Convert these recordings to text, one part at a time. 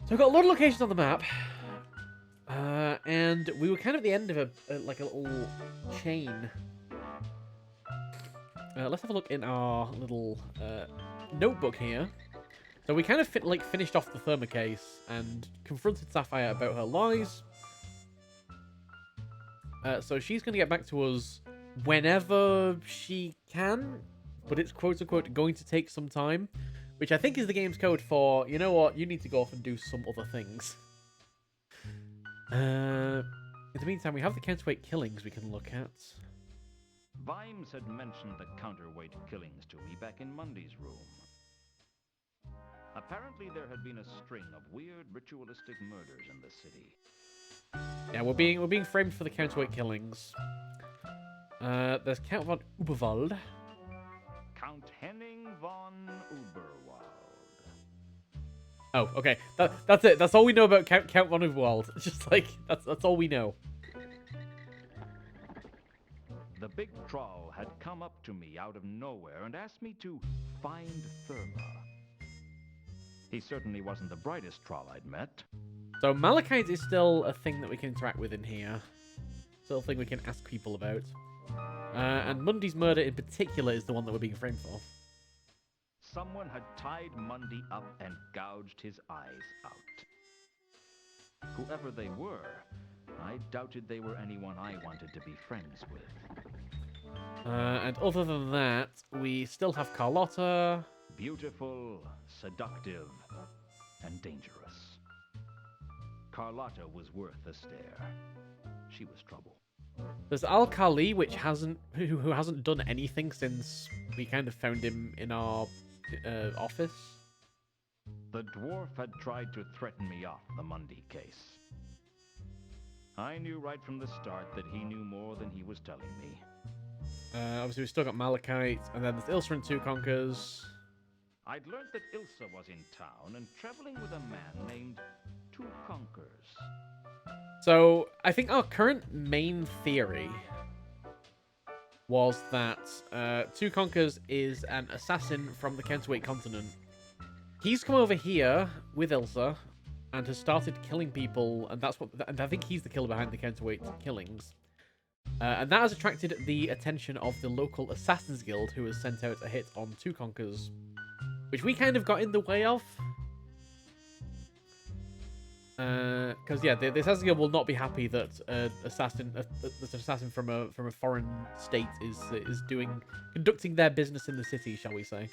So we've got a lot of locations on the map. And we were kind of at the end of a little chain. Let's have a look in our little notebook here. So we kind of finished off the thermocase and confronted Sapphire about her lies. So she's going to get back to us whenever she can, but it's quote-unquote going to take some time, which I think is the game's code for, you know what, you need to go off and do some other things. In the meantime, we have the counterweight killings we can look at. Vimes had mentioned the counterweight killings to me back in Monday's room. Apparently there had been a string of weird ritualistic murders in the city. Yeah, we're being framed for the counterweight killings. There's Count von Uberwald. Count Henning von Uberwald. Oh, okay. That's it. That's all we know about Count von Uberwald. It's just like that's all we know. The big troll had come up to me out of nowhere and asked me to find Therma. He certainly wasn't the brightest troll I'd met. So Malachite is still a thing that we can interact with in here. Still a thing we can ask people about. And Mundy's murder in particular is the one that we're being framed for. Someone had tied Mundy up and gouged his eyes out. Whoever they were, I doubted they were anyone I wanted to be friends with. And other than that, we still have Carlotta. Beautiful, seductive, and dangerous. Carlotta was worth a stare. She was trouble. There's Al-Khali, who hasn't done anything since we kind of found him in our office. The dwarf had tried to threaten me off the Mundy case. I knew right from the start that he knew more than he was telling me. Obviously, we've still got Malachite, and then there's Ilsa and Two Conkers. I'd learned that Ilsa was in town and traveling with a man named Two Conkers. So, I think our current main theory was that Two Conkers is an assassin from the Counterweight continent. He's come over here with Ilsa and has started killing people, and and I think he's the killer behind the Counterweight killings. And that has attracted the attention of the local Assassins Guild, who has sent out a hit on Two Conkers, which we kind of got in the way of. Because yeah, the Assassins Guild will not be happy that an assassin from a foreign state is conducting their business in the city, shall we say?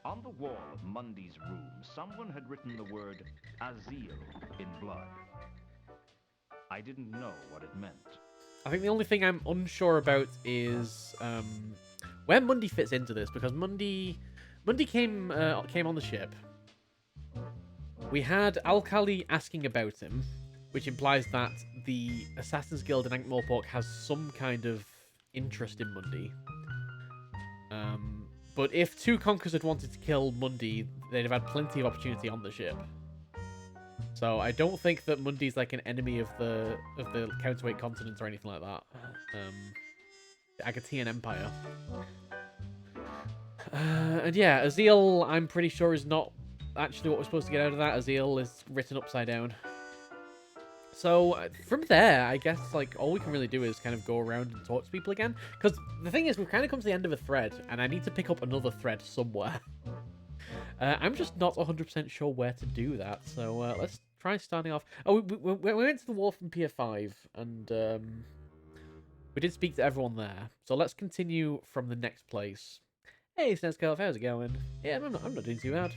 On the wall of Mundy's room, someone had written the word Azil in blood. I didn't know what it meant. I think the only thing I'm unsure about is where Mundy fits into this, because Mundy came on the ship. We had Al-Khali asking about him, which implies that the Assassin's Guild in Ankh-Morpork has some kind of interest in Mundy. But if Two Conkers had wanted to kill Mundy, they'd have had plenty of opportunity on the ship. So I don't think that Mundy's like an enemy of the Counterweight continent or anything like that. The Agatean Empire. And yeah, Azil, I'm pretty sure, is not actually what we're supposed to get out of that. Azil is written upside down. So from there, I guess like all we can really do is kind of go around and talk to people again. Because the thing is, we've kind of come to the end of a thread, and I need to pick up another thread somewhere. I'm just not 100% sure where to do that. So let's try starting off. Oh, we went to the wharf in Pier 5, and we did speak to everyone there. So let's continue from the next place. Hey, Snezcove, how's it going? Yeah, I'm not doing too bad.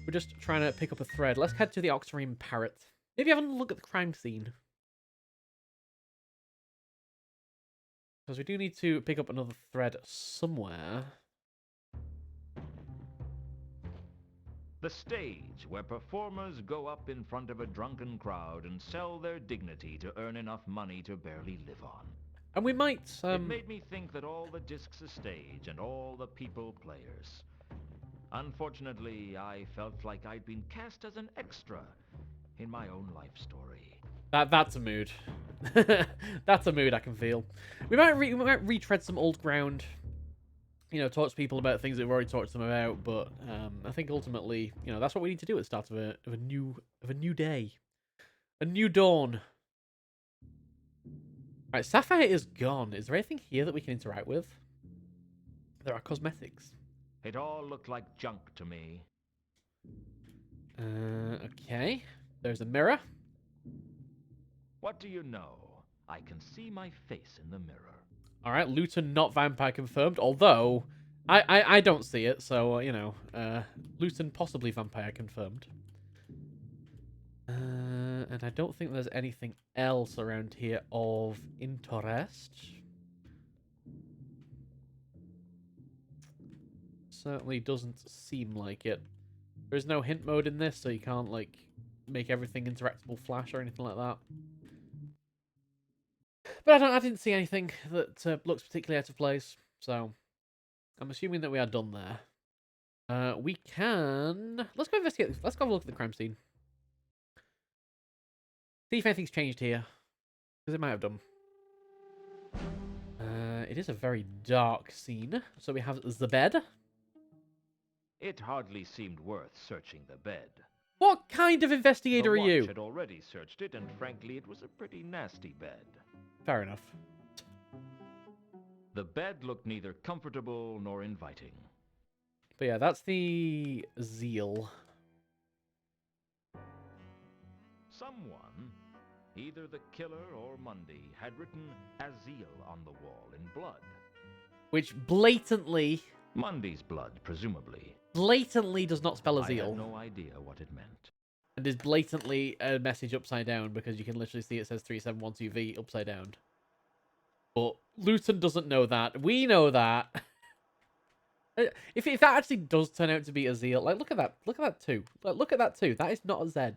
We're just trying to pick up a thread. Let's head to the Oxrime Parrot. Maybe have a look at the crime scene. Because we do need to pick up another thread somewhere. The stage where performers go up in front of a drunken crowd and sell their dignity to earn enough money to barely live on. And we might... It made me think that all the discs a stage and all the people players. Unfortunately, I felt like I'd been cast as an extra in my own life story. That's a mood. That's a mood I can feel. We might retread some old ground. you know, talk to people about things that we've already talked to them about. But I think ultimately, you know, that's what we need to do at the start of a new day, a new dawn. Right, Sapphire is gone. Is there anything here that we can interact with? There are cosmetics. It all looked like junk to me. Okay. There's a mirror. What do you know? I can see my face in the mirror. All right, Luton not vampire confirmed. Although, I don't see it, so you know, Luton possibly vampire confirmed. And I don't think there's anything else around here of interest. Certainly doesn't seem like it. There's no hint mode in this, so you can't like make everything interactable flash or anything like that. But I didn't see anything that looks particularly out of place, so I'm assuming that we are done there. We can... Let's go investigate. Let's go have a look at the crime scene. See if anything's changed here. Because it might have done. It is a very dark scene. So we have the bed. It hardly seemed worth searching the bed. What kind of investigator are you? The watch had already searched it, and frankly, it was a pretty nasty bed. Fair enough. The bed looked neither comfortable nor inviting. But yeah, that's the Zeal. Someone, either the killer or Mundy, had written Azil on the wall in blood. Which blatantly... Mundy's blood, presumably. Blatantly does not spell I Azil. had no idea what it meant. And is blatantly a message upside down because you can literally see it says 3712V upside down. But Luton doesn't know that. We know that. If that actually does turn out to be a Zeal, like look at that. Look at that too. Like, look at that too. That is not a Z.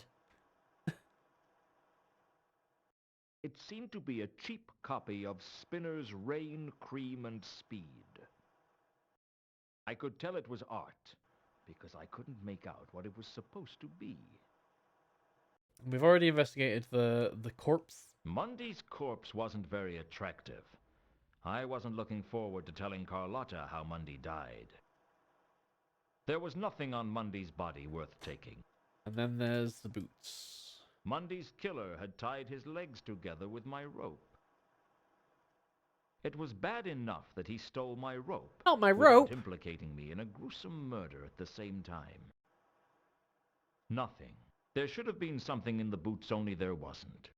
It seemed to be a cheap copy of Spinner's Rain, Cream, and Speed. I could tell it was art, because I couldn't make out what it was supposed to be. We've already investigated the corpse. Mundy's corpse wasn't very attractive. I wasn't looking forward to telling Carlotta how Mundy died. There was nothing on Mundy's body worth taking. And then there's the boots. Mundy's killer had tied his legs together with my rope. It was bad enough that he stole my rope. Not my rope! Without implicating me in a gruesome murder at the same time. Nothing. There should have been something in the boots, only there wasn't.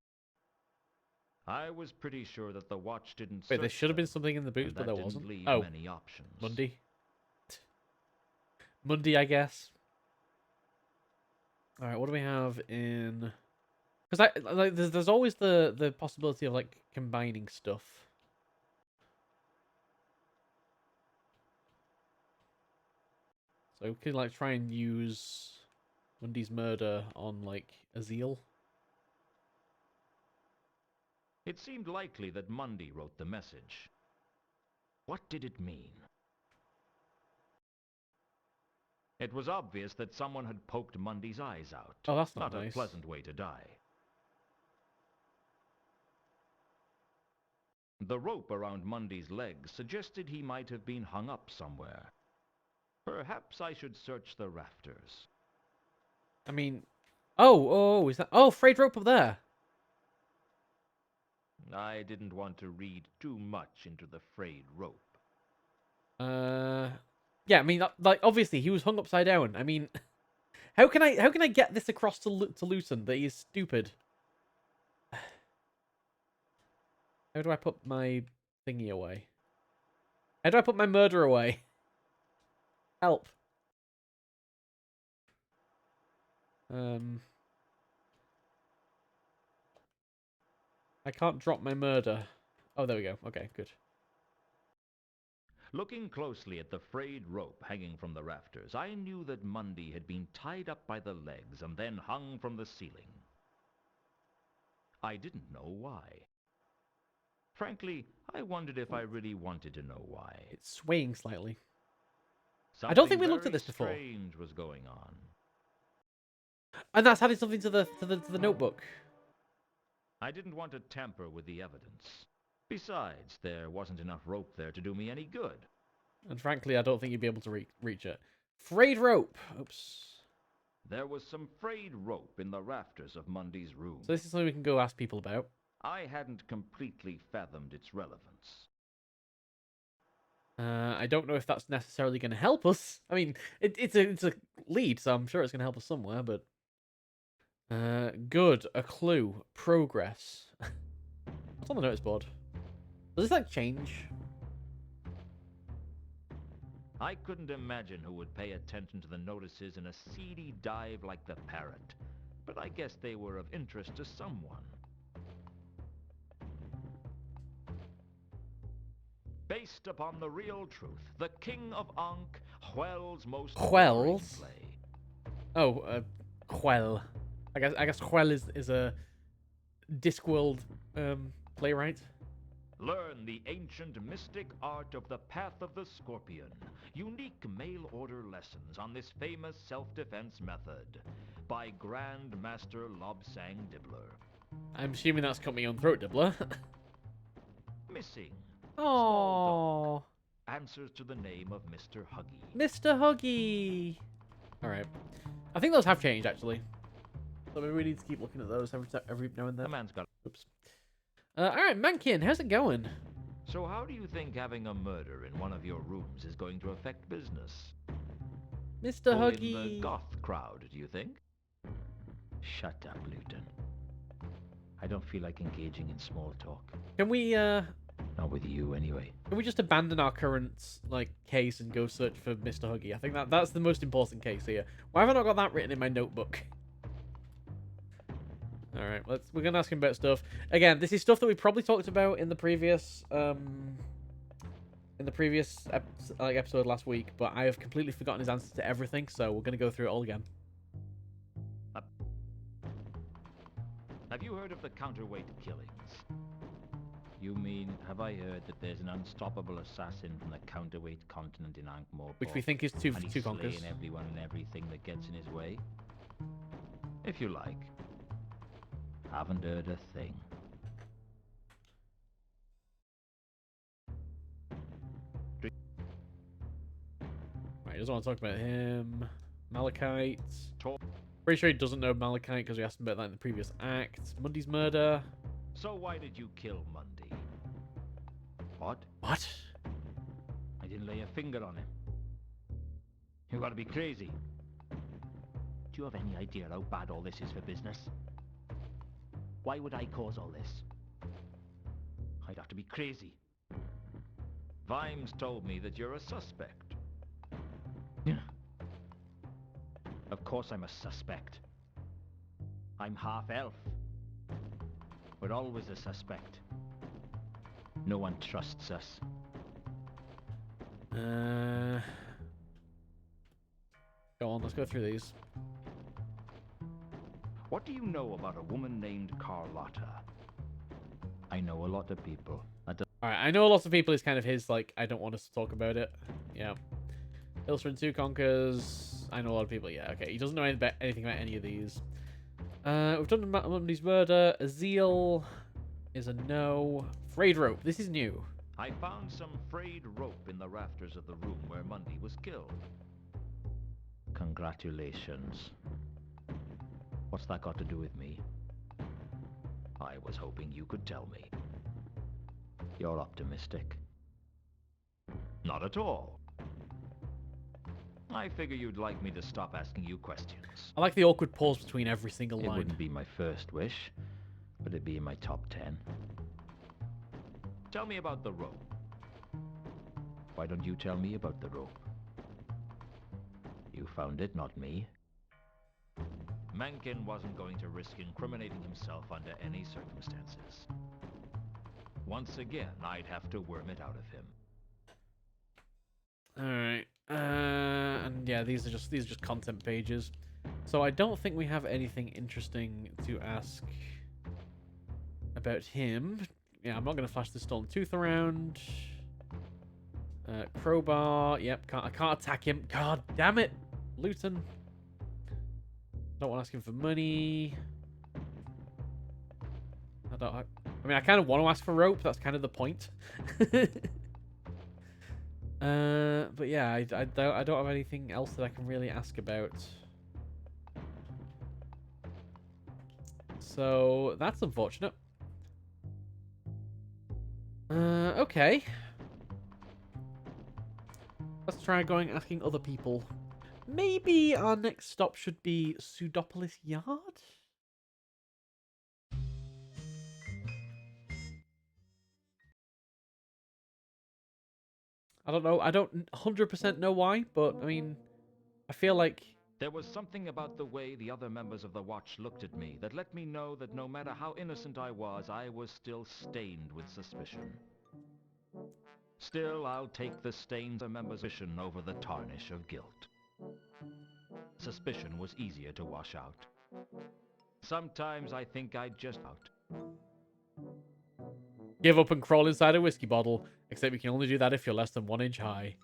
I was pretty sure that the watch didn't Wait, there search should have been them, something in the boots, and but that there didn't wasn't. leave Oh, many options. Mundy. Mundy, I guess. All right, what do we have in? Because there's always the possibility of like combining stuff. So we could like try and use Mundy's murder on like Azil. It seemed likely that Mundy wrote the message. What did it mean? It was obvious that someone had poked Mundy's eyes out. Oh, that's not a nice. pleasant way to die. The rope around Mundy's legs suggested he might have been hung up somewhere. Perhaps I should search the rafters. I mean, oh, is that? Oh, frayed rope up there. I didn't want to read too much into the frayed rope. Yeah, I mean, like obviously he was hung upside down. I mean, how can I get this across to Luton that he's stupid? How do I put my thingy away? How do I put my murder away? Help. I can't drop my murder. Oh, there we go. Okay, good. Looking closely at the frayed rope hanging from the rafters, I knew that Mundy had been tied up by the legs and then hung from the ceiling. I didn't know why. Frankly, I wondered if I really wanted to know why. It's swaying slightly. Something I don't think we looked at this before. Strange was going on. And that's added something to the notebook. I didn't want to tamper with the evidence. Besides, there wasn't enough rope there to do me any good. And frankly, I don't think you'd be able to reach it. Frayed rope. Oops. There was some frayed rope in the rafters of Mundy's room. So this is something we can go ask people about. I hadn't completely fathomed its relevance. I don't know if that's necessarily going to help us. I mean, it's a lead, so I'm sure it's going to help us somewhere, but... good. A clue. Progress. What's on the notice board? Does this, like, change? I couldn't imagine who would pay attention to the notices in a seedy dive like the Parrot, but I guess they were of interest to someone. Based upon the real truth, the King of Ankh, Hwell's most boring Hwell's? play. Oh, Hwell. I guess Hwell is a Discworld playwright. Learn the ancient mystic art of the Path of the Scorpion. Unique mail-order lessons on this famous self-defense method by Grand Master Lobsang Dibbler. I'm assuming that's Cut Me Own Throat Dibbler. Missing. Oh, Answers to the name of Mr. Huggy. Mr. Huggy. All right, I think those have changed actually. So maybe we need to keep looking at those every now and then. The man's got... Oops. All right, Mankin, how's it going? So how do you think having a murder in one of your rooms is going to affect business? Mr. Pull in Huggy. the goth crowd, do you think? Shut up, Luton. I don't feel like engaging in small talk. Can we Not with you, anyway. Can we just abandon our current like case and go search for Mr. Huggy? I think that's the most important case here. Why have I not got that written in my notebook? All right, we're gonna ask him about stuff. Again, this is stuff that we probably talked about in the previous episode last week, but I have completely forgotten his answers to everything, so we're gonna go through it all again. Have you heard of the counterweight killings? You mean, have I heard that there's an unstoppable assassin from the counterweight continent in Ankh-Morpork? Which we think is two and he's conkers. slaying everyone and everything that gets in his way? If you like. Haven't heard a thing. Right, he doesn't want to talk about him. Malachite. Pretty sure he doesn't know Malachite because we asked him about that in the previous act. Mundy's murder. So why did you kill Mundy? What? What? I didn't lay a finger on him. You gotta be crazy. Do you have any idea how bad all this is for business? Why would I cause all this? I'd have to be crazy. Vimes told me that you're a suspect. Yeah. Of course I'm a suspect. I'm half elf. We're always a suspect. No one trusts us. Go on, let's go through these. What do you know about a woman named Carlotta? I know a lot of people. Alright, I know lots of people is kind of his, like, I don't want us to talk about it. Yeah. Ilstrin 2 Conkers. I know a lot of people, yeah, okay. He doesn't know anything about any of these. We've done Mundy's murder. Azil is a no. Frayed rope. This is new. I found some frayed rope in the rafters of the room where Mundy was killed. Congratulations. What's that got to do with me? I was hoping you could tell me. You're optimistic. Not at all. I figure you'd like me to stop asking you questions. I like the awkward pause between every single It line. wouldn't be my first wish, but it'd be in my top 10. Tell me about the rope. Why don't you tell me about the rope? You found it, not me. Mencken wasn't going to risk incriminating himself under any circumstances. Once again, I'd have to worm it out of him. Alright. And yeah, these are just content pages. So I don't think we have anything interesting to ask about him. Yeah, I'm not going to flash the stolen tooth around. Crowbar. Yep, I can't attack him. God damn it. Luton. Don't want to ask him for money. I mean, I kind of want to ask for rope. That's kind of the point. But yeah, I don't have anything else that I can really ask about. So that's unfortunate. Okay. Let's try going asking other people. Maybe our next stop should be Pseudopolis Yard? I don't know. I don't 100% know why, but I mean, I feel like... There was something about the way the other members of the Watch looked at me that let me know that no matter how innocent I was still stained with suspicion. Still, I'll take the stained members' suspicion over the tarnish of guilt. Suspicion was easier to wash out. Sometimes I think I'd just out. Give up and crawl inside a whiskey bottle, except you can only do that if you're less than 1 inch high.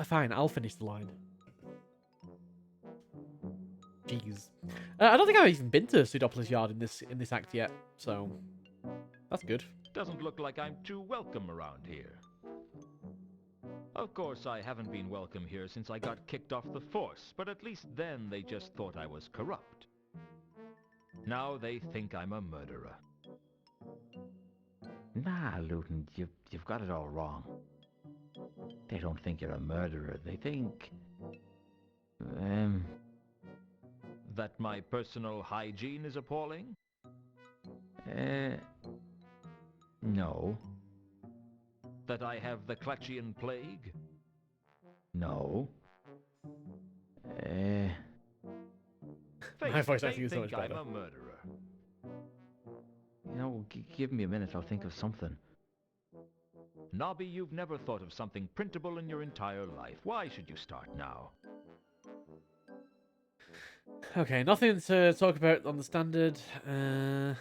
Fine, I'll finish the line. Jeez. I don't think I've even been to Pseudopolis Yard in this act yet, so that's good. Doesn't look like I'm too welcome around here. Of course, I haven't been welcome here since I got kicked off the force, but at least then they just thought I was corrupt. Now they think I'm a murderer. Nah, Luton, you've got it all wrong. They don't think you're a murderer. They think... That my personal hygiene is appalling? No. That I have the Klatchian plague? No. My voice They acting is so much think I'm better. a murderer. You know, give me a minute, I'll think of something. Nobby, you've never thought of something printable in your entire life. Why should you start now? Okay, nothing to talk about on the standard. And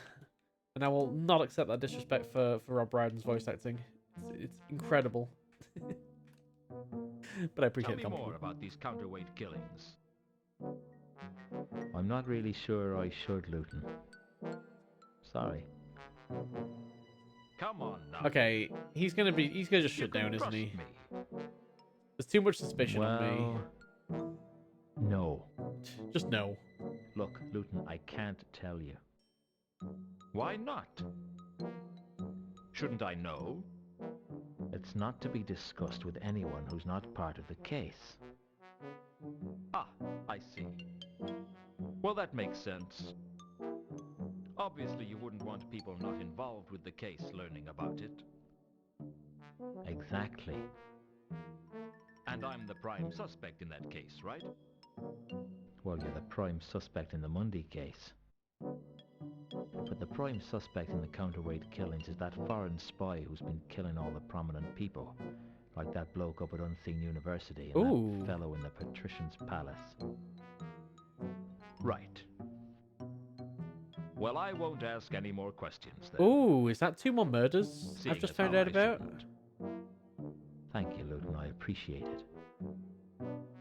I will not accept that disrespect for Rob Brydon's voice acting. It's incredible. But I appreciate Tell the me more compliment. about these counterweight killings. I'm not really sure I should, Luton. Sorry. Come on now. Okay, he's gonna just You shut can down, isn't trust he? me. There's too much suspicion on me. Well, no. Just no. Look, Luton, I can't tell you. Why not? Shouldn't I know? It's not to be discussed with anyone who's not part of the case. Ah, I see. Well, that makes sense. Obviously, you wouldn't want people not involved with the case learning about it. Exactly. And I'm the prime suspect in that case, right? Well, you're the prime suspect in the Mundy case. But the prime suspect in the counterweight killings is that foreign spy who's been killing all the prominent people. Like that bloke up at Unseen University and Ooh. that fellow in the Patrician's Palace. Right. Well, I won't ask any more questions then. Ooh, is that 2 more murders Seeing I've just as found how out I about? shouldn't. Thank you, Luton, I appreciate it.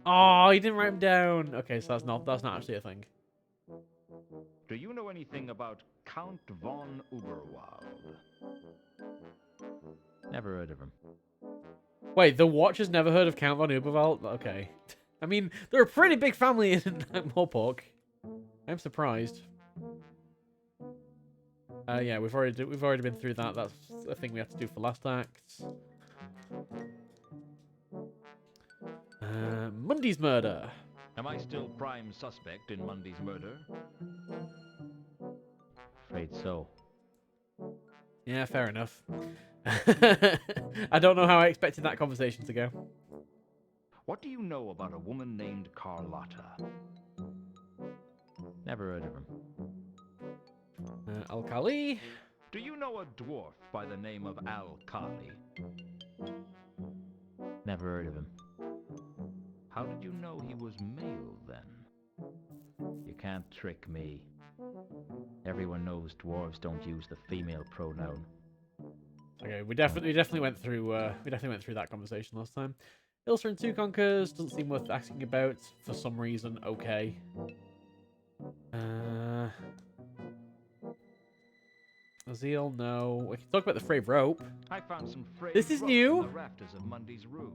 Oh, he didn't write them down. Okay, so that's not actually a thing. Do you know anything about Count von Uberwald? Never heard of him. Wait, the Watch has never heard of Count von Uberwald? Okay. I mean, they're a pretty big family in Morpork. I'm surprised. Yeah, we've already been through that. That's a thing we have to do for last act. Mundy's murder. Am I still prime suspect in Mundy's murder? Afraid so. Yeah, fair enough. I don't know how I expected that conversation to go. What do you know about a woman named Carlotta? Never heard of him. Alkali. Do you know a dwarf by the name of Al-Kali? Never heard of him. How did you know he was male then? You can't trick me. Everyone knows dwarves don't use the female pronoun. Okay, we definitely went through that conversation last time. Ilsa and 2 Conquers doesn't seem worth asking about for some reason. Okay. Azil, no. We can talk about the frayed rope. I found some frayed This is rope new. in the rafters of Mundy's room.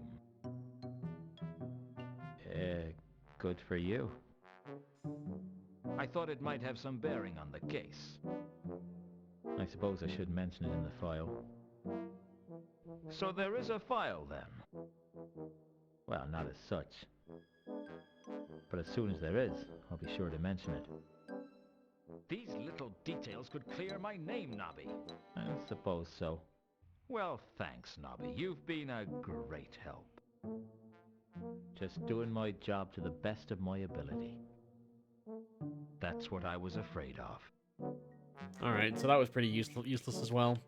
Good for you. I thought it might have some bearing on the case. I suppose I should mention it in the file. So there is a file, then? Well, not as such. But as soon as there is, I'll be sure to mention it. These little details could clear my name, Nobby. I suppose so. Well, thanks, Nobby. You've been a great help. Just doing my job to the best of my ability. That's what I was afraid of. Alright, so that was pretty useless as well.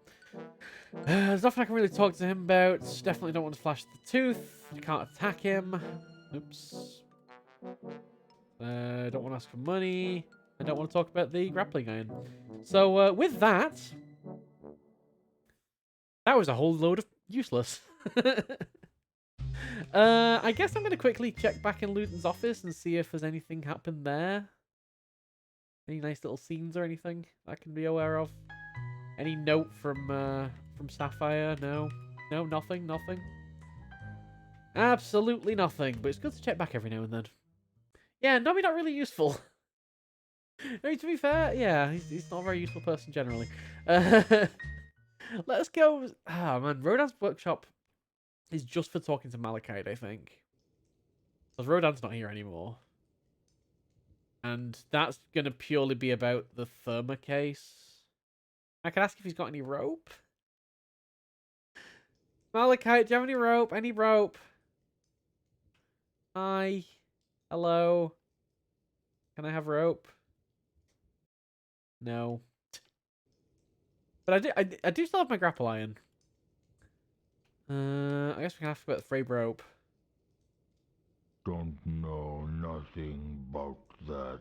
There's nothing I can really talk to him about. Definitely don't want to flash the tooth. You can't attack him. Oops. Don't want to ask for money. I don't want to talk about the grappling iron. So, with that... That was a whole load of useless. I guess I'm going to quickly check back in Luton's office and see if there's anything happened there. Any nice little scenes or anything I can be aware of? Any note from Sapphire? No. No, nothing. Absolutely nothing. But it's good to check back every now and then. Yeah, Nobby not really useful. I mean, to be fair, yeah, he's not a very useful person generally. Let's go. Ah, man, Rodan's workshop is just for talking to Malachite, I think. Because Rodan's not here anymore. And that's going to purely be about the Therma case. I can ask if he's got any rope. Malachite, do you have any rope? Any rope? Hi. Hello. Can I have rope? No. But I do still have my grapple iron. I guess we can ask about the frayed rope. Don't know nothing about that.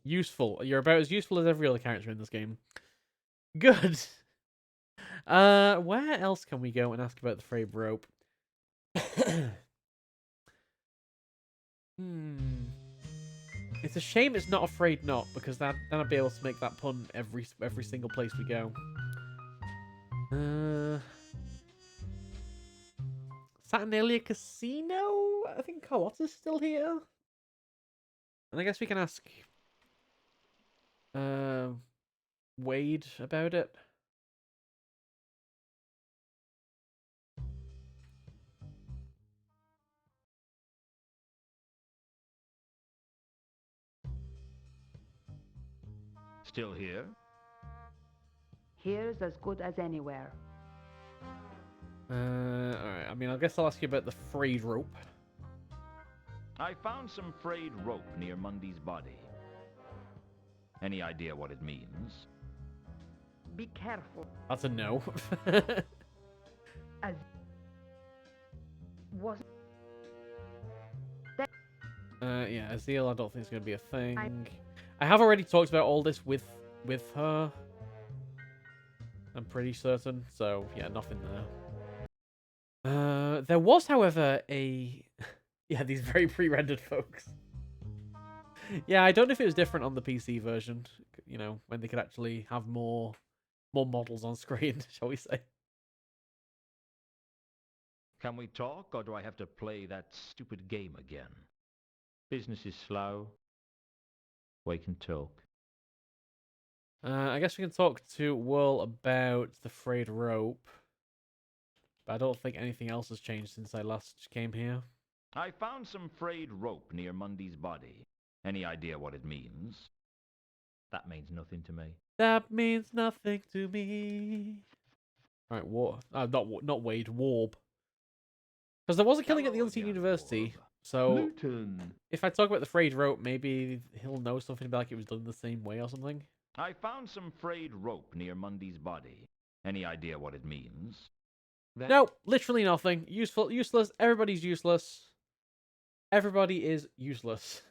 Useful. You're about as useful as every other character in this game. Good. Where else can we go and ask about the frayed rope? It's a shame it's not a frayed knot, because then I'd be able to make that pun every single place we go. Saturnalia Casino? I think Carlotta's still here. And I guess we can ask Wade about it. Still here? Here's as good as anywhere. Alright, I mean, I guess I'll ask you about the frayed rope. I found some frayed rope near Mundy's body. Any idea what it means? Be careful. That's a no. As was Yeah, Azil, I don't think it's going to be a thing. I have already talked about all this with her. I'm pretty certain. So, yeah, nothing there. There was, however, a... yeah, these very pre-rendered folks. Yeah, I don't know if it was different on the PC version. You know, when they could actually have more models on screen, shall we say. Can we talk, or do I have to play that stupid game again? Business is slow. We can talk. I guess we can talk to Whirl about the frayed rope. But I don't think anything else has changed since I last came here. I found some frayed rope near Mundy's body. Any idea what it means? That means nothing to me. That means nothing to me. Alright, not Wade, Warb. Because there was a killing at the Hello Unseen again, University. Warb. So, Luton. if I talk about the frayed rope, maybe he'll know something about like it was done the same way or something. I found some frayed rope near Mundy's body. Any idea what it means? No, literally nothing. Useful, useless. Everybody's useless. Everybody is useless.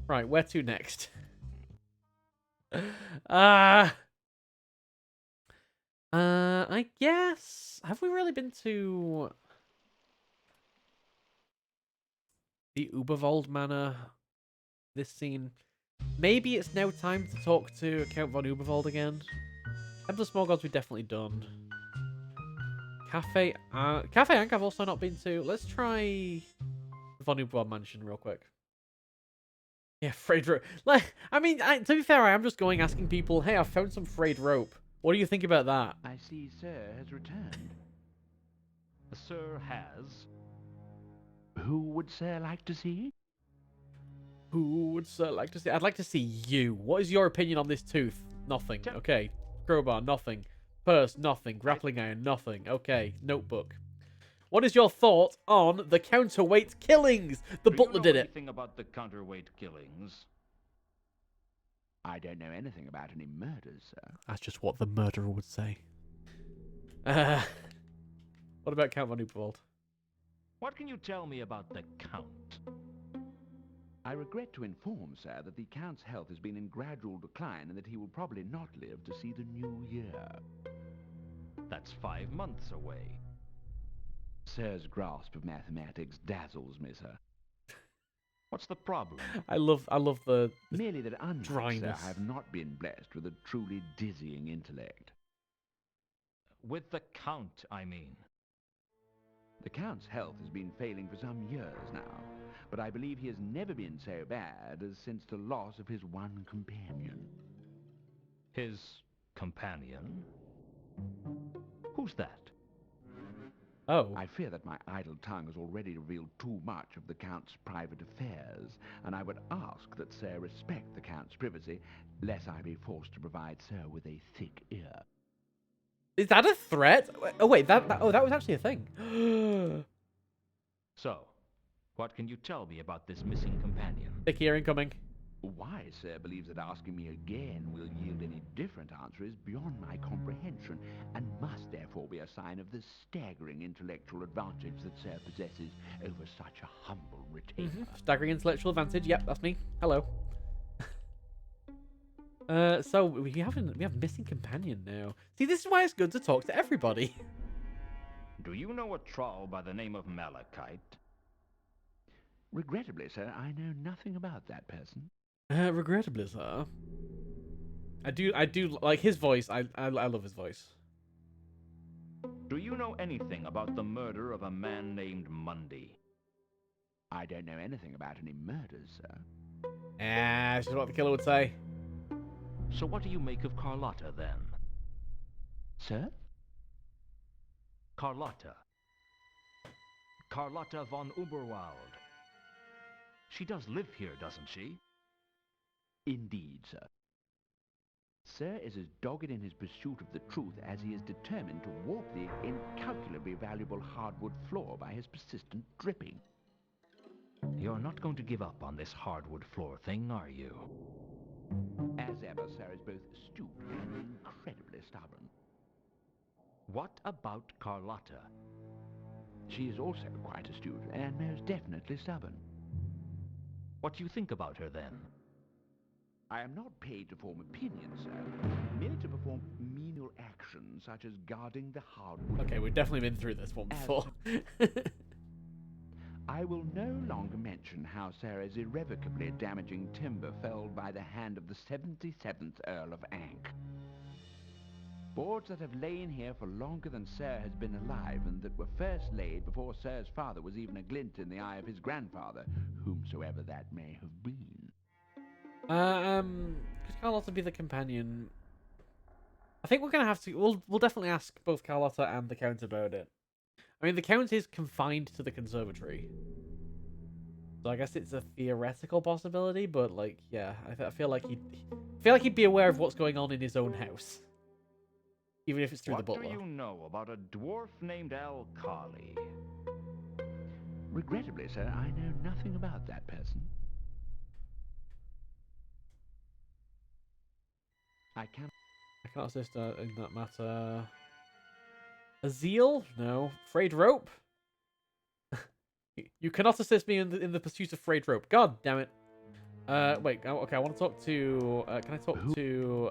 Right, where to next? I guess... Have we really been to... the Uberwald Manor? This scene? Maybe it's now time to talk to Count von Uberwald again. Temple of Small Gods we've definitely done. Cafe Ankh I've also not been to. Let's try Von Upwald Mansion real quick. Yeah, frayed rope. Like, I mean, to be fair, I am just going asking people, hey, I found some frayed rope. What do you think about that? I see Sir has returned. The Sir has. Who would Sir like to see? Who would like to see? I'd like to see you. What is your opinion on this tooth? Nothing. Okay. Crowbar, nothing. Purse, nothing. Grappling iron, nothing. Okay. Notebook. What is your thought on the counterweight killings? The butler did it. Anything about the counterweight killings? I don't know anything about any murders, sir. That's just what the murderer would say. What about Count von Upwald? What can you tell me about the Count? I regret to inform, sir, that the Count's health has been in gradual decline and that he will probably not live to see the new year. That's 5 months away. Sir's grasp of mathematics dazzles me, sir. What's the problem? I love the Merely that unlike sir, dryness. I have not been blessed with a truly dizzying intellect. With the Count, I mean. The Count's health has been failing for some years now, but I believe he has never been so bad as since the loss of his one companion. His companion? Who's that? Oh. I fear that my idle tongue has already revealed too much of the Count's private affairs, and I would ask that Sir respect the Count's privacy, lest I be forced to provide Sir with a thick ear. Is that a threat? Oh wait, that was actually a thing. So, what can you tell me about this missing companion? Thick ear incoming. Why Sir believes that asking me again will yield any different answer is beyond my comprehension, and must therefore be a sign of the staggering intellectual advantage that Sir possesses over such a humble retainer. Staggering intellectual advantage. Yep, that's me. Hello. So we have missing companion now. See, this is why it's good to talk to everybody. Do you know a troll by the name of Malachite? Regrettably, sir, I know nothing about that person. Regrettably, sir. I do like his voice. I love his voice. Do you know anything about the murder of a man named Mundy? I don't know anything about any murders, sir. This is what the killer would say. So what do you make of Carlotta, then? Sir? Carlotta. Carlotta von Uberwald. She does live here, doesn't she? Indeed, sir. Sir is as dogged in his pursuit of the truth as he is determined to warp the incalculably valuable hardwood floor by his persistent dripping. You're not going to give up on this hardwood floor thing, are you? As ever, sir is both astute and incredibly stubborn. What about Carlotta? She is also quite astute and most definitely stubborn. What do you think about her, then? I am not paid to form opinions, sir, merely to perform menial actions such as guarding the hardwood. Okay, we've definitely been through this one before. I will no longer mention how Sir is irrevocably damaging timber felled by the hand of the 77th Earl of Ankh. Boards that have lain here for longer than Sir has been alive, and that were first laid before Sir's father was even a glint in the eye of his grandfather, whomsoever that may have been. Could Carlotta be the companion? I think we're gonna have to. We'll definitely ask both Carlotta and the Count about it. I mean, the Count is confined to the conservatory, so I guess it's a theoretical possibility. But like, yeah, I feel like he'd be aware of what's going on in his own house, even if it's through the butler. What do you know about a dwarf named Al-Khali? Regrettably, sir, I know nothing about that person. I cannot assist in that matter. Azil? No. Frayed rope? You cannot assist me in the pursuit of frayed rope. God damn it. Wait. Okay, I want to talk to. Can I talk to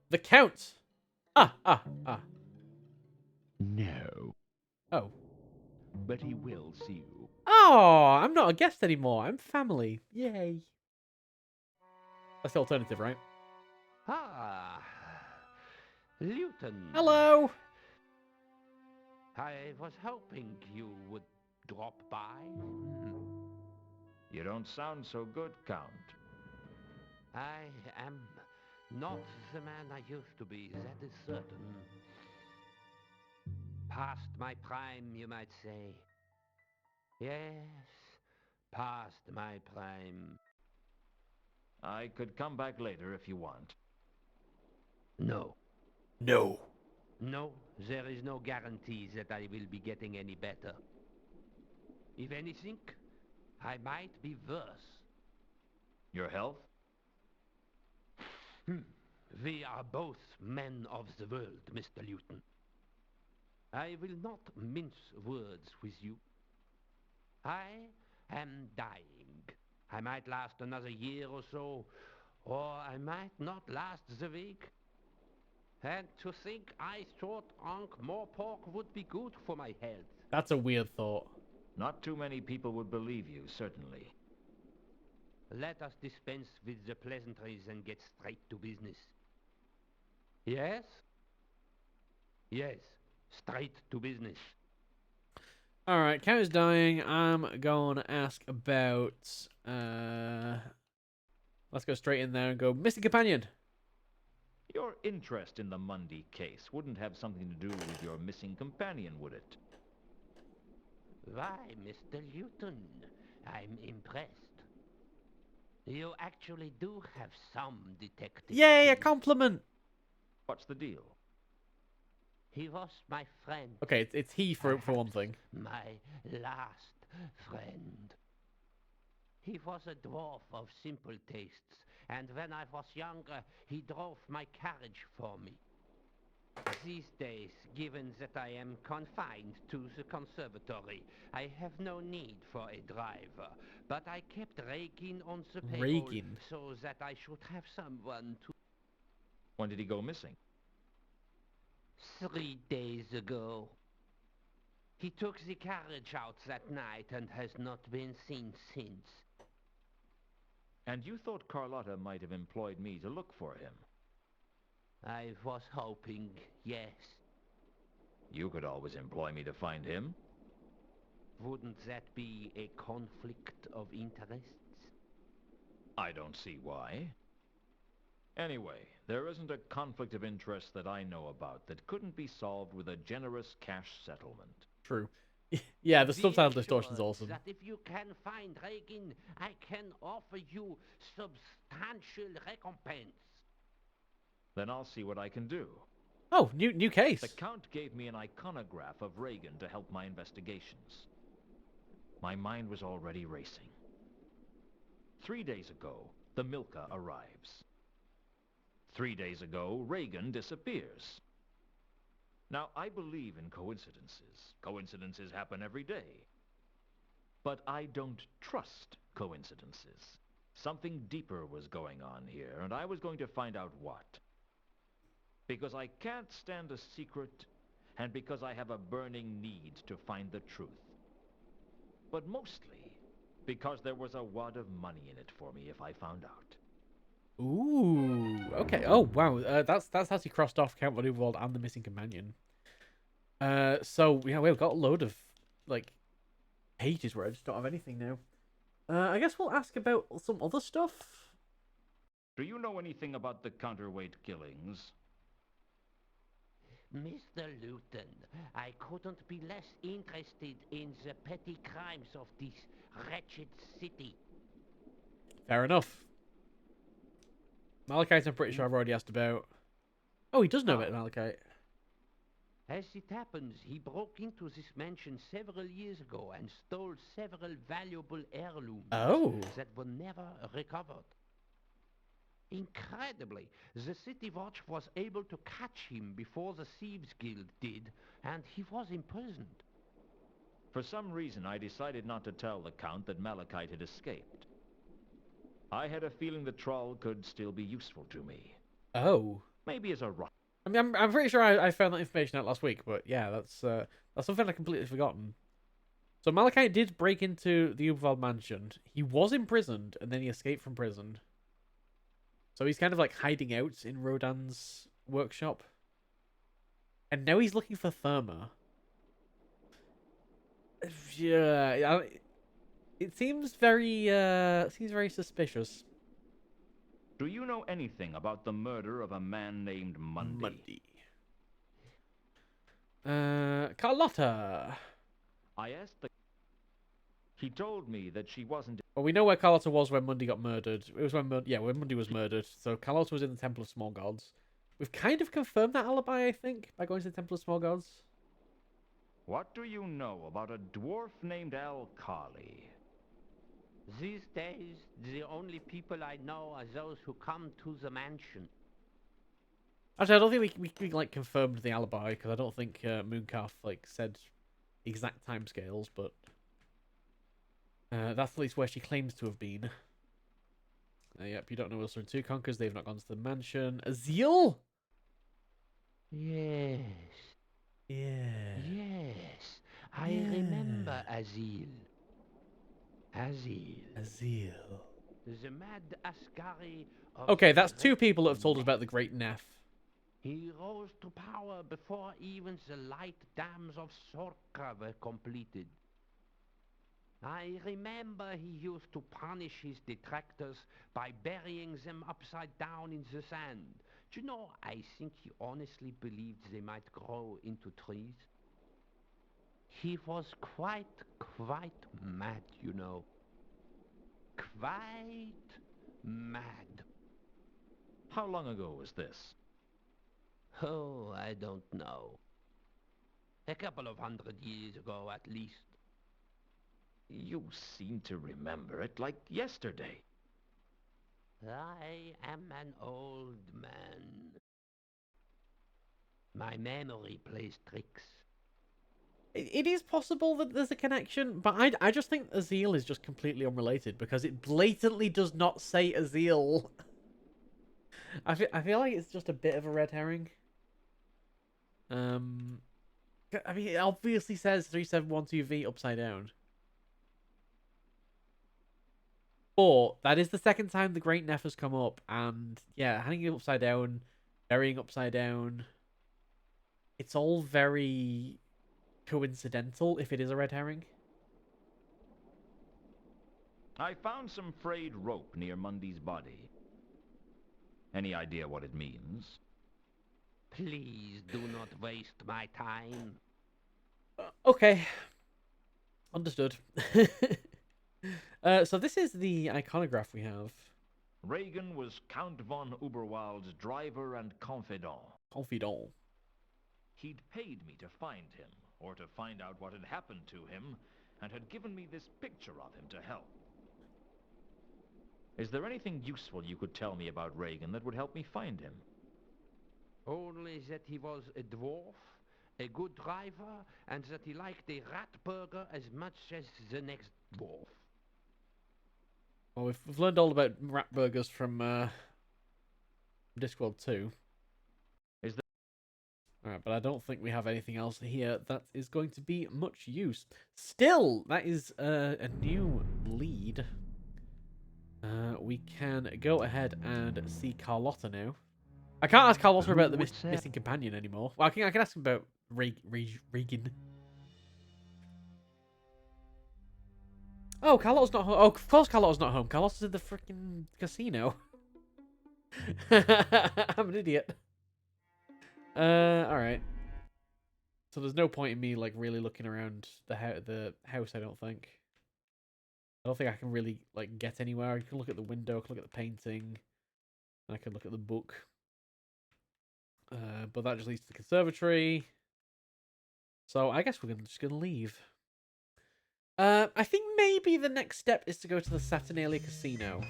the Count? Ah. No. Oh. But he will see you. Oh, I'm not a guest anymore. I'm family. Yay. That's the alternative, right? Ah, Luton. Hello. I was hoping you would drop by? You don't sound so good, Count. I am not the man I used to be, that is certain. Past my prime, you might say. Yes, past my prime. I could come back later if you want. No. No. No, there is no guarantee that I will be getting any better. If anything, I might be worse. Your health? We are both men of the world, Mr. Luton. I will not mince words with you. I am dying. I might last another year or so, or I might not last the week. And to think I thought more pork would be good for my health. That's a weird thought. Not too many people would believe you, certainly. Let us dispense with the pleasantries and get straight to business. Yes? Yes, straight to business. Alright, Count is dying. I'm going to ask about... Let's go straight in there and go, Missing Companion. Your interest in the Mundy case wouldn't have something to do with your missing companion, would it? Why, Mr. Luton, I'm impressed. You actually do have some detective Yay, a skills. compliment! What's the deal? He was my friend. Okay, it's he for one Perhaps thing. My last friend. He was a dwarf of simple tastes, and when I was younger, he drove my carriage for me. These days, given that I am confined to the conservatory, I have no need for a driver, but I kept Regin on the payroll Regin? so that I should have someone to... When did he go missing? 3 days ago. He took the carriage out that night and has not been seen since. And you thought Carlotta might have employed me to look for him? I was hoping, yes. You could always employ me to find him. Wouldn't that be a conflict of interests? I don't see why. Anyway, there isn't a conflict of interest that I know about that couldn't be solved with a generous cash settlement. True. Yeah, the Be subtitle distortion's assured awesome. that if you can find Regin, I can offer you substantial recompense. Then I'll see what I can do. Oh, new case. The Count gave me an iconograph of Reagan to help my investigations. My mind was already racing. 3 days ago, the Milka arrives. 3 days ago, Reagan disappears. Now, I believe in coincidences. Coincidences happen every day. But I don't trust coincidences. Something deeper was going on here, and I was going to find out what. Because I can't stand a secret, and because I have a burning need to find the truth. But mostly, because there was a wad of money in it for me if I found out. Ooh, okay. Oh, wow. That's actually crossed off Count von Uberwald and the Missing Companion. So, yeah, we've got a load of, like, pages where I just don't have anything now. I guess we'll ask about some other stuff. Do you know anything about the counterweight killings? Mr. Luton, I couldn't be less interested in the petty crimes of this wretched city. Fair enough. Malachite, I'm pretty sure I've already asked about. Oh, he does know about Malachite. As it happens, he broke into this mansion several years ago and stole several valuable heirlooms that were never recovered. Incredibly, the City Watch was able to catch him before the Thieves Guild did, and he was imprisoned. For some reason, I decided not to tell the Count that Malachite had escaped. I had a feeling the troll could still be useful to me. Oh. Maybe as a rock. I mean, I'm pretty sure I found that information out last week, but yeah, that's something I've completely forgotten. So Malachite did break into the Uberwald mansion. He was imprisoned, and then he escaped from prison. So he's kind of like hiding out in Rodan's workshop. And now he's looking for Therma. Yeah, it seems very suspicious. Do you know anything about the murder of a man named Mundy? Carlotta. I asked the... He told me that she wasn't... Well, we know where Carlotta was when Mundy got murdered. It was when when Mundy was murdered. So Carlotta was in the Temple of Small Gods. We've kind of confirmed that alibi, I think, by going to the Temple of Small Gods. What do you know about a dwarf named Al Carley? These days, the only people I know are those who come to the mansion. Actually, I don't think we like confirmed the alibi because I don't think Mooncalf like said exact timescales, but that's at least where she claims to have been. Yep, you don't know Wilson and Two Conquers. They've not gone to the mansion. Azil? Yes. Yeah. Yes. I Yeah. remember Azil. Azil. Azil. The mad Ascari of Okay, the that's two Great people that have told us Neff. about the Great Neff. He rose to power before even the light dams of Sorka were completed. I remember he used to punish his detractors by burying them upside down in the sand. Do you know, I think he honestly believed they might grow into trees. He was quite mad, you know. Quite mad. How long ago was this? Oh, I don't know. A couple of 100 years ago, at least. You seem to remember it like yesterday. I am an old man. My memory plays tricks. It is possible that there's a connection, but I just think Azil is just completely unrelated because it blatantly does not say Azil. I feel like it's just a bit of a red herring. I mean, it obviously says 3712V upside down. But that is the second time the Great Neff has come up, and yeah, hanging upside down, burying upside down. It's all very coincidental if it is a red herring. I found some frayed rope near Mundy's body. Any idea what it means? Please do not waste my time. Okay. Understood. So this is the iconograph we have. Reagan was Count von Uberwald's driver and confidant. Confidant. He'd paid me to find him, or to find out what had happened to him, and had given me this picture of him to help. Is there anything useful you could tell me about Reagan that would help me find him? Only that he was a dwarf, a good driver, and that he liked a rat burger as much as the next dwarf. Well, we've learned all about rat burgers from Discworld 2. Is there... Alright, but I don't think we have anything else here that is going to be much use. Still, that is a new lead. We can go ahead and see Carlotta now. I can't ask Carlotta about the missing companion anymore. Well, I can ask him about Reagan. Oh, Carlotta's not home. Oh, of course Carlotta's not home. Carlotta's in the freaking casino. I'm an idiot. Alright. So there's no point in me, like, really looking around the house, I don't think. I don't think I can really, like, get anywhere. I can look at the window, I can look at the painting, and I can look at the book. But that just leads to the conservatory. So I guess we're just gonna leave. I think maybe the next step is to go to the Saturnalia Casino.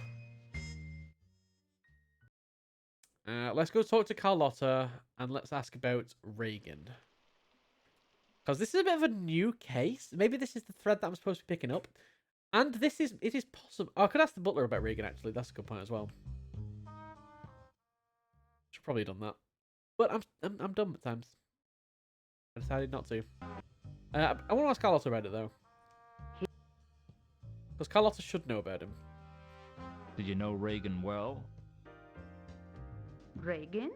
Let's go talk to Carlotta and let's ask about Reagan. Because this is a bit of a new case. Maybe this is the thread that I'm supposed to be picking up. And it is possible. Oh, I could ask the butler about Reagan, actually. That's a good point as well. Should probably have done that. But I'm dumb at times. I decided not to. I want to ask Carlotta about it, though. Because Carlotta should know about him. Did you know Reagan well? Reagan?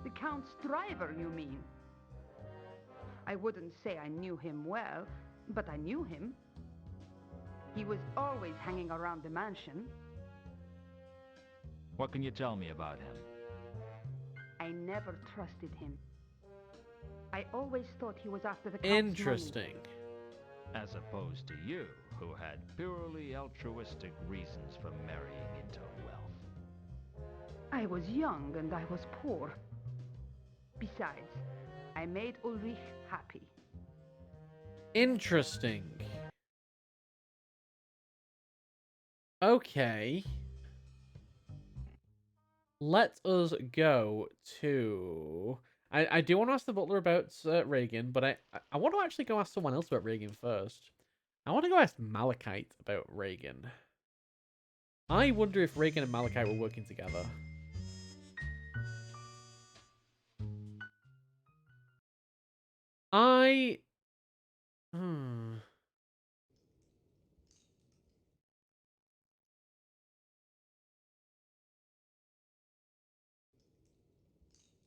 The Count's driver, you mean? I wouldn't say I knew him well, but I knew him. He was always hanging around the mansion. What can you tell me about him? I never trusted him. I always thought he was after the Count's Interesting. As opposed to you, who had purely altruistic reasons for marrying into wealth. money. I was young and I was poor. Besides, I made Ulrich happy. Interesting. Okay. Let us go to... I do want to ask the butler about Reagan, but I want to actually go ask someone else about Reagan first. I want to go ask Malachite about Reagan. I wonder if Reagan and Malachite were working together. I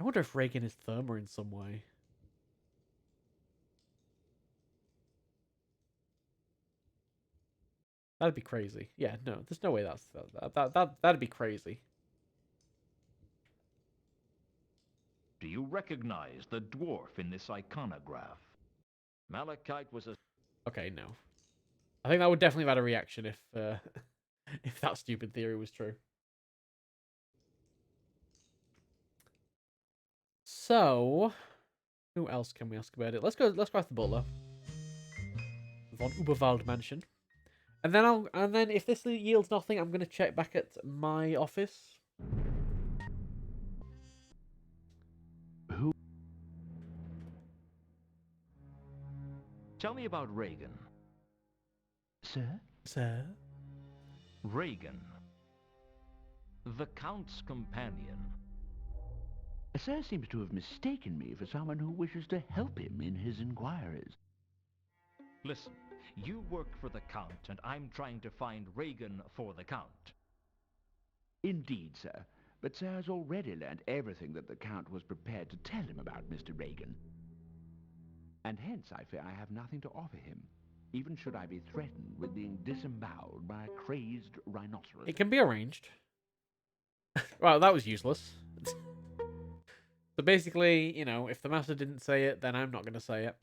wonder if Reagan is Therma in some way. That'd be crazy. Yeah, no, there's no way that'd be crazy. Do you recognize the dwarf in this iconograph? Malachite was a... Okay, no. I think that would definitely have had a reaction if if that stupid theory was true. So, who else can we ask about it? Let's go ask the butler. Von Uberwald Mansion. And then if this yields nothing, I'm gonna check back at my office. Who? Tell me about Reagan. Sir? Sir? Reagan. The Count's companion. Sir seems to have mistaken me for someone who wishes to help him in his inquiries. Listen, you work for the Count, and I'm trying to find Reagan for the Count. Indeed, sir. But sir has already learned everything that the Count was prepared to tell him about Mr. Reagan. And hence I fear I have nothing to offer him, even should I be threatened with being disemboweled by a crazed rhinoceros. It can be arranged. Well, that was useless. So basically, you know, if the master didn't say it, then I'm not going to say it.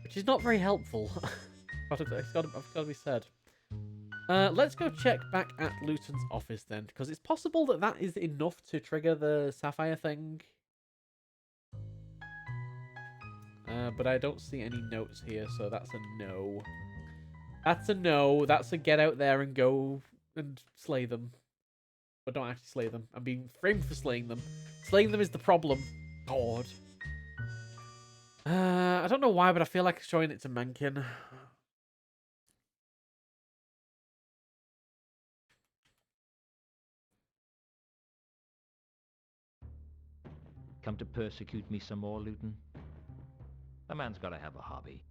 Which is not very helpful. But it's got to be said. Let's go check back at Luton's office then, because it's possible that that is enough to trigger the sapphire thing. But I don't see any notes here, so that's a no. That's a no. That's a get out there and go and slay them. But don't actually slay them. I'm being framed for slaying them. Slaying them is the problem. God. I don't know why, but I feel like showing it to Mencken. Come to persecute me some more, Luton? A man's got to have a hobby.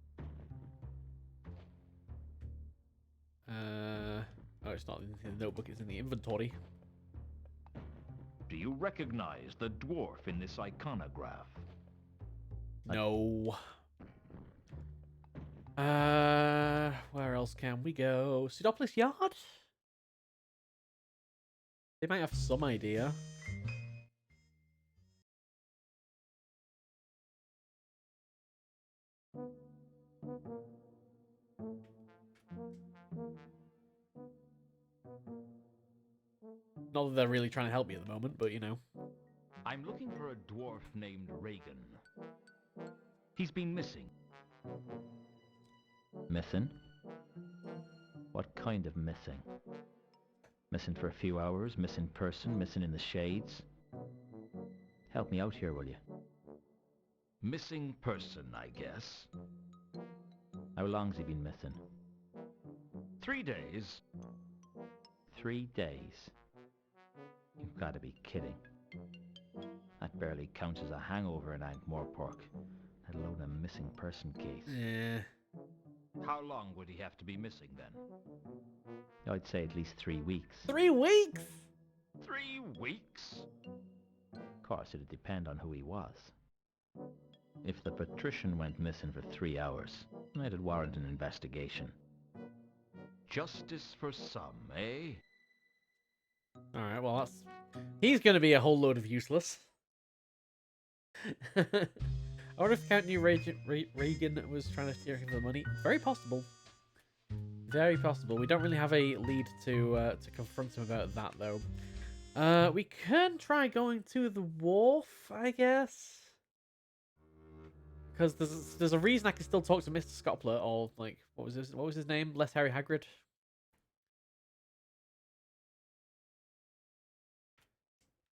Oh, it's not in the notebook, it's in the inventory. Do you recognize the dwarf in this iconograph? No. Where else can we go? Pseudopolis Yard? They might have some idea. Not that they're really trying to help me at the moment, but you know. I'm looking for a dwarf named Reagan. He's been missing. Missing? What kind of missing? Missing for a few hours, missing person, missing in the shades? Help me out here, will you? Missing person, I guess. How long's he been missing? 3 days. 3 days? You've got to be kidding. That barely counts as a hangover in Ankh-Morpork, let alone a missing person case. Yeah. How long would he have to be missing then? I'd say at least 3 weeks. 3 weeks? 3 weeks? Of course, it'd depend on who he was. If the patrician went missing for 3 hours, that'd warrant an investigation. Justice for some, eh? Alright, well, that's... He's gonna be a whole load of useless. I wonder if Count knew Reagan was trying to steer him for the money. Very possible. Very possible. We don't really have a lead to confront him about that, though. We can try going to the wharf, I guess. Because there's a reason I can still talk to Mr. Scoppler, or, like, what was his name? Less Harry Hagrid?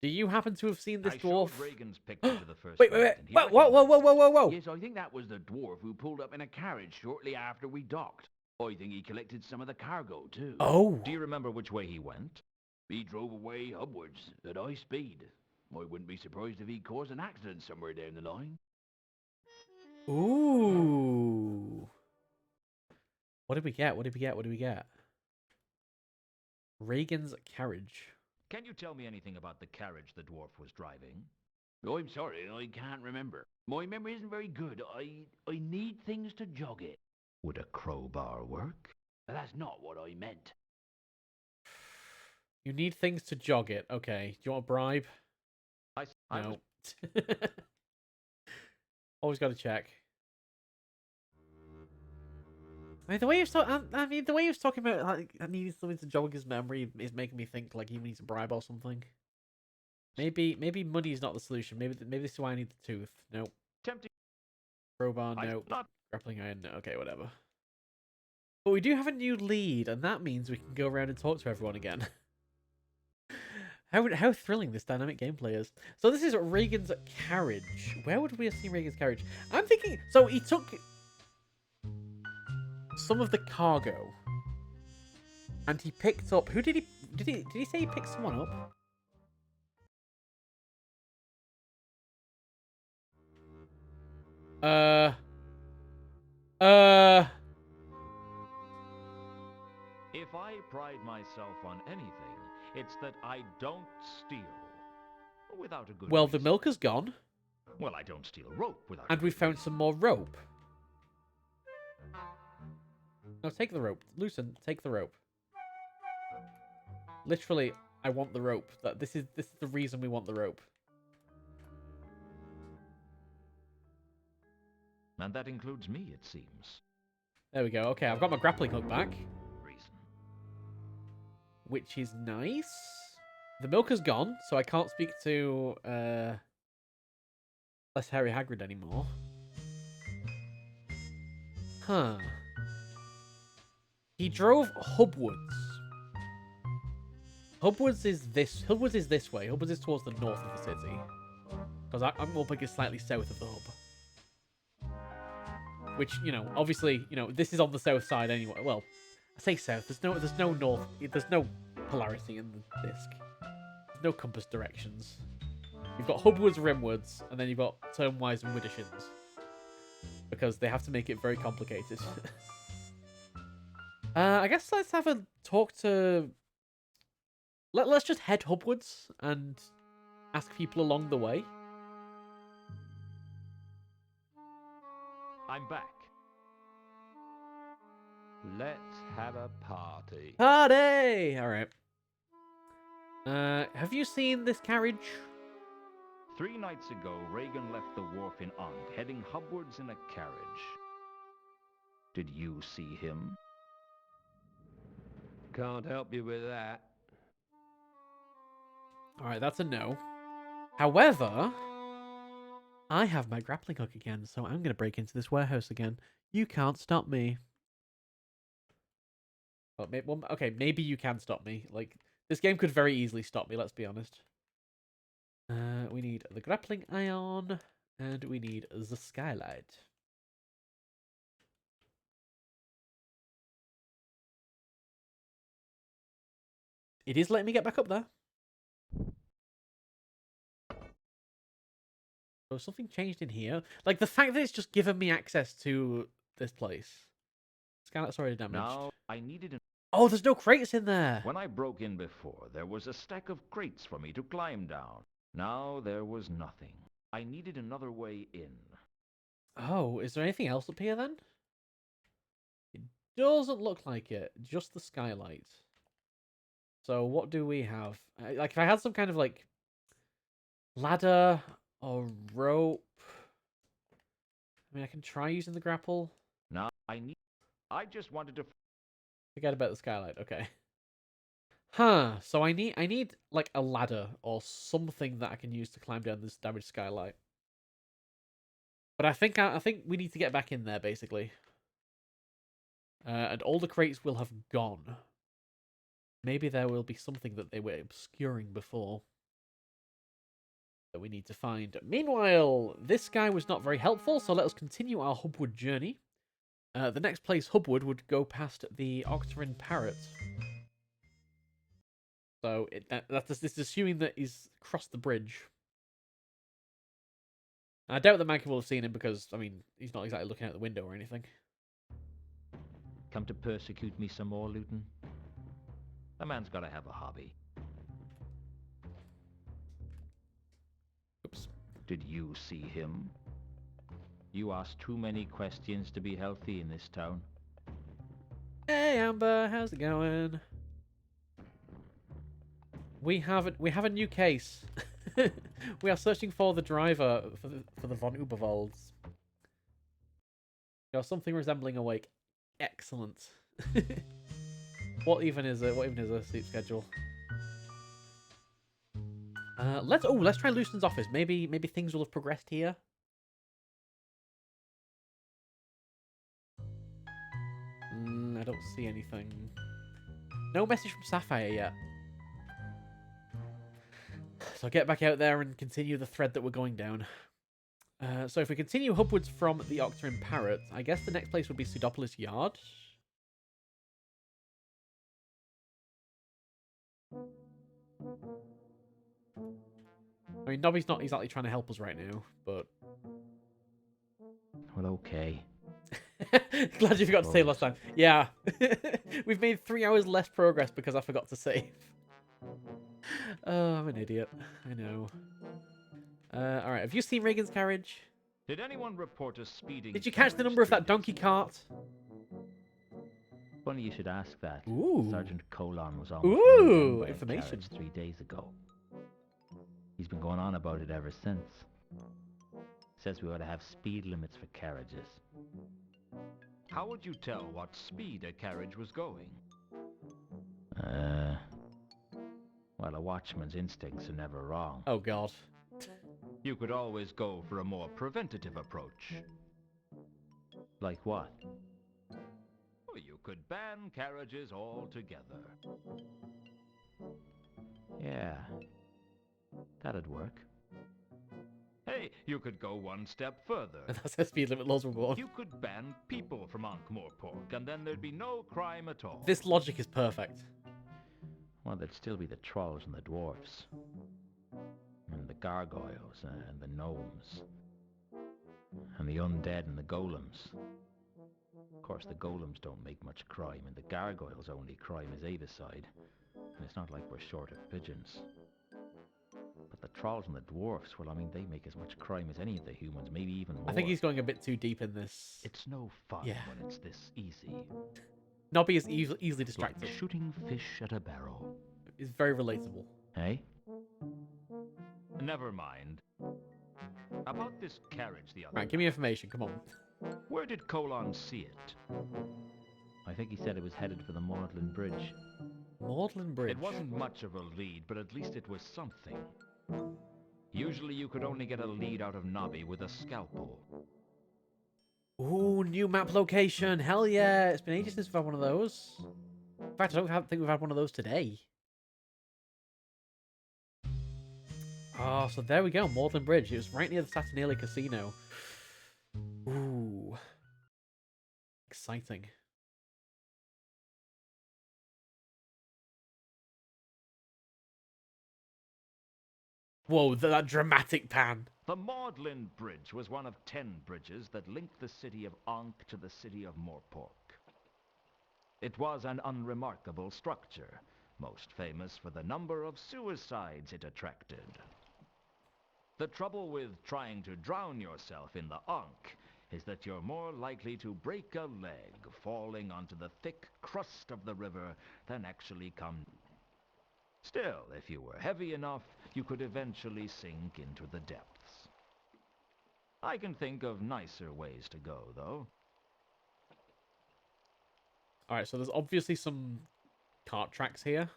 Do you happen to have seen this dwarf? Showed Reagan's picture to the first Wait. mate, and he Whoa. recognized Yes, I think that was the dwarf who pulled up in a carriage shortly after we docked. I think he collected some of the cargo, too. Oh. Do you remember which way he went? He drove away upwards at high speed. I wouldn't be surprised if he caused an accident somewhere down the line. Ooh. What did we get? Reagan's carriage. Can you tell me anything about the carriage the dwarf was driving? I'm sorry, I can't remember. My memory isn't very good. I need things to jog it. Would a crowbar work? That's not what I meant. You need things to jog it. Okay. Do you want a bribe? I No. was... Always got to check. I mean, the way he was talking about like needing something to jog his memory is making me think like he needs a bribe or something. Maybe money is not the solution. Maybe this is why I need the tooth. Nope. Tempting. Crowbar. Nope. Not... Grappling iron. No. Okay, whatever. But we do have a new lead, and that means we can go around and talk to everyone again. How thrilling this dynamic gameplay is. So this is Reagan's carriage. Where would we have seen Reagan's carriage? I'm thinking... So he took some of the cargo. And he picked up... Who did he... Did he say he picked someone up? If I pride myself on anything, it's that I don't steal without a good Well, the reason. milk is gone. Well, I don't steal rope without And a we good found reason. some more rope. No, take the rope. Loosen, take the rope. Literally, I want the rope. This is the reason we want the rope. And that includes me, it seems. There we go. Okay, I've got my grappling hook back, Reason. which is nice. The milk is gone, so I can't speak to less Harry Hagrid anymore. Huh. He drove Hubwards. Hubwards is this way. Hubwards is towards the north of the city. Because I'm up like slightly south of the hub. Which, you know, obviously, you know, this is on the south side anyway. Well, I say south. There's no north. There's no polarity in the disc. There's no compass directions. You've got Hubwards, Rimwards, and then you've got Turnwise and Widdershins. Because they have to make it very complicated. I guess let's have a talk to... Let's just head Hubwards and ask people along the way. I'm back. Let's have a party. Party! Alright. Have you seen this carriage? 3 nights ago, Reagan left the wharf in Ankh, heading Hubwards in a carriage. Did you see him? Can't help you with that. Alright, that's a no. However, I have my grappling hook again, so I'm going to break into this warehouse again. You can't stop me. Well, okay, maybe you can stop me. Like, this game could very easily stop me, let's be honest. We need the grappling iron, and we need the skylight. It is letting me get back up there. So something changed in here. Like, the fact that it's just given me access to this place. Skylight's already damaged. Now, I needed an... Oh, there's no crates in there! When I broke in before, there was a stack of crates for me to climb down. Now there was nothing. I needed another way in. Oh, is there anything else up here then? It doesn't look like it. Just the skylight. So what do we have? Like, if I had some kind of, like, ladder or rope... I mean, I can try using the grapple. Now, I just wanted to... Forget about the skylight, okay. Huh, so I need, like, a ladder or something that I can use to climb down this damaged skylight. But I think we need to get back in there, basically. And all the crates will have gone. Maybe there will be something that they were obscuring before that we need to find. Meanwhile, this guy was not very helpful, so let us continue our hubward journey. The next place hubward would go past the Octarine Parrot. So this is assuming that he's crossed the bridge. I doubt that Maggie will have seen him because, I mean, he's not exactly looking out the window or anything. Come to persecute me some more, Luton? A man's got to have a hobby. Oops. Did you see him? You ask too many questions to be healthy in this town. Hey Amber, how's it going? We have a new case. We are searching for the driver for the von Uberwalds. You're something resembling awake. Excellent. What even is it? What even is a sleep schedule? Let's try Lucian's office. Maybe things will have progressed here. I don't see anything. No message from Sapphire yet. So I'll get back out there and continue the thread that we're going down. So if we continue upwards from the Octarine Parrot, I guess the next place would be Pseudopolis Yard. I mean, Nobby's not exactly trying to help us right now, but... Well, okay. Glad you forgot to save last time. Yeah. We've made 3 hours less progress because I forgot to save. Oh, I'm an idiot. I know. Alright, have you seen Reagan's carriage? Did anyone report a speeding... Did you catch the carriage number of through that donkey this cart? Funny you should ask that. Ooh. Sergeant Colon was on Ooh, the information. 3 days ago. He's been going on about it ever since. Says we ought to have speed limits for carriages. How would you tell what speed a carriage was going? Well, a watchman's instincts are never wrong. Oh, God. You could always go for a more preventative approach. Like what? Well, you could ban carriages altogether. Yeah, that'd work. Hey, you could go one step further. That's how speed limit laws were born. You could ban people from Ankh-Morpork, and then there'd be no crime at all. This logic is perfect. Well, there'd still be the trolls and the dwarfs. And the gargoyles, and the gnomes. And the undead and the golems. Of course, the golems don't make much crime, and the gargoyles' only crime is Avicide. And it's not like we're short of pigeons. But the trolls and the dwarfs, well, I mean, they make as much crime as any of the humans, maybe even more. I think he's going a bit too deep in this. It's no fun Yeah. when it's this easy. Nobby is easily distracted. Like shooting fish at a barrel. It's very relatable. Hey? Never mind. About this carriage the other Right, give me information, come on. Where did Colon see it? I think he said it was headed for the Maudlin Bridge. Maudlin Bridge. It wasn't much of a lead, but at least it was something. Usually you could only get a lead out of Nobby with a scalpel. Ooh, new map location. Hell yeah. It's been ages since we've had one of those. In fact, I don't think we've had one of those today. Oh, so there we go. Maudlin Bridge. It was right near the Saturnalia Casino. Ooh. Exciting. Whoa, that dramatic pan. The Maudlin Bridge was one of 10 bridges that linked the city of Ankh to the city of Morpork. It was an unremarkable structure, most famous for the number of suicides it attracted. The trouble with trying to drown yourself in the Ankh is that you're more likely to break a leg falling onto the thick crust of the river than actually come. Still, if you were heavy enough, you could eventually sink into the depths. I can think of nicer ways to go, though. Alright, so there's obviously some cart tracks here.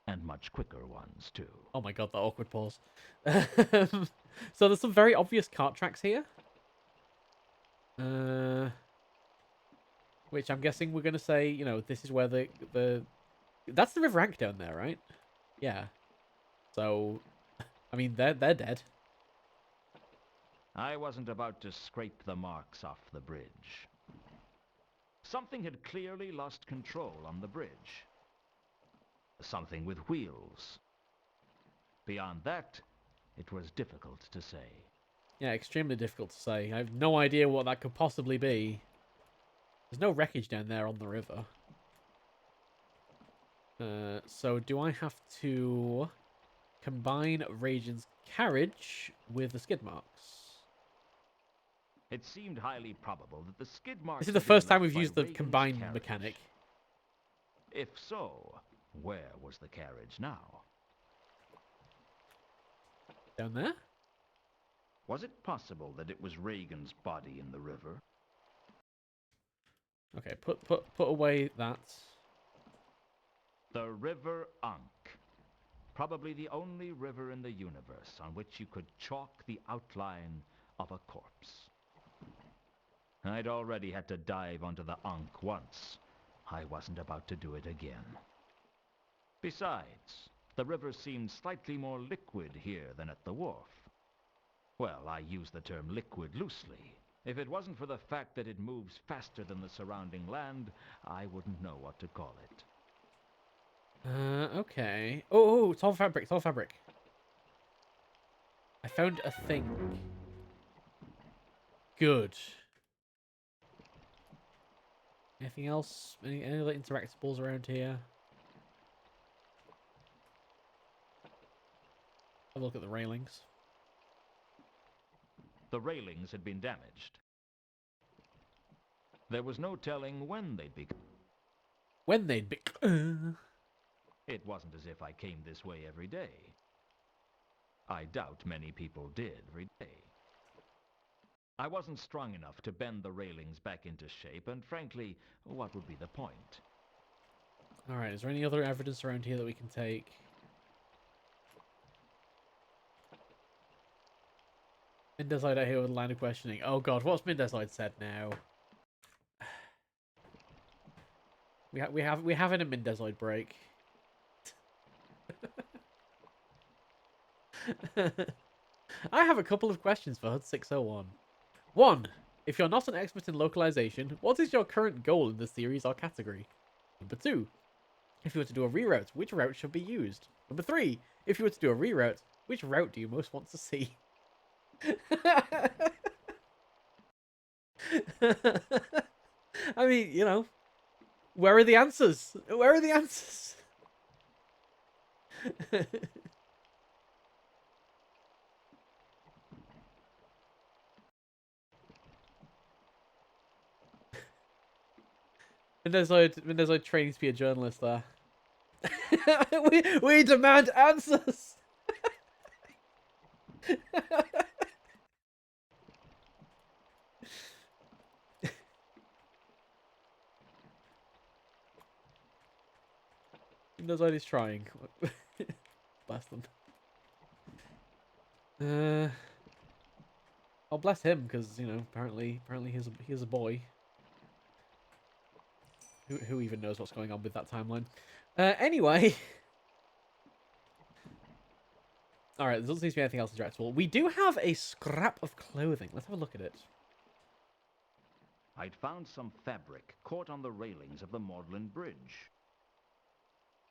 And much quicker ones, too. Oh my god, that awkward pause. So there's some very obvious cart tracks here. Which I'm guessing we're going to say, you know, this is where the... That's the River Ank down there, right? Yeah. So, I mean, they're dead. I wasn't about to scrape the marks off the bridge. Something had clearly lost control on the bridge. Something with wheels. Beyond that, it was difficult to say. Yeah, extremely difficult to say. I have no idea what that could possibly be. There's no wreckage down there on the river. So do I have to combine Radiant's carriage with the skid marks? It seemed highly probable that the skid marks... This is the had been first time left we've by used the Reagan's combined carriage. mechanic. If so, where was the carriage now? Down there? Was it possible that it was Reagan's body in the river? Okay, put away that. The River Ankh. Probably the only river in the universe on which you could chalk the outline of a corpse. I'd already had to dive onto the Ankh once. I wasn't about to do it again. Besides, the river seemed slightly more liquid here than at the wharf. Well, I use the term liquid loosely. If it wasn't for the fact that it moves faster than the surrounding land, I wouldn't know what to call it. Okay. Oh, it's all fabric, it's all fabric. I found a thing. Good. Anything else? Any other interactables around here? Have a look at the railings. The railings had been damaged. There was no telling when they'd be... When they'd be... It wasn't as if I came this way every day. I doubt many people did every day. I wasn't strong enough to bend the railings back into shape, and frankly, what would be the point? Alright, is there any other evidence around here that we can take? Mindez out here with a line of questioning. Oh god, what's Mindez said now? We're having a Mindez break. I have a couple of questions for HUD 601. 1. If you're not an expert in localization, what is your current goal in the series or category? Number 2. If you were to do a reroute, which route should be used? Number 3. If you were to do a reroute, which route do you most want to see? I mean, you know, where are the answers? Where are the answers? Mindez training to be a journalist there. we demand answers. Mindez is trying. Bless them. I'll bless him because, you know, apparently he's a boy. Who even knows what's going on with that timeline? Anyway. Alright, there doesn't seem to be anything else interactable. We do have a scrap of clothing. Let's have a look at it. I'd found some fabric caught on the railings of the Maudlin Bridge.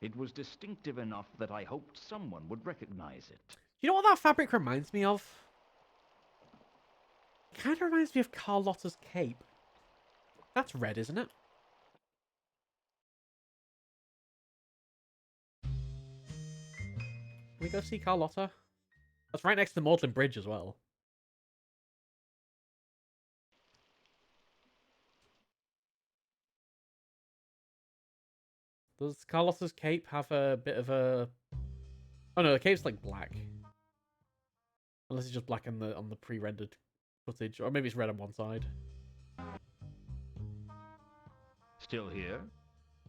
It was distinctive enough that I hoped someone would recognize it. You know what that fabric reminds me of? It kind of reminds me of Carlotta's cape. That's red, isn't it? Can we go see Carlotta? That's right next to the Maudlin Bridge as well. Does Carlos's cape have a bit of a... Oh no, the cape's like black. Unless it's just black on the pre-rendered footage. Or maybe it's red on one side. Still here?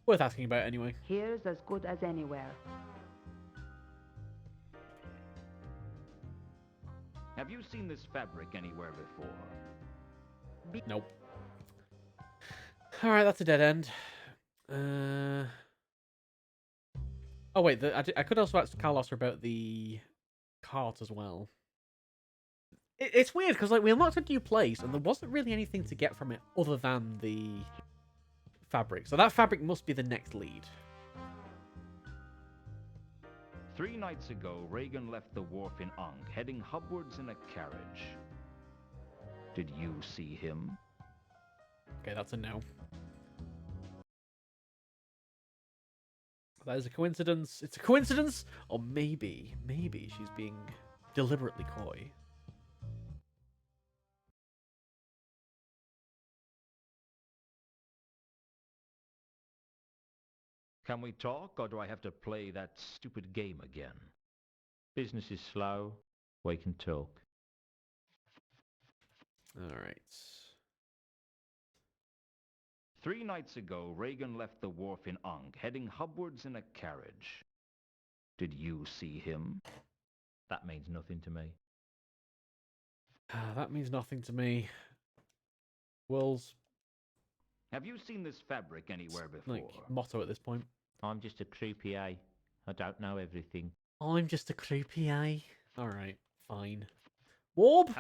Worth asking about anyway. Here's as good as anywhere. Have you seen this fabric anywhere before? Nope. Alright, that's a dead end. Oh wait, I could also ask Carlos about the cart as well. It's weird, because like we unlocked a new place, and there wasn't really anything to get from it other than the fabric. So that fabric must be the next lead. 3 nights ago, Reagan left the wharf in Ankh, heading hubwards in a carriage. Did you see him? Okay, that's a no. That is a coincidence. It's a coincidence, or maybe she's being deliberately coy. Can we talk, or do I have to play that stupid game again? Business is slow. We can talk. Alright. 3 nights ago, Reagan left the wharf in Ankh, heading hubwards in a carriage. Did you see him? That means nothing to me. That means nothing to me. Wills, Have you seen this fabric anywhere before? like, motto at this point. I'm just a croupier. I don't know everything. I'm just a croupier. Alright, fine. Warb?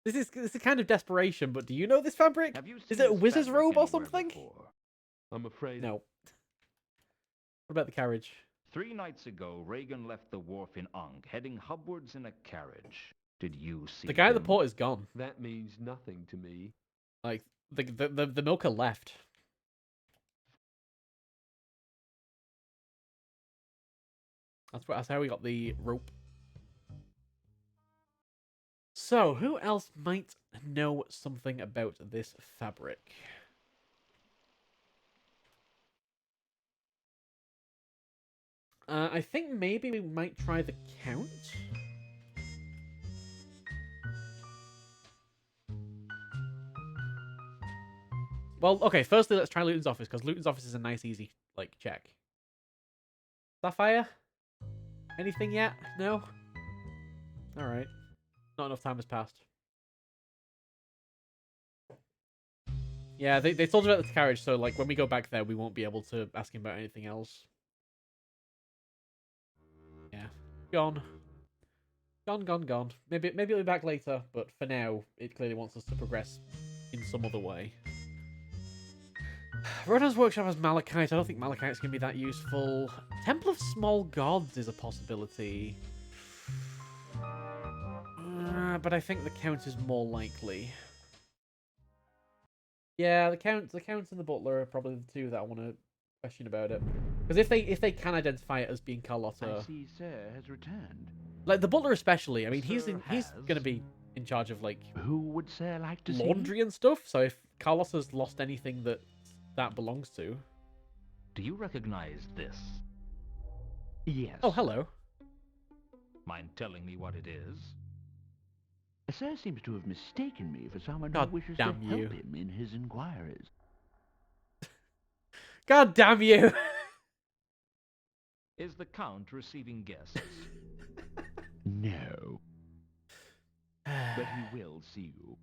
This is kind of desperation, but do you know this fabric? Have you Is seen it a this wizard's fabric robe or anywhere something? before? I'm afraid. No. What about the carriage? 3 nights ago, Reagan left the wharf in Ankh, heading hubwards in a carriage. Did you see The guy at the him? port is gone. That means nothing to me. Like, the milker left. That's how we got the rope. So, who else might know something about this fabric? I think maybe we might try the Count. Well, okay, firstly, let's try Luton's office, because Luton's office is a nice, easy, like, check. Sapphire? Anything yet? No? Alright. Not enough time has passed. Yeah, they told us about the carriage, so, like, when we go back there, we won't be able to ask him about anything else. Yeah. Gone. Gone. Maybe it'll be back later, but for now, it clearly wants us to progress in some other way. Rodin's Workshop has Malachite. I don't think Malachite's going to be that useful. Temple of Small Gods is a possibility. But I think the Count is more likely. Yeah, the Count and the Butler are probably the two that I want to question about it. Because if they can identify it as being Carlotta... I see Sir has returned. Like, the Butler especially. I mean, he's Sir going to has? be in charge of, like, Who would Sir like to see? laundry and stuff. So if Carlossa's lost anything that belongs to... Do you recognize this? Yes. Oh, hello. Mind telling me what it is? Sir seems to have mistaken me for someone God who wishes to damn help you. him in his inquiries. God damn you! Is the Count receiving guests? No, but he will see you.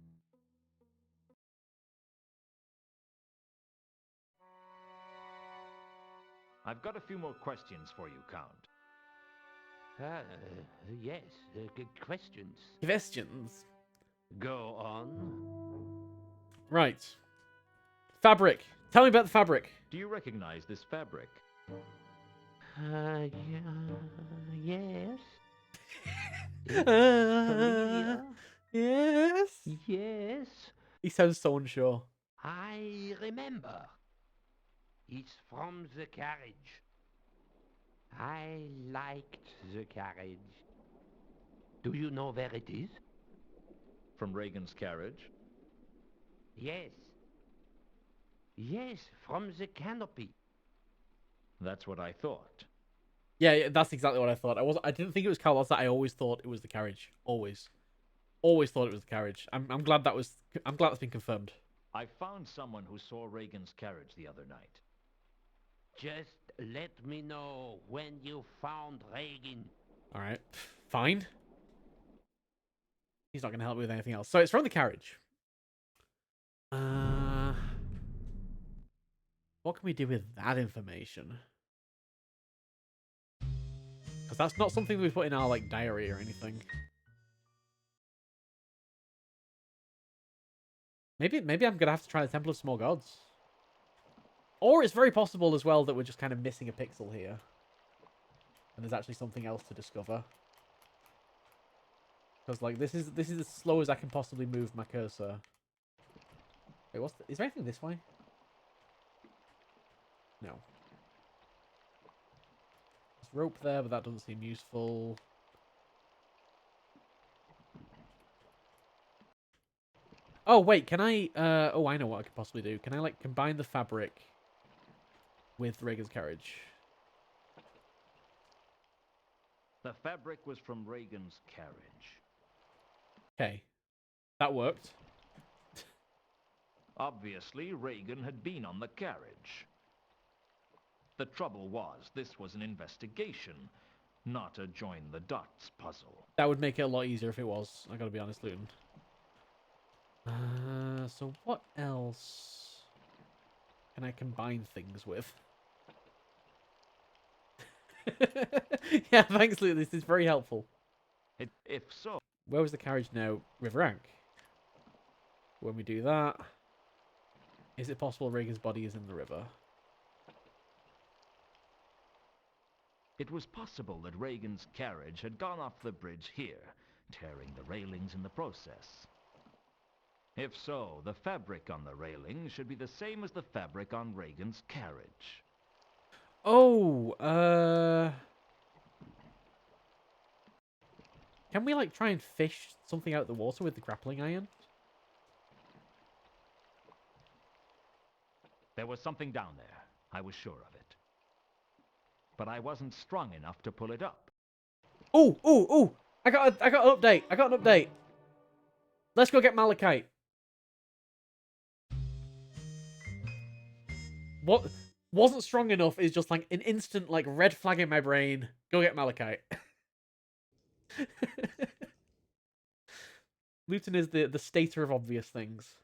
I've got a few more questions for you, Count. Yes, good questions. Questions. Go on. Right. Fabric. Tell me about the fabric. Do you recognize this fabric? Yes. Uh, yes. Yes, He sounds so unsure. I remember. It's from the carriage. I liked the carriage. Do you know where it is? From Reagan's carriage? Yes. Yes, from the canopy. That's what I thought. Yeah, that's exactly what I thought. I didn't think it was Carlotta. I always thought it was the carriage. Always thought it was the carriage. I'm glad I'm glad that's been confirmed. I found someone who saw Reagan's carriage the other night. Just let me know when you found Reagan. All right, fine. He's not going to help me with anything else. So it's from the carriage. What can we do with that information? Because that's not something we put in our like diary or anything. Maybe I'm gonna have to try the Temple of Small Gods. Or it's very possible as well that we're just kind of missing a pixel here, and there's actually something else to discover. Because like this is as slow as I can possibly move my cursor. Wait, is there anything this way? No. There's rope there, but that doesn't seem useful. Oh, wait, can I... oh, I know what I could possibly do. Can I, like, combine the fabric with Reagan's carriage? The fabric was from Reagan's carriage. Okay. That worked. Obviously, Reagan had been on the carriage. The trouble was, this was an investigation, not a join-the-dots puzzle. That would make it a lot easier if it was. I gotta be honest, Luton. So what else can I combine things with? Yeah, thanks, Luton. This is very helpful. If so... Where was the carriage now? River Rank. When we do that, is it possible Reagan's body is in the river? It was possible that Reagan's carriage had gone off the bridge here, tearing the railings in the process. If so, the fabric on the railing should be the same as the fabric on Reagan's carriage. Oh, can we, like, try and fish something out of the water with the grappling iron? There was something down there. I was sure of it. But I wasn't strong enough to pull it up. Oh, oh, oh! I got an update. I got an update. Let's go get Malachite. What wasn't strong enough is just like an instant like red flag in my brain. Go get Malachite. Luton is the stater of obvious things.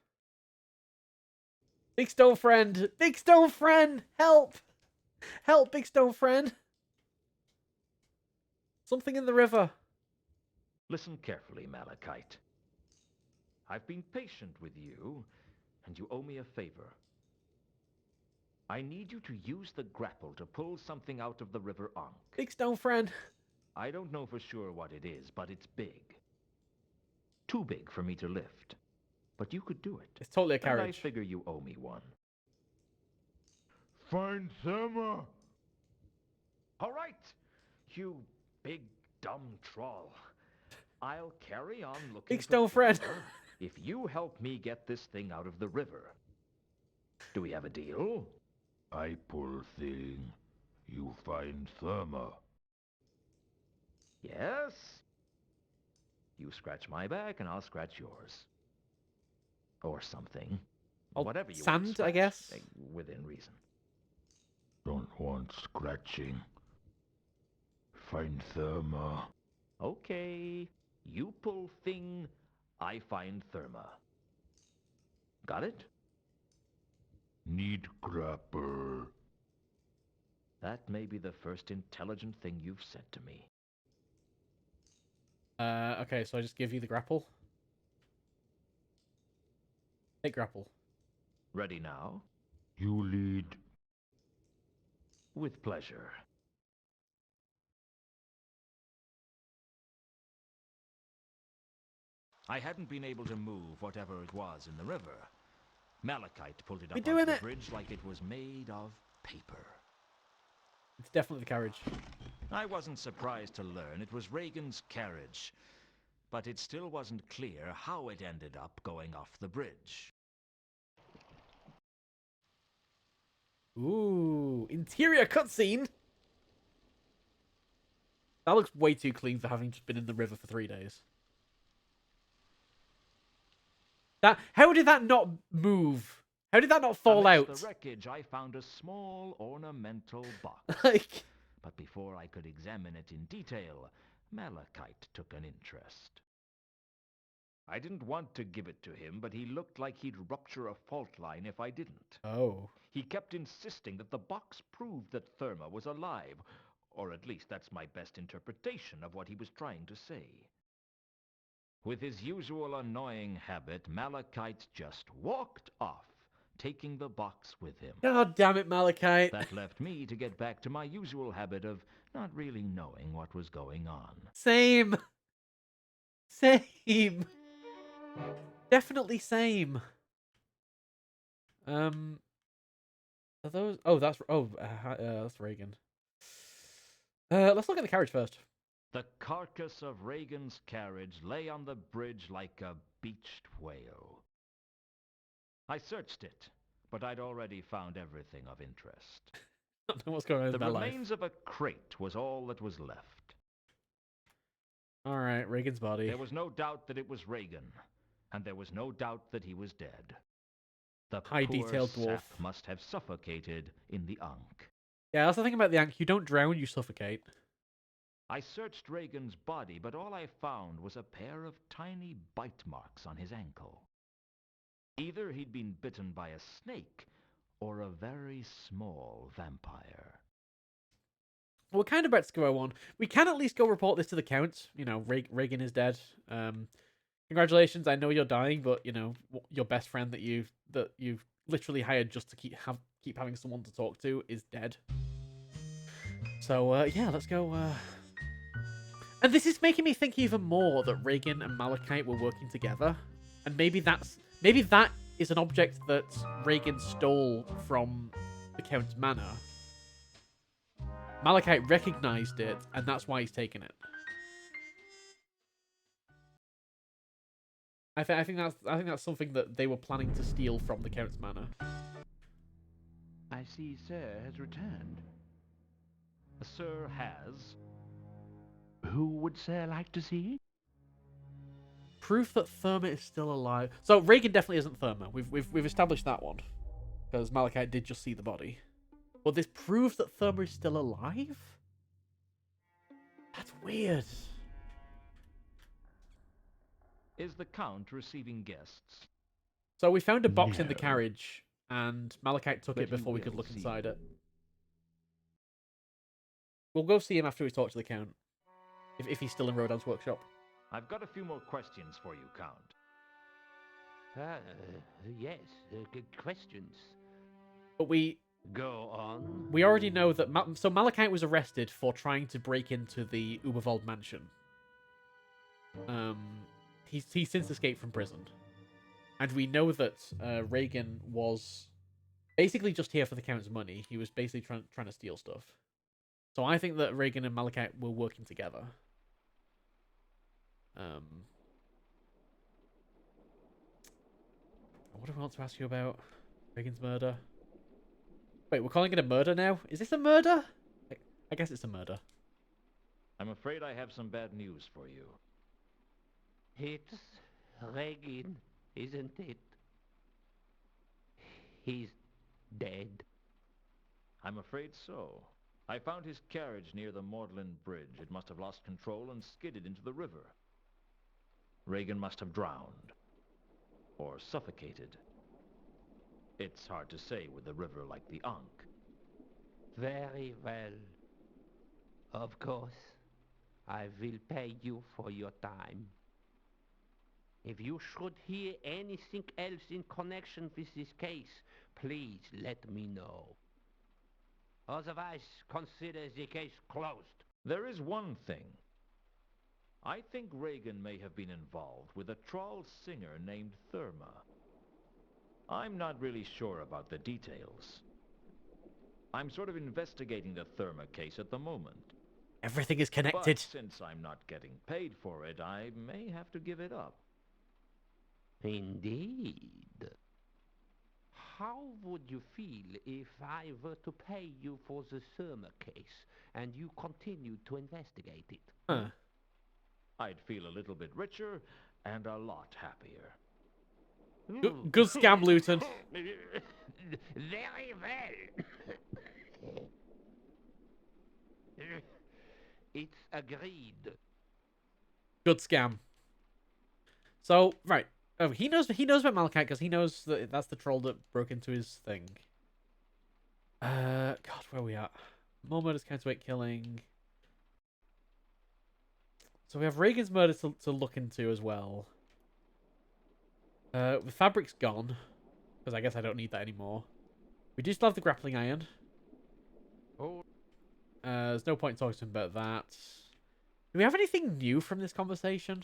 Big stone friend! Big stone friend! Help! Help, big stone friend! Something in the river. Listen carefully, Malachite. I've been patient with you, and you owe me a favor. I need you to use the grapple to pull something out of the river Ankh. Big stone friend. I don't know for sure what it is, but it's big. Too big for me to lift. But you could do it. It's totally a And carriage. I figure you owe me one. Find Therma. All right, you big dumb troll. I'll carry on looking Big stone friend. if you help me get this thing out of the river. Do we have a deal? I pull thing. You find Therma. Yes? You scratch my back and I'll scratch yours. Or something. Oh, Whatever you sand, want to I scratch, guess? within reason. Don't want scratching. Find Therma. Okay. You pull thing, I find Therma. Got it? Need grapple. That may be the first intelligent thing you've said to me. Okay, so I just give you the grapple. Take grapple. Ready now? You lead. With pleasure. I hadn't been able to move whatever it was in the river. Malachite pulled it up doing off the it. bridge like it was made of paper. It's definitely the carriage. I wasn't surprised to learn it was Reagan's carriage, but it still wasn't clear how it ended up going off the bridge. Ooh, interior cutscene. That looks way too clean for having just been in the river for 3 days. How did that not move? How did that not fall Amidst out? the wreckage, I found a small ornamental box. Like, But before I could examine it in detail, Malachite took an interest. I didn't want to give it to him, but he looked like he'd rupture a fault line if I didn't. oh. He kept insisting that the box proved that Therma was alive, or at least that's my best interpretation of what he was trying to say. With his usual annoying habit, Malachite just walked off, taking the box with him. God damn it, Malachite. That left me to get back to my usual habit of not really knowing what was going on. Same. Same. Definitely same. Are those? Oh, that's that's Reagan. Let's look at the carriage first. The carcass of Reagan's carriage lay on the bridge like a beached whale. I searched it, but I'd already found everything of interest. I don't know what's going on The in my life. remains of a crate was all that was left. All right, Reagan's body. There was no doubt that it was Reagan, and there was no doubt that he was dead. The High poor detailed dwarf. sap must have suffocated in the Ankh. Yeah, that's the thing about the Ankh. You don't drown, you suffocate. I searched Reagan's body, but all I found was a pair of tiny bite marks on his ankle. Either he'd been bitten by a snake, or a very small vampire. We're kind of about to go on. We can at least go report this to the Count. You know, Reagan is dead. Congratulations. I know you're dying, but you know your best friend that you've literally hired just to keep having someone to talk to is dead. So yeah, let's go. And this is making me think even more that Reagan and Malachite were working together, and maybe that is an object that Reagan stole from the Count's manor. Malachite recognized it, and that's why he's taken it. I think that's something that they were planning to steal from the Count's manor. I see Sir has returned. Sir has. Who would Sir like to see? Proof that Therma is still alive. So Reagan definitely isn't Therma. We've established that one, because Malachite did just see the body. But this proves that Therma is still alive? That's weird. Is the Count receiving guests? So we found a box in the No. carriage, and Malachite took But it he before we could will look see inside you. it. We'll go see him after we talk to the Count. If he's still in Rodin's workshop. I've got a few more questions for you, Count. Yes, good questions. But we Go on. already know that... So Malachite was arrested for trying to break into the Uberwald mansion. He's since escaped from prison. And we know that Reagan was basically just here for the Count's money. He was basically trying to steal stuff. So I think that Reagan and Malachite were working together. What do I want to ask you about? Reagan's murder? Wait, we're calling it a murder now? Is this a murder? I guess it's a murder. I'm afraid I have some bad news for you. It's Reagan, isn't it? He's dead. I'm afraid so. I found his carriage near the Maudlin Bridge. It must have lost control and skidded into the river. Reagan must have drowned. Or suffocated. It's hard to say with a river like the Ankh. Very well. Of course, I will pay you for your time. If you should hear anything else in connection with this case, please let me know. Otherwise, consider the case closed. There is one thing. I think Reagan may have been involved with a troll singer named Therma. I'm not really sure about the details. I'm sort of investigating the Therma case at the moment. Everything is connected. But since I'm not getting paid for it, I may have to give it up. Indeed. how would you feel if I were to pay you for the thermo case and you continued to investigate it? Huh. I'd feel a little bit richer and a lot happier. Good scam, Luton. Very well. It's agreed. Good scam. So, right. Oh, he knows about Malachite because he knows that that's the troll that broke into his thing. God, where are we at? More murders, counterweight killing. So we have Reagan's murder to look into as well. The fabric's gone. Because I guess I don't need that anymore. We do still have the grappling iron. Oh. There's no point talking to him about that. Do we have anything new from this conversation?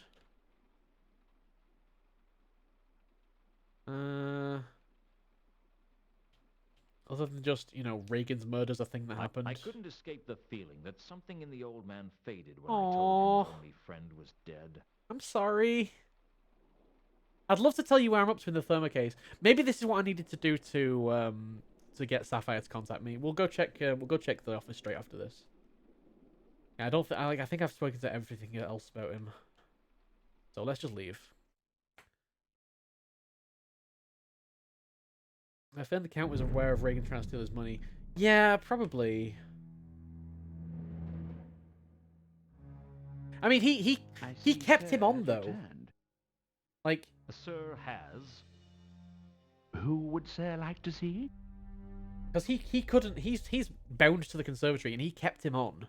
Other than just, you know, Reagan's murder's a thing that happened. I couldn't escape the feeling that something in the old man faded when I told him his only friend was dead. I'm sorry. I'd love to tell you where I'm up to in the thermo case. Maybe this is what I needed to do to get Sapphire to contact me. We'll go check. We'll go check the office straight after this. Yeah, I think I've spoken to everything else about him. So let's just leave. I found the Count was aware of Reagan trying to steal his money. Yeah, probably. I mean, he kept him on though. Like, Sir has. Who would Sir like to see? because he couldn't. He's bound to the conservatory, and he kept him on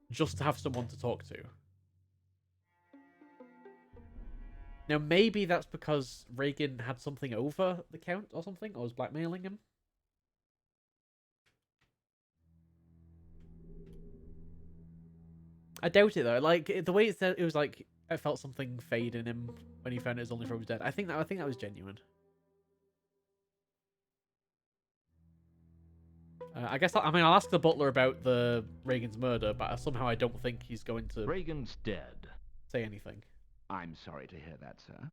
just to have someone to talk to. Now, maybe that's because Reagan had something over the Count or something, or was blackmailing him. I doubt it, though. Like, the way it said, it was like, I felt something fade in him when he found his only friend was dead. I think that was genuine. I guess, I mean, I'll ask the butler about the Reagan's murder, but somehow I don't think he's going to Reagan's dead. say anything. I'm sorry to hear that, sir.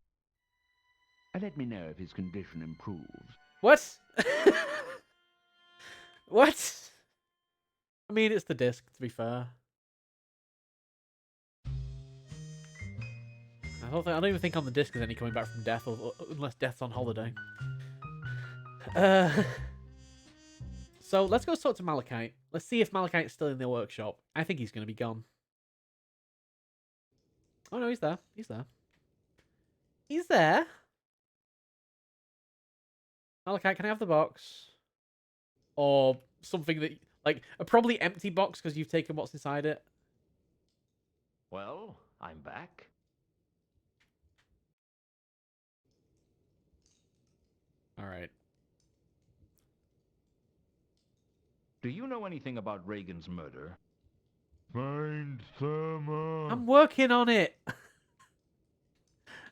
Let me know if his condition improves. What? What? I mean, it's the disc, to be fair. I don't even think on the disc there's any coming back from death, unless death's on holiday. So let's go talk to Malachite. Let's see if Malachite's still in the workshop. I think he's going to be gone. Oh no, he's there. He's there. He's there. Malachite, can I have the box? Or something that, like, a probably empty box because you've taken what's inside it. Well, I'm back. All right. Do you know anything about Reagan's murder? Find Therma. I'm working on it.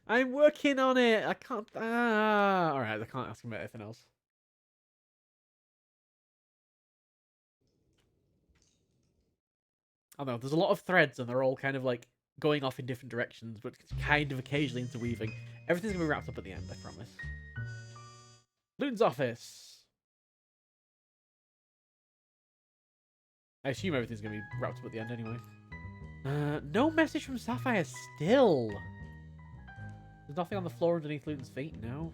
I'm working on it. I can't. All right. I can't ask him about anything else. I don't know. There's a lot of threads, and they're all kind of like going off in different directions, but kind of occasionally interweaving. Everything's gonna be wrapped up at the end. I promise. Loon's office. I assume everything's going to be wrapped up at the end anyway. No message from Sapphire still. There's nothing on the floor underneath Luton's feet, no.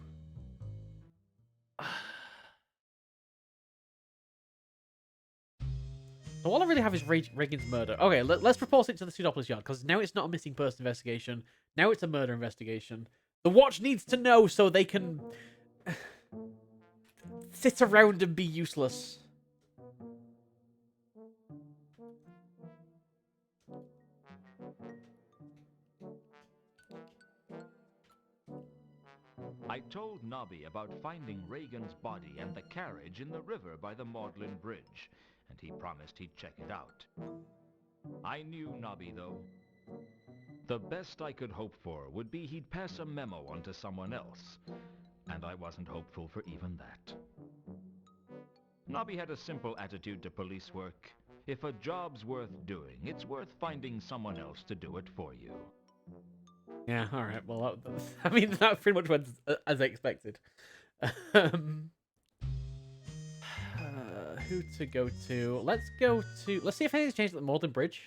So all I really have is Reagan's murder. Okay, let's propose it to the Pseudopolis Yard, because now it's not a missing person investigation. Now it's a murder investigation. The Watch needs to know so they can sit around and be useless. I told Nobby about finding Reagan's body and the carriage in the river by the Maudlin Bridge, and he promised he'd check it out. I knew Nobby, though. The best I could hope for would be he'd pass a memo on to someone else, and I wasn't hopeful for even that. Nobby had a simple attitude to police work. If a job's worth doing, it's worth finding someone else to do it for you. Yeah, alright, well, I mean, that pretty much went as I expected. who to go to. Let's see if anything's changed at the Maudlin Bridge,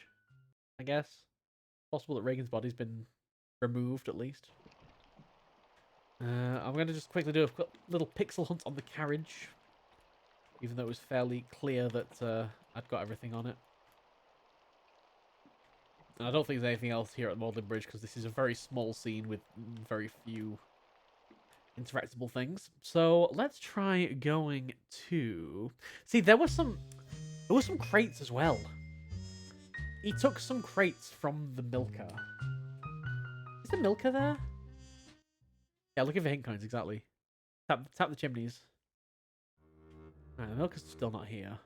I guess. Possible that Reagan's body's been removed, at least. I'm going to just quickly do a little pixel hunt on the carriage. Even though it was fairly clear that I'd got everything on it. And I don't think there's anything else here at Maudlin Bridge, because this is a very small scene with very few interactable things. So let's try going to... See, there were some crates as well. He took some crates from the milker. Is the milker there? Yeah, looking for hint coins, exactly. Tap the chimneys. Right, the milker's still not here.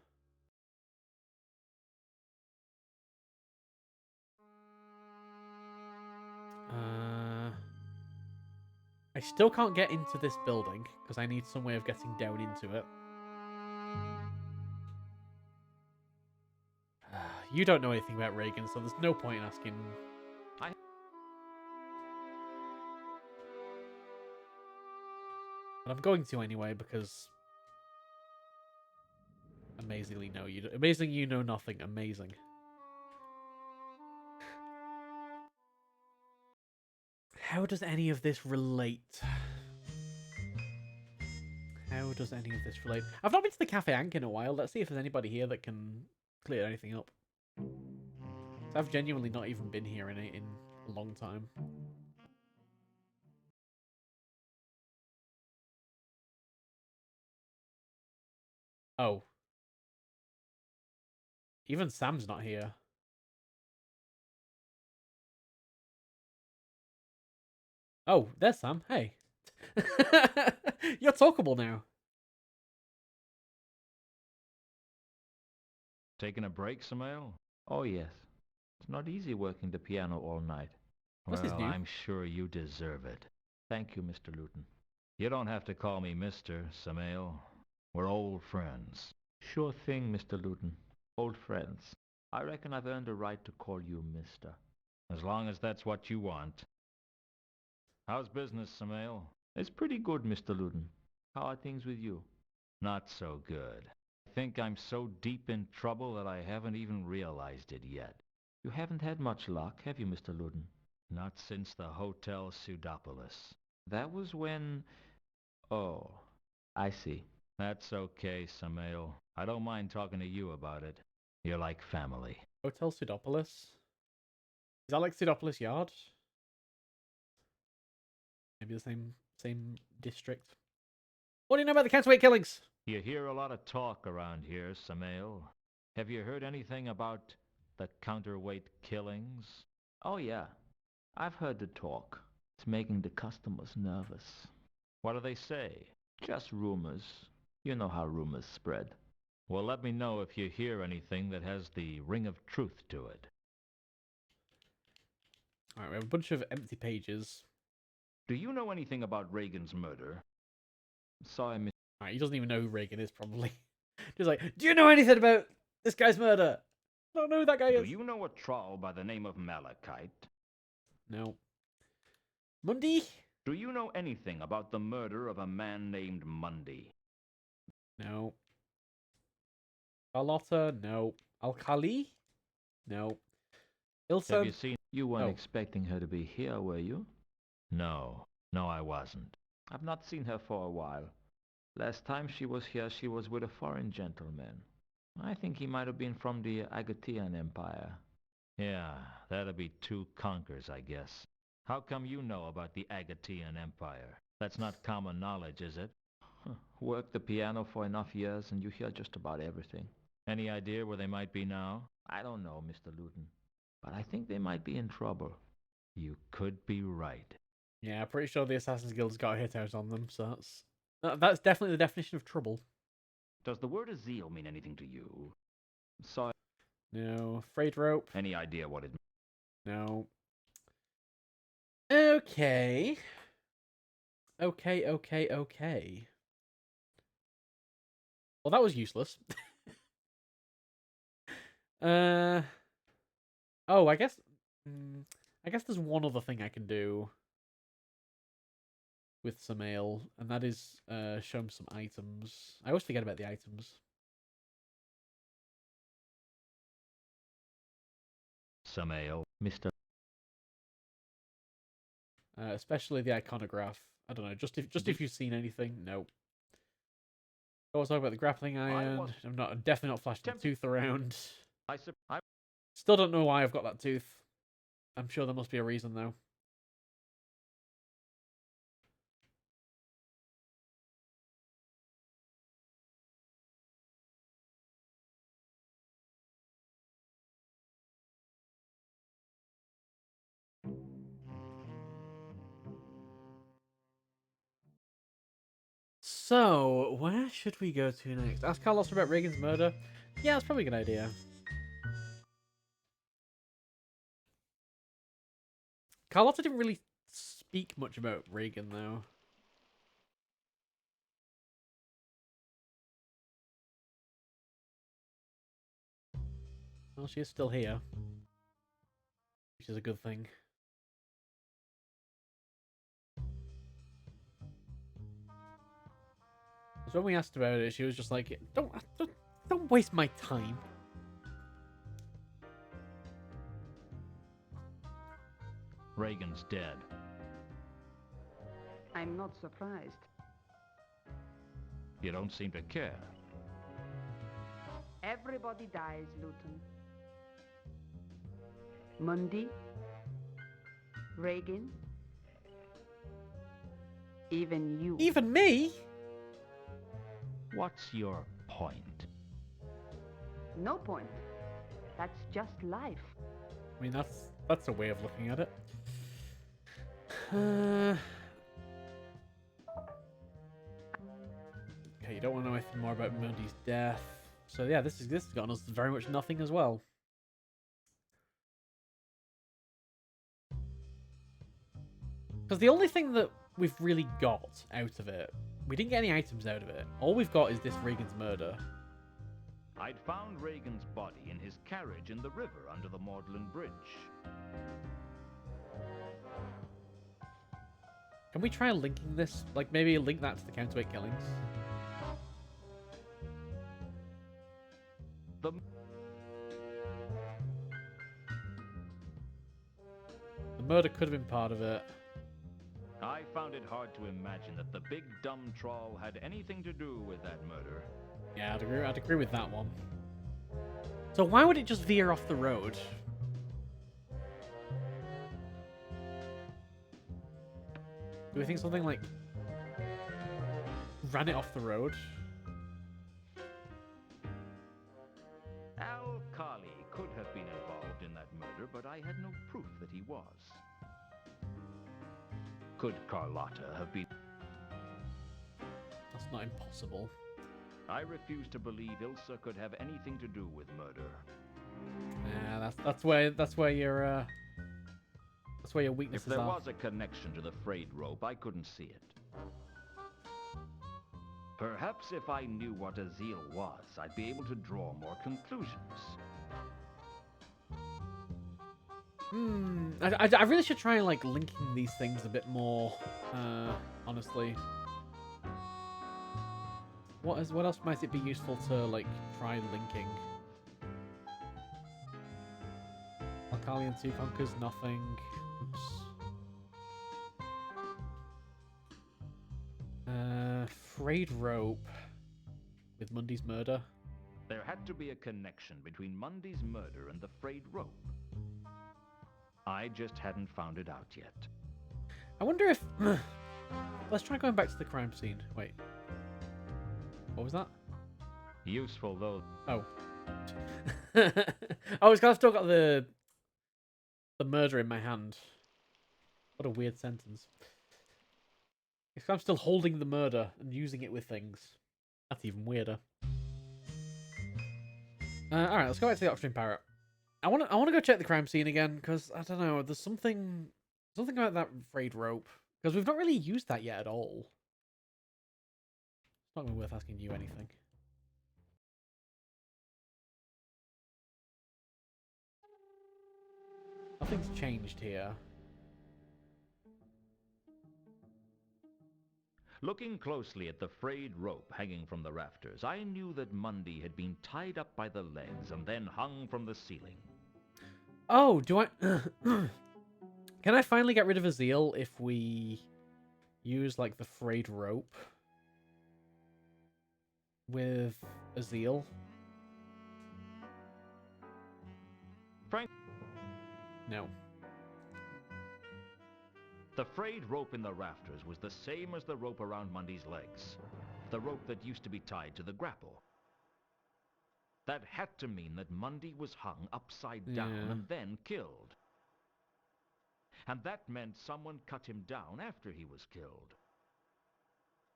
I still can't get into this building because I need some way of getting down into it. You don't know anything about Reagan, so there's no point in asking. But I'm going to anyway because amazingly you know nothing. Amazing. How does any of this relate? How does any of this relate? I've not been to the Cafe Ank in a while. Let's see if there's anybody here that can clear anything up. I've genuinely not even been here in a long time. Oh. Even Sam's not here. Oh, there's Sam. Hey. You're talkable now. Taking a break, Samael? Oh, yes. It's not easy working the piano all night. What's his Well, name? I'm sure you deserve it. Thank you, Mr. Luton. You don't have to call me Mr. Samael. We're old friends. Sure thing, Mr. Luton. Old friends. I reckon I've earned a right to call you Mr. As long as that's what you want. How's business, Samael? It's pretty good, Mr. Luton. How are things with you? Not so good. I think I'm so deep in trouble that I haven't even realized it yet. You haven't had much luck, have you, Mr. Luton? Not since the Hotel Pseudopolis. That was when... Oh, I see. That's okay, Samael. I don't mind talking to you about it. You're like family. Hotel Pseudopolis? Is that like Pseudopolis Yard? Maybe the same district. What do you know about the counterweight killings? You hear a lot of talk around here, Samael. Have you heard anything about the counterweight killings? Oh, yeah. I've heard the talk. It's making the customers nervous. What do they say? Just rumors. You know how rumors spread. Well, let me know if you hear anything that has the ring of truth to it. Alright, we have a bunch of empty pages. Do you know anything about Reagan's murder? Sorry, Miss... Alright, he doesn't even know who Reagan is, probably. Just like, do you know anything about this guy's murder? I don't know who that guy is. Do you know a troll by the name of Malachite? No. Mundy? Do you know anything about the murder of a man named Mundy? No. Carlotta? No. Alkali? No. Ilsa? Have you seen... You weren't Oh. expecting her to be here, were you? No, I wasn't. I've not seen her for a while. Last time she was here, she was with a foreign gentleman. I think he might have been from the Agatian Empire. Yeah, that'd be two conkers, I guess. How come you know about the Agatian Empire? That's not common knowledge, is it? Worked the piano for enough years and you hear just about everything. Any idea where they might be now? I don't know, Mr. Luton, but I think they might be in trouble. You could be right. Yeah, I'm pretty sure the Assassin's Guild's got a hit out on them, so that's definitely the definition of trouble. Does the word Azil mean anything to you? Sorry. No. Frayed rope? Any idea what it means? No. Okay. Okay. Well, that was useless. Oh, I guess there's one other thing I can do with Samael, and that is show him some items. I always forget about the items. some ale, Mr. Especially the iconograph. I don't know. Just if you've seen anything, no. I was talking about the grappling iron. I'm definitely not flashing the tooth around. I Still don't know why I've got that tooth. I'm sure there must be a reason though. So, where should we go to next? Ask Carlos about Reagan's murder? Yeah, that's probably a good idea. Carlotta didn't really speak much about Reagan, though. Well, she is still here. Which is a good thing. So when we asked about it, she was just like, don't waste my time. Reagan's dead. I'm not surprised. You don't seem to care. Everybody dies, Luton. Mundy, Reagan, even you. Even me? What's your point? No point. That's just life. I mean, that's a way of looking at it. Okay, you don't want to know anything more about Mundy's death. So yeah, this has gotten us very much nothing as well. Because the only thing that we've really got out of it, we didn't get any items out of it. All we've got is this Reagan's murder. I'd found Reagan's body in his carriage in the river under the Maudlin Bridge. Can we try linking this? Like, maybe link that to the counterweight killings? The murder could have been part of it. I found it hard to imagine that the big dumb troll had anything to do with that murder. Yeah, I'd agree with that one. So why would it just veer off the road? Do we think something like ran it off the road? Al Kali could have been involved in that murder, but I had no proof that he was. Could Carlotta have been? That's not impossible. I refuse to believe Ilsa could have anything to do with murder. Yeah, that's where your weaknesses If there are. was a connection to the frayed rope, I couldn't see it. Perhaps if I knew what Azil was, I'd be able to draw more conclusions. I really should try and like linking these things a bit more. Honestly, what else might it be useful to like try linking? Alkali and Two Conquers, nothing. Oops. Frayed rope with Mundy's murder. There had to be a connection between Mundy's murder and the frayed rope. I just hadn't found it out yet. I wonder if... Let's try going back to the crime scene. Wait. What was that? Useful, though. Oh. Oh, it's 'cause I've still got the murder in my hand. What a weird sentence. It's 'cause I'm still holding the murder and using it with things. That's even weirder. Alright, let's go back to the Oxygen Parrot. I want to go check the crime scene again, because, I don't know, there's something about that frayed rope. Because we've not really used that yet at all. It's not even worth asking you anything. Nothing's changed here. Looking closely at the frayed rope hanging from the rafters, I knew that Mundy had been tied up by the legs and then hung from the ceiling. Oh, do I... Can I finally get rid of Azil if we use, like, the frayed rope with Azil? Frank, No. the frayed rope in the rafters was the same as the rope around Mundy's legs. The rope that used to be tied to the grapple. That had to mean that Mundy was hung upside down Yeah. and then killed. And that meant someone cut him down after he was killed.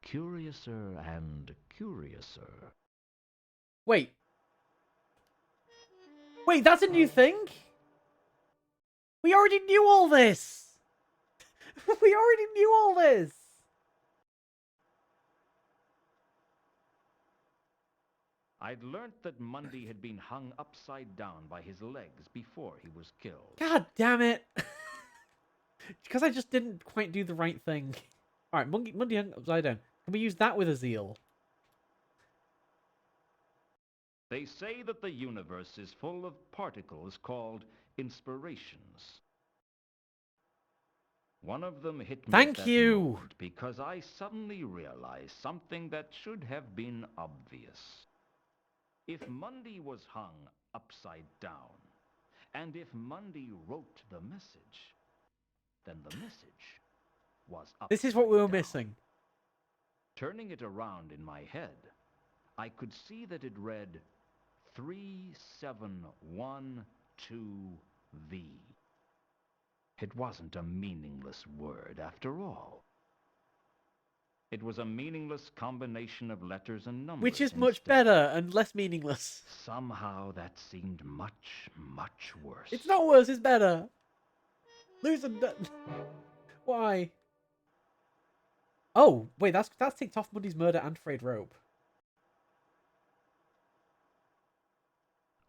Curiouser and curiouser. Wait. Wait, that's a new thing? We already knew all this! We already knew all this! I'd learnt that Mundy had been hung upside down by his legs before he was killed. God damn it! Because I just didn't quite do the right thing. Alright, Mundy hung upside down. Can we use that with Azil? They say that the universe is full of particles called inspirations. One of them hit me Thank at that you. moment because I suddenly realized something that should have been obvious. If Mundy was hung upside down, and if Mundy wrote the message, then the message was upside This is what we were down. missing. Turning it around in my head, I could see that it read 3712V. It wasn't a meaningless word after all. It was a meaningless combination of letters and numbers. Which is much instead. better and less meaningless. Somehow that seemed much, much worse. It's not worse, it's better. Lose a... Why? Oh, wait, that's ticked off Mundy's murder and frayed rope.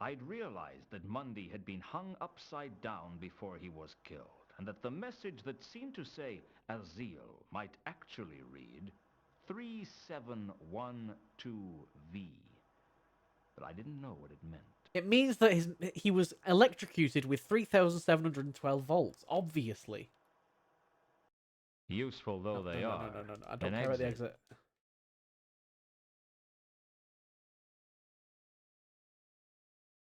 I'd realized that Mundy had been hung upside down before he was killed, and that the message that seemed to say Azil might actually read 3712V. But I didn't know what it meant. It means that he was electrocuted with 3,712 volts, obviously. Useful though they are. No. I don't An care about the exit. exit.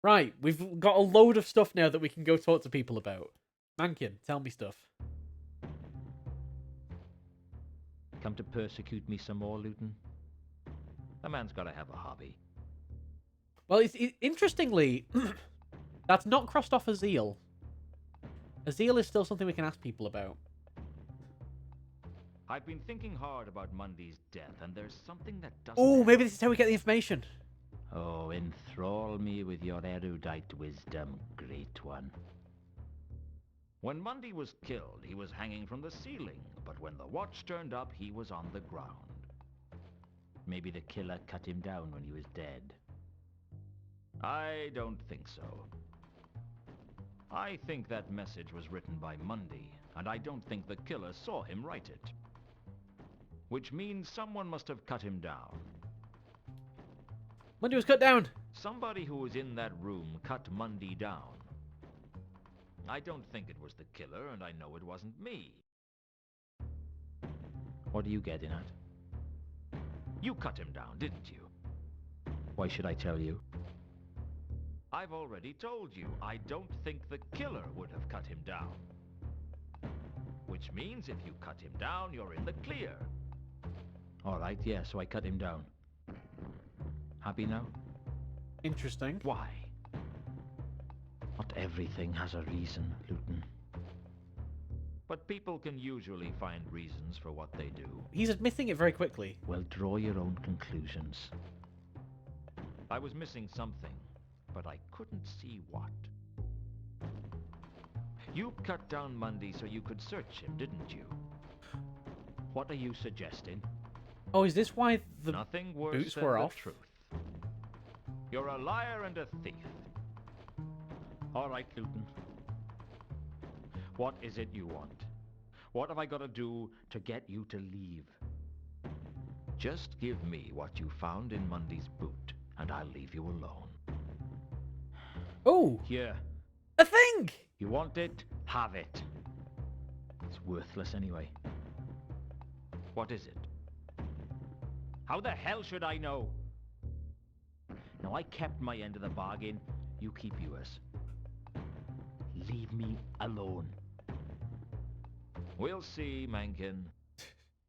Right, we've got a load of stuff now that we can go talk to people about. Mankin, tell me stuff. Come to persecute me some more, Luton? A man's got to have a hobby. Well, interestingly, that's not crossed off Azil. Azil is still something we can ask people about. I've been thinking hard about Mundy's death, and there's something that doesn't... Oh, maybe this is how we get the information. Oh, enthrall me with your erudite wisdom, great one. When Mundy was killed, he was hanging from the ceiling, but when the watch turned up, he was on the ground. Maybe the killer cut him down when he was dead. I don't think so. I think that message was written by Mundy, and I don't think the killer saw him write it. Which means someone must have cut him down. Mundy was cut down. Somebody who was in that room cut Mundy down. I don't think it was the killer, and I know it wasn't me. What are you getting at? You cut him down, didn't you? Why should I tell you? I've already told you, I don't think the killer would have cut him down. Which means if you cut him down, you're in the clear. Alright, yeah, so I cut him down. Happy now? Interesting. Why? Not everything has a reason, Luton. But people can usually find reasons for what they do. He's admitting it very quickly. Well, draw your own conclusions. I was missing something, but I couldn't see what. You cut down Mundy so you could search him, didn't you? What are you suggesting? Oh, is this why the Nothing worse boots than were the off? truth. You're a liar and a thief. All right, Luton. What is it you want? What have I got to do to get you to leave? Just give me what you found in Mundy's boot, and I'll leave you alone. Oh, Here. A thing! You want it? Have it. It's worthless anyway. What is it? How the hell should I know? Now, I kept my end of the bargain. You keep yours. Leave me alone. We'll see, Mencken.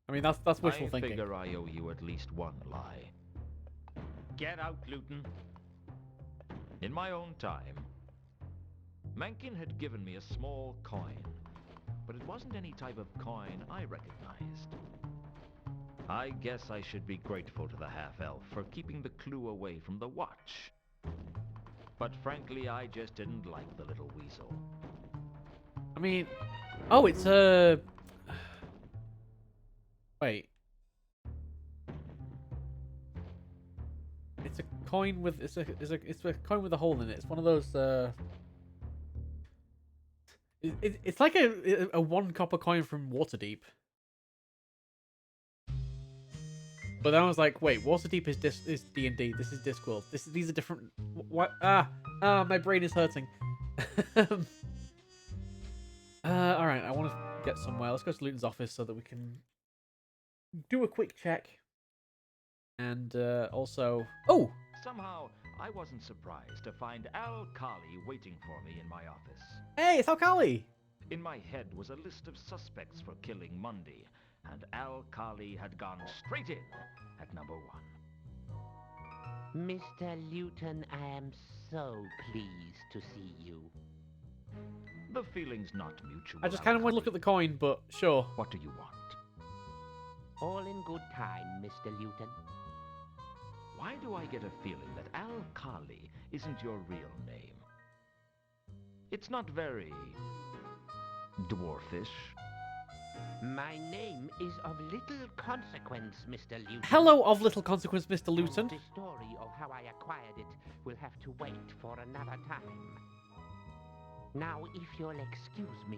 I mean, that's wishful I thinking. figure I owe you at least one lie. Get out, Luton. In my own time, Mencken had given me a small coin, but it wasn't any type of coin I recognized. I guess I should be grateful to the half-elf for keeping the clue away from the watch. But frankly, I just didn't like the little weasel. I mean, oh, it's a. Wait. It's a coin with it's a coin with a hole in it. It's one of those. It's like a 1 copper coin from Waterdeep. But then I was like, wait, Waterdeep is D&D. This is Discworld. These are different. What? My brain is hurting. All right, I want to get somewhere. Let's go to Luton's office so that we can do a quick check. And also, oh, Somehow, I wasn't surprised to find Al Kali waiting for me in my office. hey, it's Alkali. In my head was a list of suspects for killing Mundy, and Al Kali had gone straight in at number 1. Mr. Luton, I am so pleased to see you. The feeling's not mutual. I just kind of want to look at the Al-Kali. coin, but sure. What do you want? All in good time, Mr. Luton. Why do I get a feeling that Al Kali isn't your real name? It's not very dwarfish. My name is of little consequence, Mr. Luton. Hello, of little consequence, Mr. Luton. The story of how I acquired it will have to wait for another time. Now, if you'll excuse me,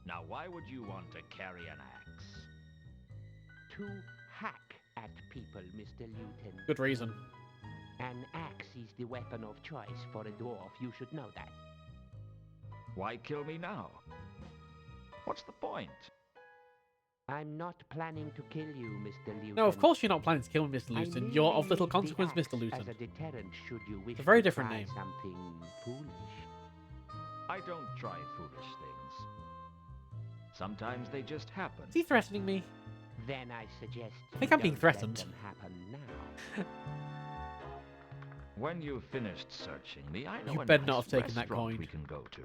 Now, why would you want to carry an axe? to hack at people, Mr. Luton. Good reason. An axe is the weapon of choice for a dwarf. You should know that. Why kill me now? What's the point? I'm not planning to kill you, Mr. Luton. No, of course you're not planning to kill me, Mr. I Luton. You're of merely little leave the consequence, axe Mr. Luton. As a deterrent, should you wish It's a very to different try name. something foolish. I don't try foolish things. Sometimes they just happen. Is he threatening me? Then I suggest I think you I'm being don't let threatened. them happen now. When you've finished searching me, I know You a better not nice have taken that restaurant coin. we can go to.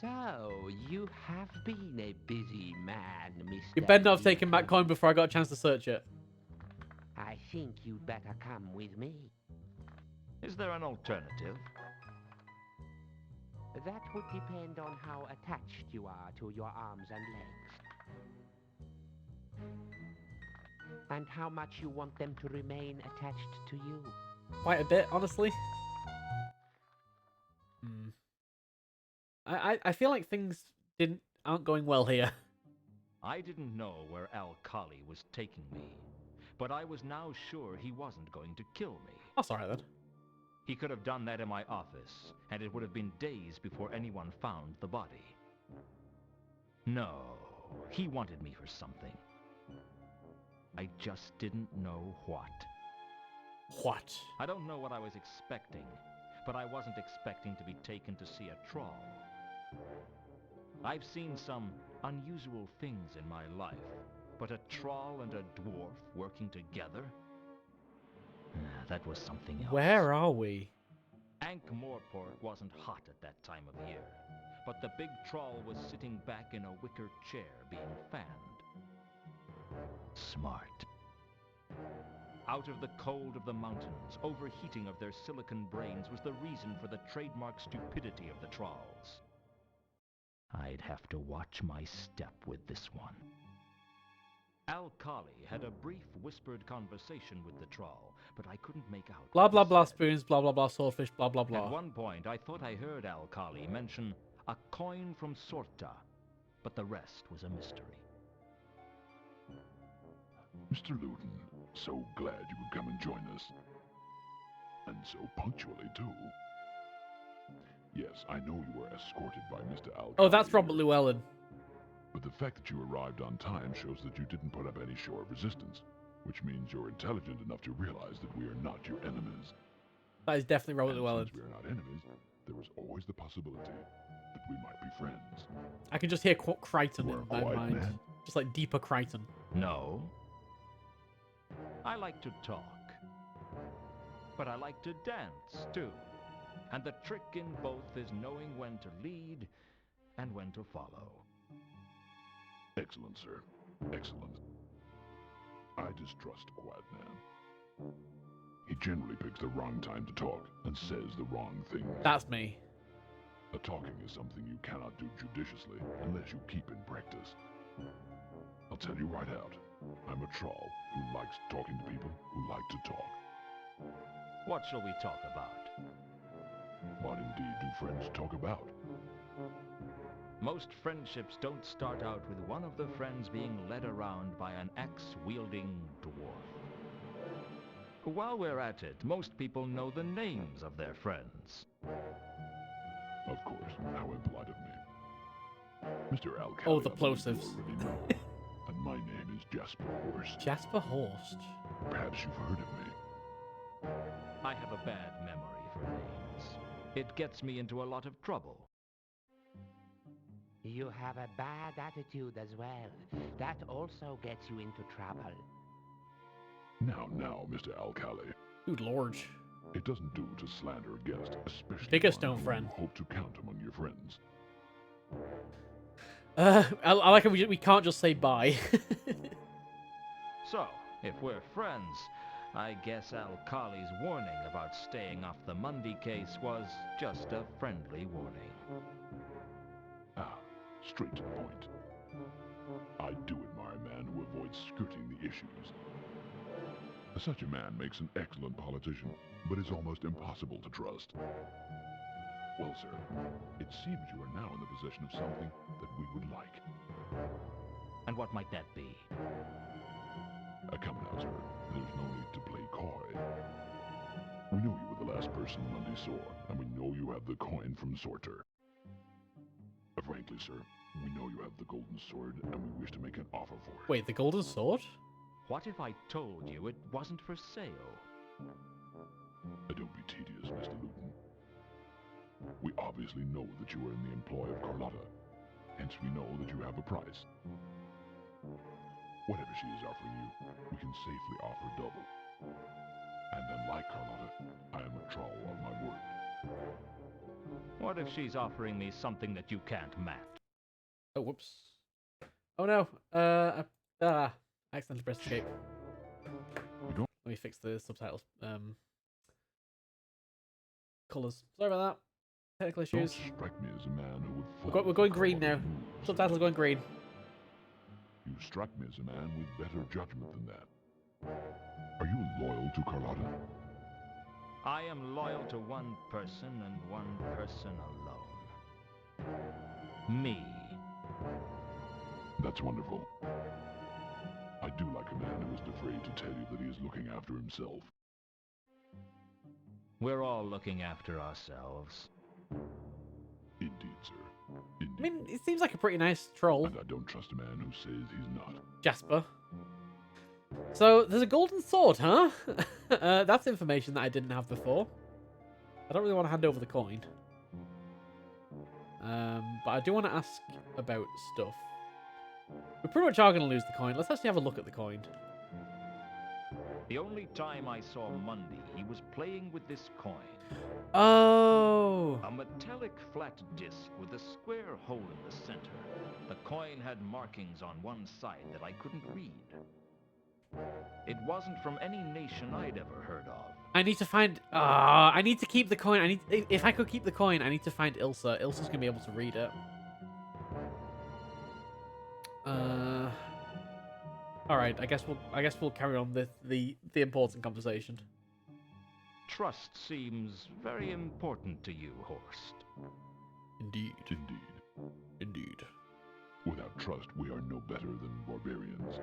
So, you have been a busy man, Mr. You better not have taken that Luton. coin before I got a chance to search it. I think you'd better come with me. Is there an alternative? That would depend on how attached you are to your arms and legs. And how much you want them to remain attached to you. Quite a bit, honestly. I feel like things aren't going well here. I didn't know where Al Kali was taking me, but I was now sure he wasn't going to kill me. That's alright then. He could have done that in my office, and it would have been days before anyone found the body. No, he wanted me for something. I just didn't know what. What? I don't know what I was expecting, but I wasn't expecting to be taken to see a troll. I've seen some unusual things in my life, but a troll and a dwarf working together? That was something else. Where are we? Ankh-Morpork wasn't hot at that time of year, but the big troll was sitting back in a wicker chair being fanned. Smart. Out of the cold of the mountains, overheating of their silicon brains was the reason for the trademark stupidity of the trolls. I'd have to watch my step with this one. Al Kali had a brief whispered conversation with the troll, but I couldn't make out Blah what blah he blah said. spoons, blah blah blah swordfish, blah blah At blah. one point, I thought I heard Al Kali mention a coin from Sorta, but the rest was a mystery. Mr. Luton, so glad you could come and join us. And so punctually, too. Yes, I know you were escorted by Mr. Alcali. Oh, that's Robert here, Llewellyn. but the fact that you arrived on time shows that you didn't put up any show of resistance, which means you're intelligent enough to realize that we are not your enemies. That is definitely Robert And Llewellyn. since we are not enemies, there is always the possibility that we might be friends. I can just hear Crichton You are in a my quiet mind. man. Just like deeper Crichton. No. I like to talk. But I like to dance, too. And the trick in both is knowing when to lead and when to follow. Excellent, sir. Excellent. I distrust a quiet man. He generally picks the wrong time to talk and says the wrong things. That's me. A talking is something you cannot do judiciously unless you keep in practice. I'll tell you right out, I'm a troll who likes talking to people who like to talk. What shall we talk about? What indeed do friends talk about? Most friendships don't start out with one of the friends being led around by an axe-wielding dwarf. While we're at it, most people know the names of their friends. Of course, how impolite of me. Mr. Alcali, Oh, the I believe you plosives. already know. And my name is Jasper Horst. Jasper Horst. Perhaps you've heard of me. I have a bad memory for names. It gets me into a lot of trouble. You have a bad attitude as well. That also gets you into trouble. Now, Mr. Alcali. Good lord. It doesn't do to slander a guest, especially Biggest one known whom friend. you hope to count among your friends. I like how we can't just say bye. So, if we're friends, I guess Alcali's warning about staying off the Mundy case was just a friendly warning. Ah, straight to the point. I do admire a man who avoids skirting the issues. Such a man makes an excellent politician, but is almost impossible to trust. Well, sir, it seems you are now in the possession of something that we would like. And what might that be? Come now, sir. There's no need to play coy. We know you were the last person Mundy saw, and we know you have the coin from Sorter. Frankly, sir, we know you have the golden sword, and we wish to make an offer for it. Wait, the golden sword? What if I told you it wasn't for sale? Don't be tedious, Mr. Luton. We obviously know that you are in the employ of Carlotta, hence we know that you have a price. Whatever she is offering you, we can safely offer double. And unlike Carlotta, I am a troll of my word. What if she's offering me something that you can't match? Oh, whoops. Oh no. Accidentally pressed escape. don't- Let me fix the subtitles. Colors. Sorry about that. Technical Don't issues. strike me as a man who would fall We're for going green now. Carlotta's moves. Subtitles going green. You strike me as a man with better judgment than that. Are you loyal to Carlotta? I am loyal to one person and one person alone. Me. That's wonderful. I do like a man who isn't afraid to tell you that he is looking after himself. We're all looking after ourselves. Indeed, sir. I Indeed. mean, it seems like a pretty nice troll, And I don't trust a man who says he's not. Jasper. So, there's a golden sword, huh? That's information that I didn't have before. I don't really want to hand over the coin. But I do want to ask about stuff. We pretty much are going to lose the coin. Let's actually have a look at the coin. The only time I saw Mundy, he was playing with this coin. Oh! A metallic flat disc with a square hole in the center. The coin had markings on one side that I couldn't read. It wasn't from any nation I'd ever heard of. I need to find... I need to keep the coin. If I could keep the coin, I need to find Ilsa. Ilsa's going to be able to read it. Alright, I guess we'll carry on with the important conversation. Trust seems very important to you, Horst. Indeed. Indeed. Indeed. Without trust, we are no better than barbarians.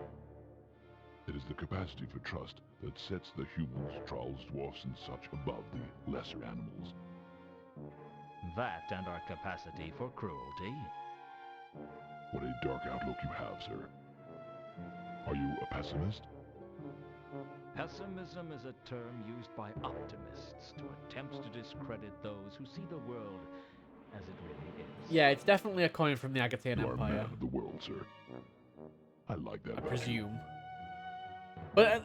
It is the capacity for trust that sets the humans, trolls, dwarfs, and such above the lesser animals. That and our capacity for cruelty. What a dark outlook you have, sir. Are you a pessimist? Pessimism is a term used by optimists to attempt to discredit those who see the world as it really is. Yeah, it's definitely a coin from the Agatean You are a man Empire, of the world, sir. I like that I about you. presume. But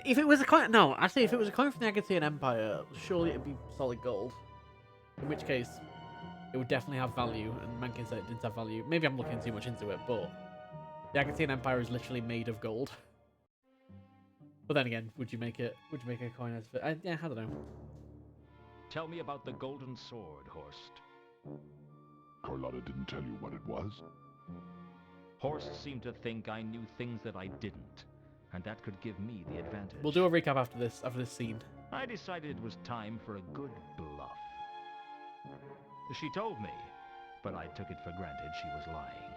if it was a coin, no, actually, if it was a coin from the Agatean Empire, surely it'd be solid gold. In which case, it would definitely have value, and Mankin said it didn't have value. Maybe I'm looking too much into it, but the Agatean Empire is literally made of gold. But then again, would you make a coin out of it? Yeah, I don't know. Tell me about the golden sword, Horst. Carlotta didn't tell you what it was? Horst seemed to think I knew things that I didn't, and that could give me the advantage. We'll do a recap after this scene. I decided it was time for a good bluff. She told me, but I took it for granted she was lying.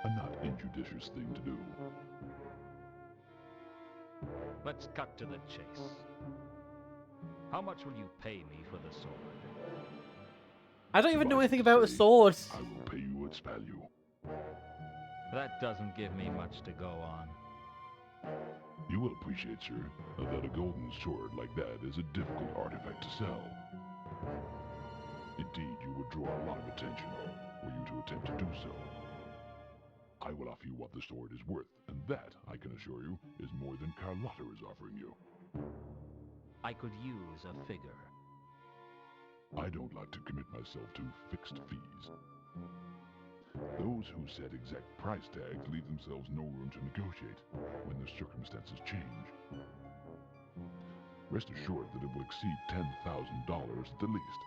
A not injudicious thing to do. Let's cut to the chase. How much will you pay me for the sword? I don't even know Suffice anything to about a say, sword. I will pay you its value. That doesn't give me much to go on. You will appreciate, sir, that a golden sword like that is a difficult artifact to sell. Indeed, you would draw a lot of attention were you to attempt to do so. I will offer you what the sword is worth, and that, I can assure you, is more than Carlotta is offering you. I could use a figure. I don't like to commit myself to fixed fees. Those who set exact price tags leave themselves no room to negotiate when the circumstances change. Rest assured that it will exceed $10,000 at the least.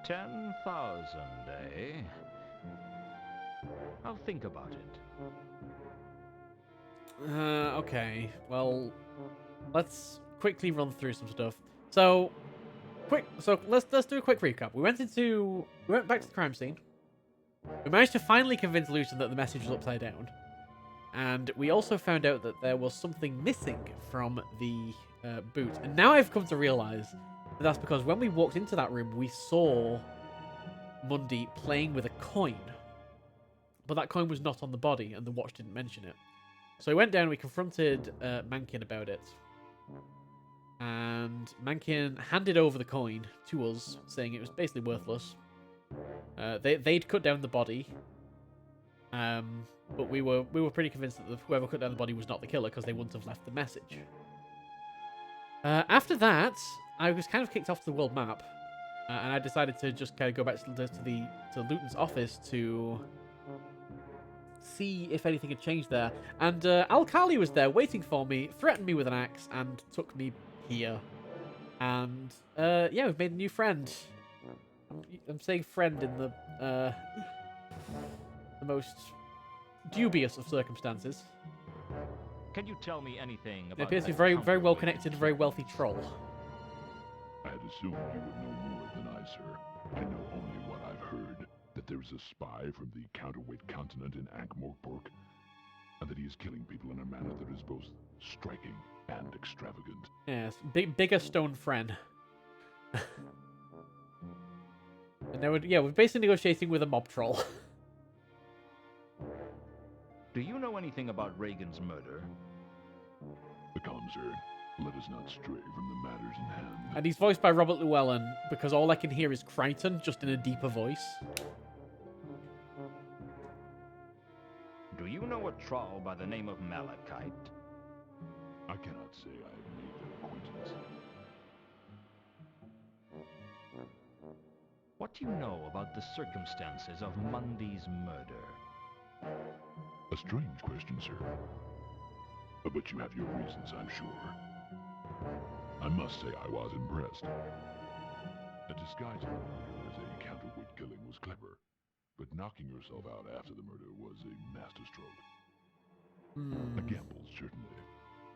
10,000, eh? I'll think about it. Okay. Well, let's quickly run through some stuff. So let's do a quick recap. We went back to the crime scene. We managed to finally convince Lucian that the message was upside down. And we also found out that there was something missing from the boot. And now I've come to realize that that's because when we walked into that room, we saw Mundy playing with a coin. But that coin was not on the body, and the watch didn't mention it. So we went down, we confronted Mankin about it. And Mankin handed over the coin to us, saying it was basically worthless. They'd cut down the body. But we were pretty convinced that whoever cut down the body was not the killer, because they wouldn't have left the message. After that, I was kind of kicked off the world map. And I decided to just kind of go back to Luton's office to see if anything had changed there. And Al-Khali was there waiting for me, threatened me with an axe, and took me here. And yeah, we've made a new friend. I'm saying friend in the most dubious of circumstances. Can you tell me anything It about appears to be that very, very well counterweight? connected, very wealthy troll. I had assumed you would know more than I, sir. I know only what I've heard. That there's a spy from the counterweight continent in Ankh-Morpork, and that he is killing people in a manner that is both striking and extravagant. Yes, bigger stone friend. And now we're basically negotiating with a mob troll. Do you know anything about Reagan's murder? Become, sir. Let us not stray from the matters in hand. And he's voiced by Robert Llewellyn, because all I can hear is Crichton, just in a deeper voice. Do you know a troll by the name of Malachite? I cannot say I have made their acquaintance. What do you know about the circumstances of Mundy's murder? A strange question, sir. But you have your reasons, I'm sure. I must say I was impressed. Disguising the murder as a counterweight killing was clever, but knocking yourself out after the murder was a masterstroke. A gamble, certainly,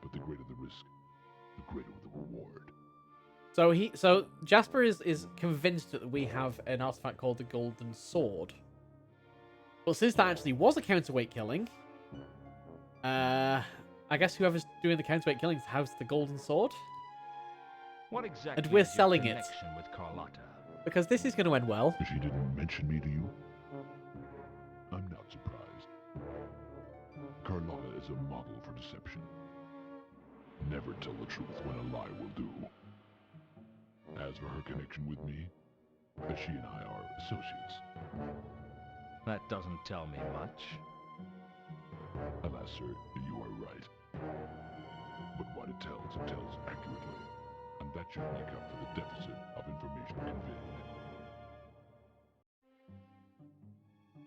but the greater the risk, the greater the reward. So Jasper is convinced that we have an artifact called the Golden Sword. But since that actually was a counterweight killing, I guess whoever's doing the counterweight killings has the Golden Sword. What exactly we're is your selling it. connection with Carlotta? Because this is going to end well. She didn't mention me to you? I'm not surprised. Carlotta is a model for deception. Never tell the truth when a lie will do. As for her connection with me, she and I are associates. That doesn't tell me much. Alas, sir, you are right. But what it tells accurately. And that should make up for the deficit of information conveyed.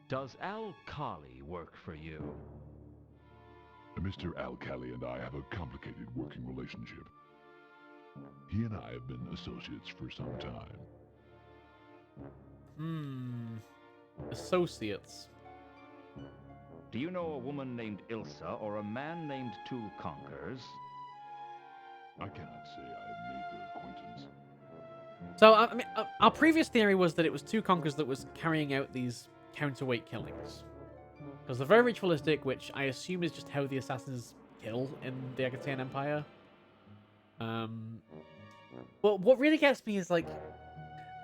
Does Al-Kali work for you? Mr. Al-Kali and I have a complicated working relationship. He and I have been associates for some time. Associates. Do you know a woman named Ilsa or a man named Two Conkers? I cannot say I have made their acquaintance. So, I mean, our previous theory was that it was Two Conkers that was carrying out these counterweight killings. Because they're very ritualistic, which I assume is just how the assassins kill in the Agathian Empire. But what really gets me is, like...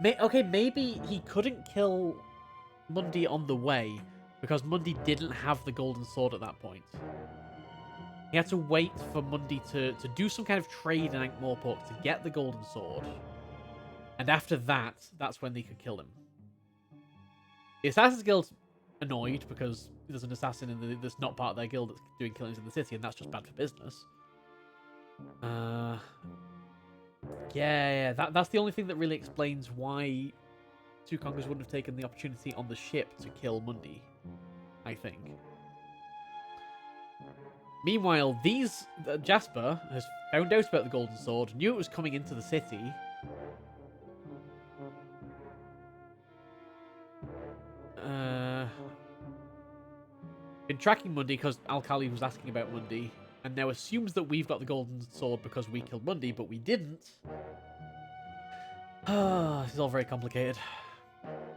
okay, maybe he couldn't kill Mundi on the way, because Mundi didn't have the golden sword at that point. He had to wait for Mundi to do some kind of trade in Ankh-Morpork to get the golden sword. And after that, that's when they could kill him. The Assassin's Guild's annoyed because there's an assassin that's not part of their guild that's doing killings in the city, and that's just bad for business. Yeah, that's the only thing that really explains why Two Conkers wouldn't have taken the opportunity on the ship to kill Mundi, I think. Meanwhile, Jasper has found out about the Golden Sword, knew it was coming into the city. Been tracking Mundi because Al-Kali was asking about Mundi, and now assumes that we've got the Golden Sword because we killed Mundi, but we didn't. This is all very complicated.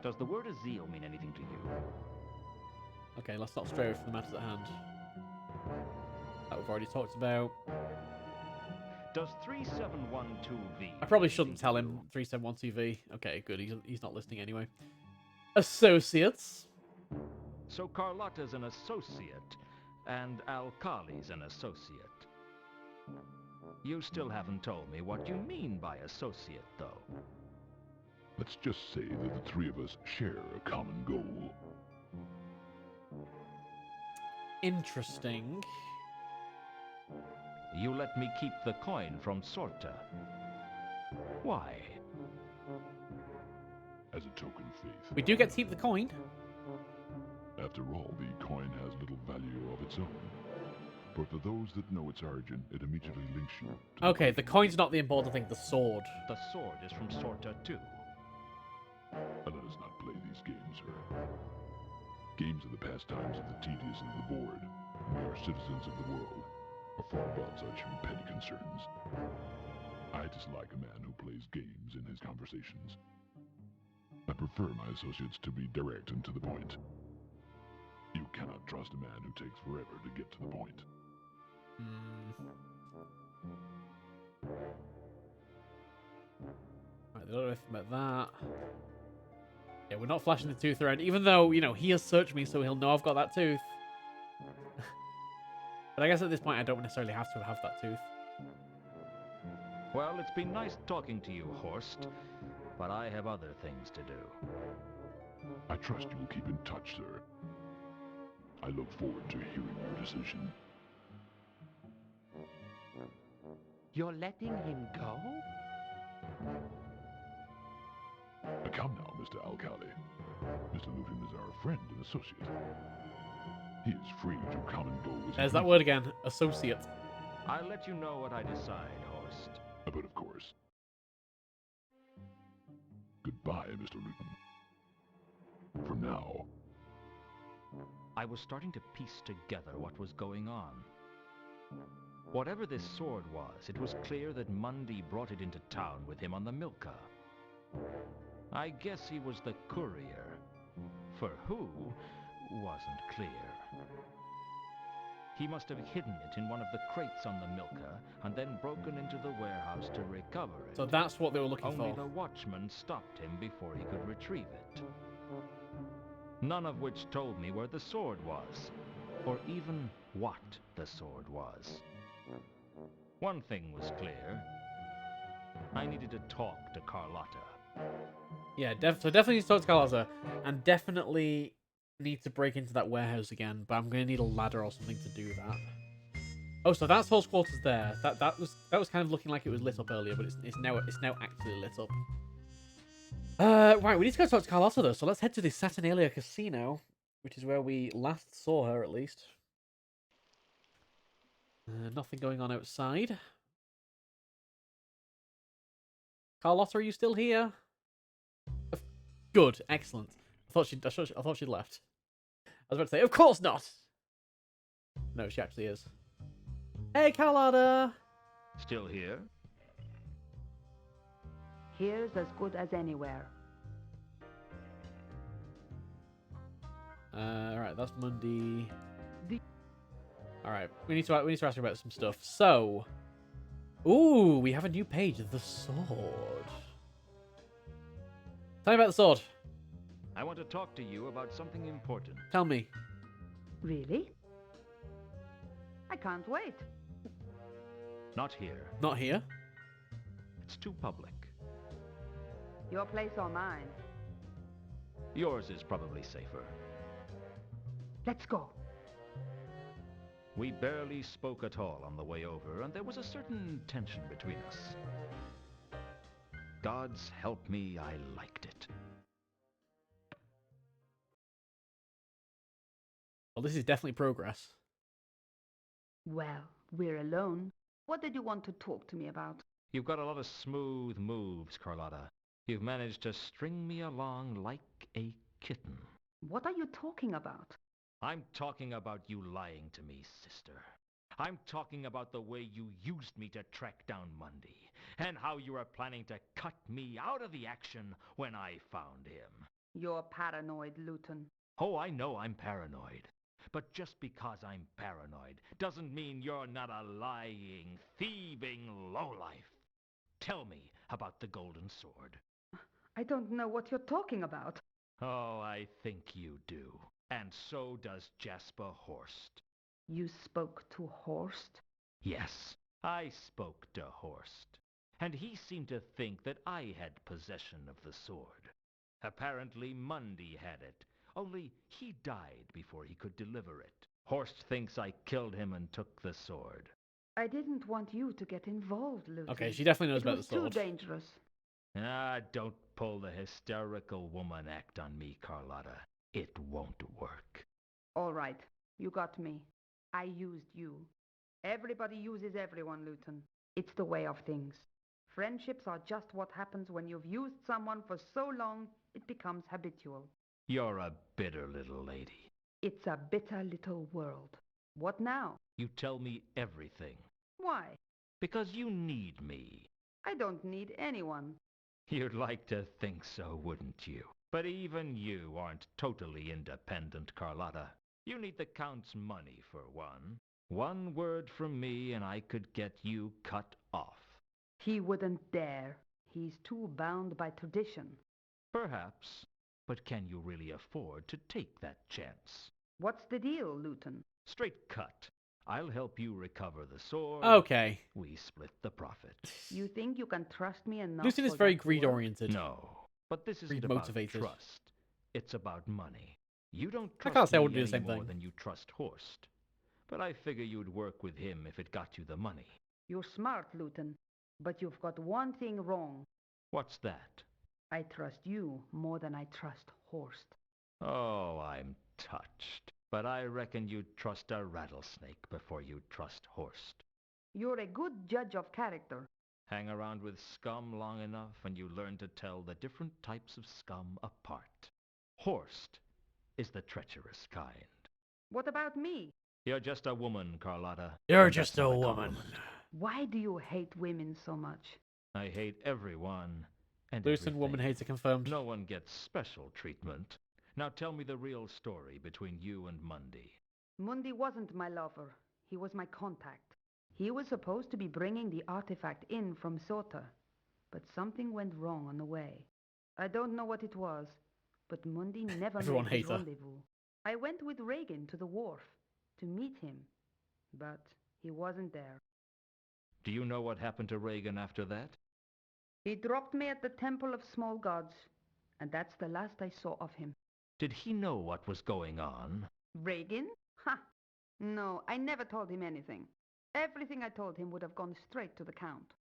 Does the word Azil mean anything to you? Okay, let's not stray away from the matters at hand. That we've already talked about. Does 3712V... I probably shouldn't tell him 3712V. Okay, good. He's not listening anyway. Associates. So Carlotta's an associate, and Al-Kali's an associate. You still haven't told me what you mean by associate, though. Let's just say that the three of us share a common goal. Interesting. You let me keep the coin from Sorta. Why? As a token of faith. We do get to keep the coin. After all, the coin has little value of its own. But for those that know its origin, it immediately links you to Okay, the coin's not the important thing, the sword. The sword is from Sorta, too. Let us not play these games, sir. Games are the pastimes of the tedious and the bored. We are citizens of the world, are far above such petty concerns. I dislike a man who plays games in his conversations. I prefer my associates to be direct and to the point. You cannot trust a man who takes forever to get to the point. Right, I don't know anything about that. Yeah, we're not flashing the tooth around, even though, you know, he has searched me, so he'll know I've got that tooth. But I guess at this point I don't necessarily have to have that tooth. Well, it's been nice talking to you, Horst, but I have other things to do. I trust you will keep in touch, sir. I look forward to hearing your decision. You're letting him go? Come now, Mr. Al-Kali. Mr. Luton is our friend and associate. He is free to come and go as There's he that word again, associate. I'll let you know what I decide, Horst. But of course. Goodbye, Mr. Luton. For now. I was starting to piece together what was going on. Whatever this sword was, it was clear that Mundi brought it into town with him on the Milka. I guess he was the courier. For who, wasn't clear. He must have hidden it in one of the crates on the milker and then broken into the warehouse to recover it. So that's what they were looking Only for. the watchman stopped him before he could retrieve it. None of which told me where the sword was, or even what the sword was. One thing was clear. I needed to talk to Carlotta. Yeah, so definitely need to talk to Carlotta, and definitely need to break into that warehouse again, but I'm going to need a ladder or something to do that. Oh, so that's Hall's quarters there. That was kind of looking like it was lit up earlier, but it's now actually lit up. Right, we need to go talk to Carlotta though, so let's head to the Saturnalia Casino, which is where we last saw her at least. Nothing going on outside. Carlotta, are you still here? Good, excellent. I thought she'd left. I was about to say, of course not. No, she actually is. Hey, Carlotta. Still here? Here's as good as anywhere. Alright, that's Monday. Alright, we need to ask her about some stuff. So, ooh, we have a new page, the sword. Tell me about the sword. I want to talk to you about something important. Tell me. Really? I can't wait. Not here. Not here? It's too public. Your place or mine? Yours is probably safer. Let's go. We barely spoke at all on the way over, and there was a certain tension between us. God's help me, I liked it. Well, this is definitely progress. Well, we're alone. What did you want to talk to me about? You've got a lot of smooth moves, Carlotta. You've managed to string me along like a kitten. What are you talking about? I'm talking about you lying to me, sister. I'm talking about the way you used me to track down Mundy, and how you were planning to cut me out of the action when I found him. You're paranoid, Luton. Oh, I know I'm paranoid. But just because I'm paranoid doesn't mean you're not a lying, thieving lowlife. Tell me about the golden sword. I don't know what you're talking about. Oh, I think you do. And so does Jasper Horst. You spoke to Horst? Yes, I spoke to Horst. And he seemed to think that I had possession of the sword. Apparently Mundy had it, only he died before he could deliver it. Horst thinks I killed him and took the sword. I didn't want you to get involved, Luton. Okay, she definitely knows It about was the sword. too dangerous. Ah, don't pull the hysterical woman act on me, Carlotta. It won't work. All right, you got me. I used you. Everybody uses everyone, Luton. It's the way of things. Friendships are just what happens when you've used someone for so long, it becomes habitual. You're a bitter little lady. It's a bitter little world. What now? You tell me everything. Why? Because you need me. I don't need anyone. You'd like to think so, wouldn't you? But even you aren't totally independent, Carlotta. You need the Count's money, for one. One word from me and I could get you cut off. He wouldn't dare. He's too bound by tradition. Perhaps. But can you really afford to take that chance? What's the deal, Luton? Straight cut. I'll help you recover the sword. Okay. We split the profit. You think you can trust me enough? Luton is for very that to work? greed-oriented. No, but this isn't about Motivated. trust. It's about money. You don't I trust can't say I me wouldn't do the any same more thing. than you trust Horst. But I figure you'd work with him if it got you the money. You're smart, Luton. But you've got one thing wrong. What's that? I trust you more than I trust Horst. Oh, I'm touched. But I reckon you'd trust a rattlesnake before you'd trust Horst. You're a good judge of character. Hang around with scum long enough and you learn to tell the different types of scum apart. Horst is the treacherous kind. What about me? You're just a woman, Carlotta. You're and just that's a not woman. compliment. Why do you hate women so much? I hate everyone and Luton, woman everything. hater confirmed. No one gets special treatment. Now tell me the real story between you and Mundy. Mundy wasn't my lover. He was my contact. He was supposed to be bringing the artifact in from Sota, but something went wrong on the way. I don't know what it was, but Mundi never Everyone made his hates her. rendezvous. I went with Reagan to the wharf to meet him, but he wasn't there. Do you know what happened to Reagan after that? He dropped me at the Temple of Small Gods, and that's the last I saw of him. Did he know what was going on? Reagan? Ha! No, I never told him anything. Everything I told him would have gone straight to the Count.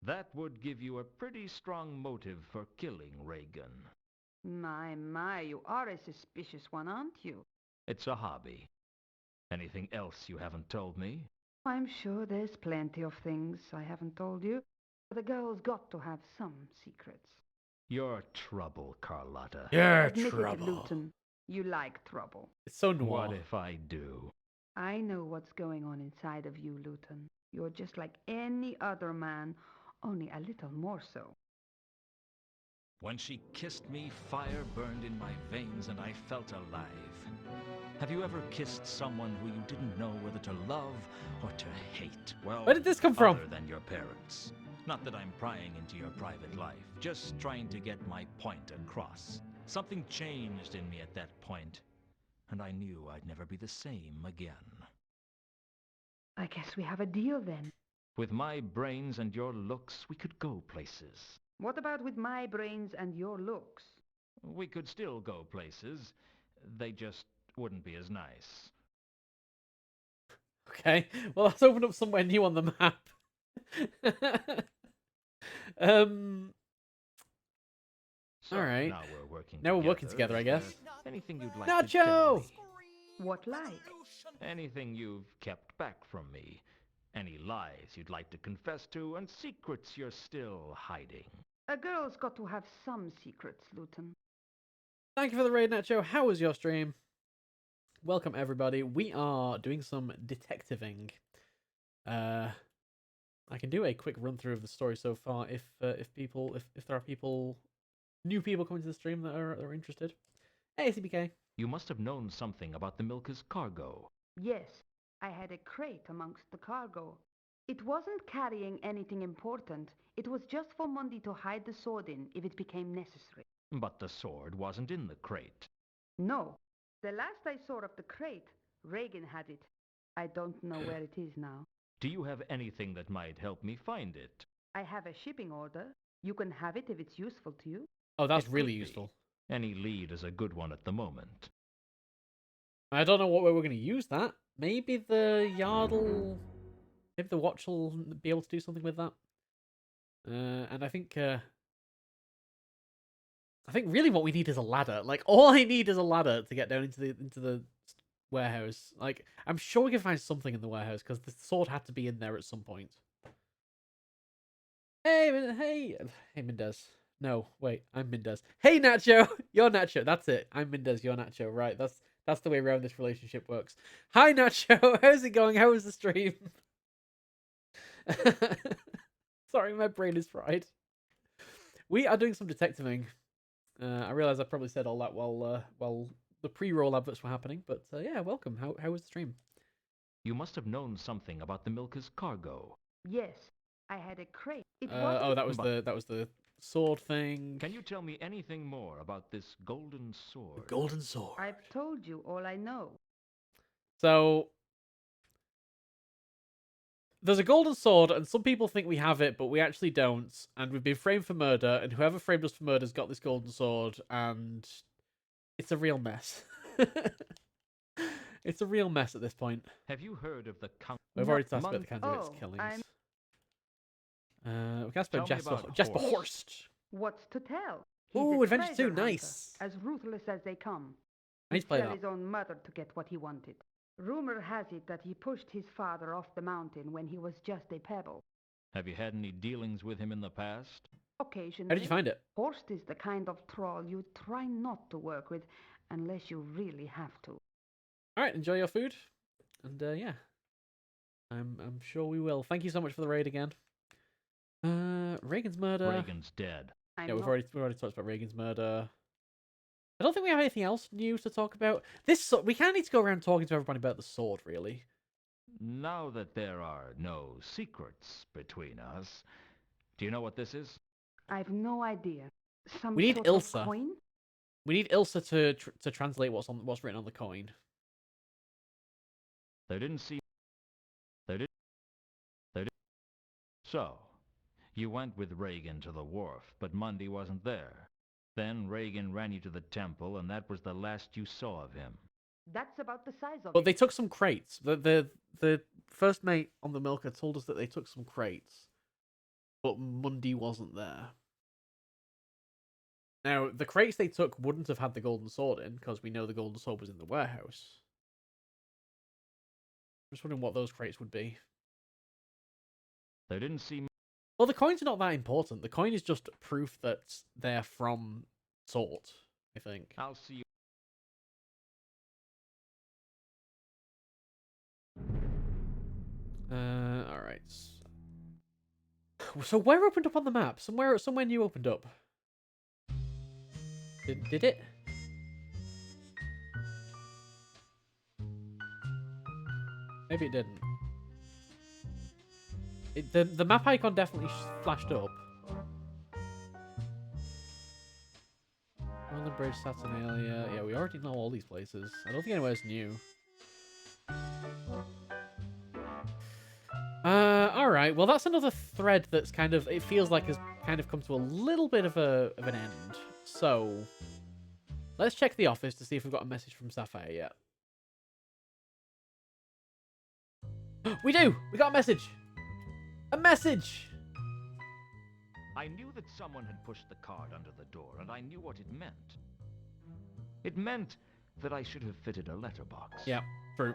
That would give you a pretty strong motive for killing Reagan. My, you are a suspicious one, aren't you? It's a hobby. Anything else you haven't told me? I'm sure there's plenty of things I haven't told you. The girl's got to have some secrets. You're trouble, Carlotta. You're Admit it, trouble. Luton. You like trouble. It's so noir. What if I do? I know what's going on inside of you, Luton. You're just like any other man, only a little more so. When she kissed me, fire burned in my veins and I felt alive. Have you ever kissed someone who you didn't know whether to love or to hate? Well, Where did this come from? Other than your parents. Not that I'm prying into your private life, just trying to get my point across. Something changed in me at that point, and I knew I'd never be the same again. I guess we have a deal then. With my brains and your looks, we could go places. What about with my brains and your looks? We could still go places. They just wouldn't be as nice. Okay, well, let's open up somewhere new on the map. So, All right. Now we're working Now together. we're working together, I Is guess. there anything you'd like to Nacho! tell me? What like? Anything you've kept back from me. Any lies you'd like to confess to, and secrets you're still hiding. A girl's got to have some secrets, Luton. Thank you for the raid, Nacho. How was your stream? Welcome, everybody. We are doing some detectiving. I can do a quick run through of the story so far if there are people, new people coming to the stream that are interested. Hey, CBK. You must have known something about the Milka's cargo. Yes, I had a crate amongst the cargo. It wasn't carrying anything important. It was just for Mundi to hide the sword in if it became necessary. But the sword wasn't in the crate. No. The last I saw of the crate, Reagan had it. I don't know where it is now. Do you have anything that might help me find it? I have a shipping order. You can have it if it's useful to you. Oh, that's It really could be. useful. Any lead is a good one at the moment. I don't know what way we're going to use that. Maybe the Yardle... Maybe the watch will be able to do something with that. And I think really what we need is a ladder. Like, all I need is a ladder to get down into the warehouse. Like, I'm sure we can find something in the warehouse, because the sword had to be in there at some point. Hey, Mindez. No, wait, I'm Mindez. Hey, Nacho! You're Nacho. That's it. I'm Mindez, you're Nacho. Right, that's the way around this relationship works. Hi, Nacho! How's it going? How was the stream? Sorry, my brain is fried. We are doing some detectiving. I realize I probably said all that while the pre-roll adverts were happening, but yeah, welcome. How was the stream? You must have known something about the Milka's cargo. Yes, I had a crate. It Oh, wasn't... that was the sword thing. Can you tell me anything more about this golden sword? The golden sword. I've told you all I know. So there's a golden sword, and some people think we have it, but we actually don't. And we've been framed for murder, and whoever framed us for murder's got this golden sword, and it's a real mess. It's a real mess at this point. Have you heard of the Count? We've already talked about the Mon- candidates' Oh, killings. We can ask about Tell me Jasper, about Jasper Horst. Horst. What's to tell? He's Ooh, a Adventure 2, treasure hunter, nice. as ruthless as they come. I need to play He'd sell that. his own mother to get what he wanted. Rumor has it that he pushed his father off the mountain when he was just a pebble. Have you had any dealings with him in the past? Occasionally. How did you find it? Horst is the kind of troll you try not to work with unless you really have to. All right, enjoy your food, and yeah, I'm sure we will. Thank you so much for the raid again. Reagan's murder. Reagan's dead. I'm Yeah, we've not- already talked about Reagan's murder. I don't think we have anything else new to talk about. We kind of need to go around talking to everybody about the sword, really. Now that there are no secrets between us, do you know what this is? I've no idea. Some We need sort Ilsa. of coin? We need Ilsa to translate what's written on the coin. They didn't see... They did... They did... So, you went with Reagan to the wharf, but Mundy wasn't there. Then Reagan ran you to the temple, and that was the last you saw of him. That's about the size of But it. they took some crates. The first mate on the Milker told us that they took some crates, but Mundy wasn't there. Now, the crates they took wouldn't have had the golden sword in, because we know the golden sword was in the warehouse. I'm just wondering what those crates would be. They didn't see... Well, the coins are not that important. The coin is just proof that they're from Salt, I think. I'll see you... Alright. So where opened up on the map? Somewhere new opened up. Did it? Maybe it didn't. The map icon definitely flashed up. Maudlin Bridge, Saturnalia. Yeah, we already know all these places. I don't think anywhere's new. Alright, well that's another thread that's kind of, it feels like has kind of come to a little bit of an end. So, let's check the office to see if we've got a message from Sapphire yet. We do! We got a message! A message! I knew that someone had pushed the card under the door, and I knew what it meant. It meant that I should have fitted a letterbox. Yeah, true.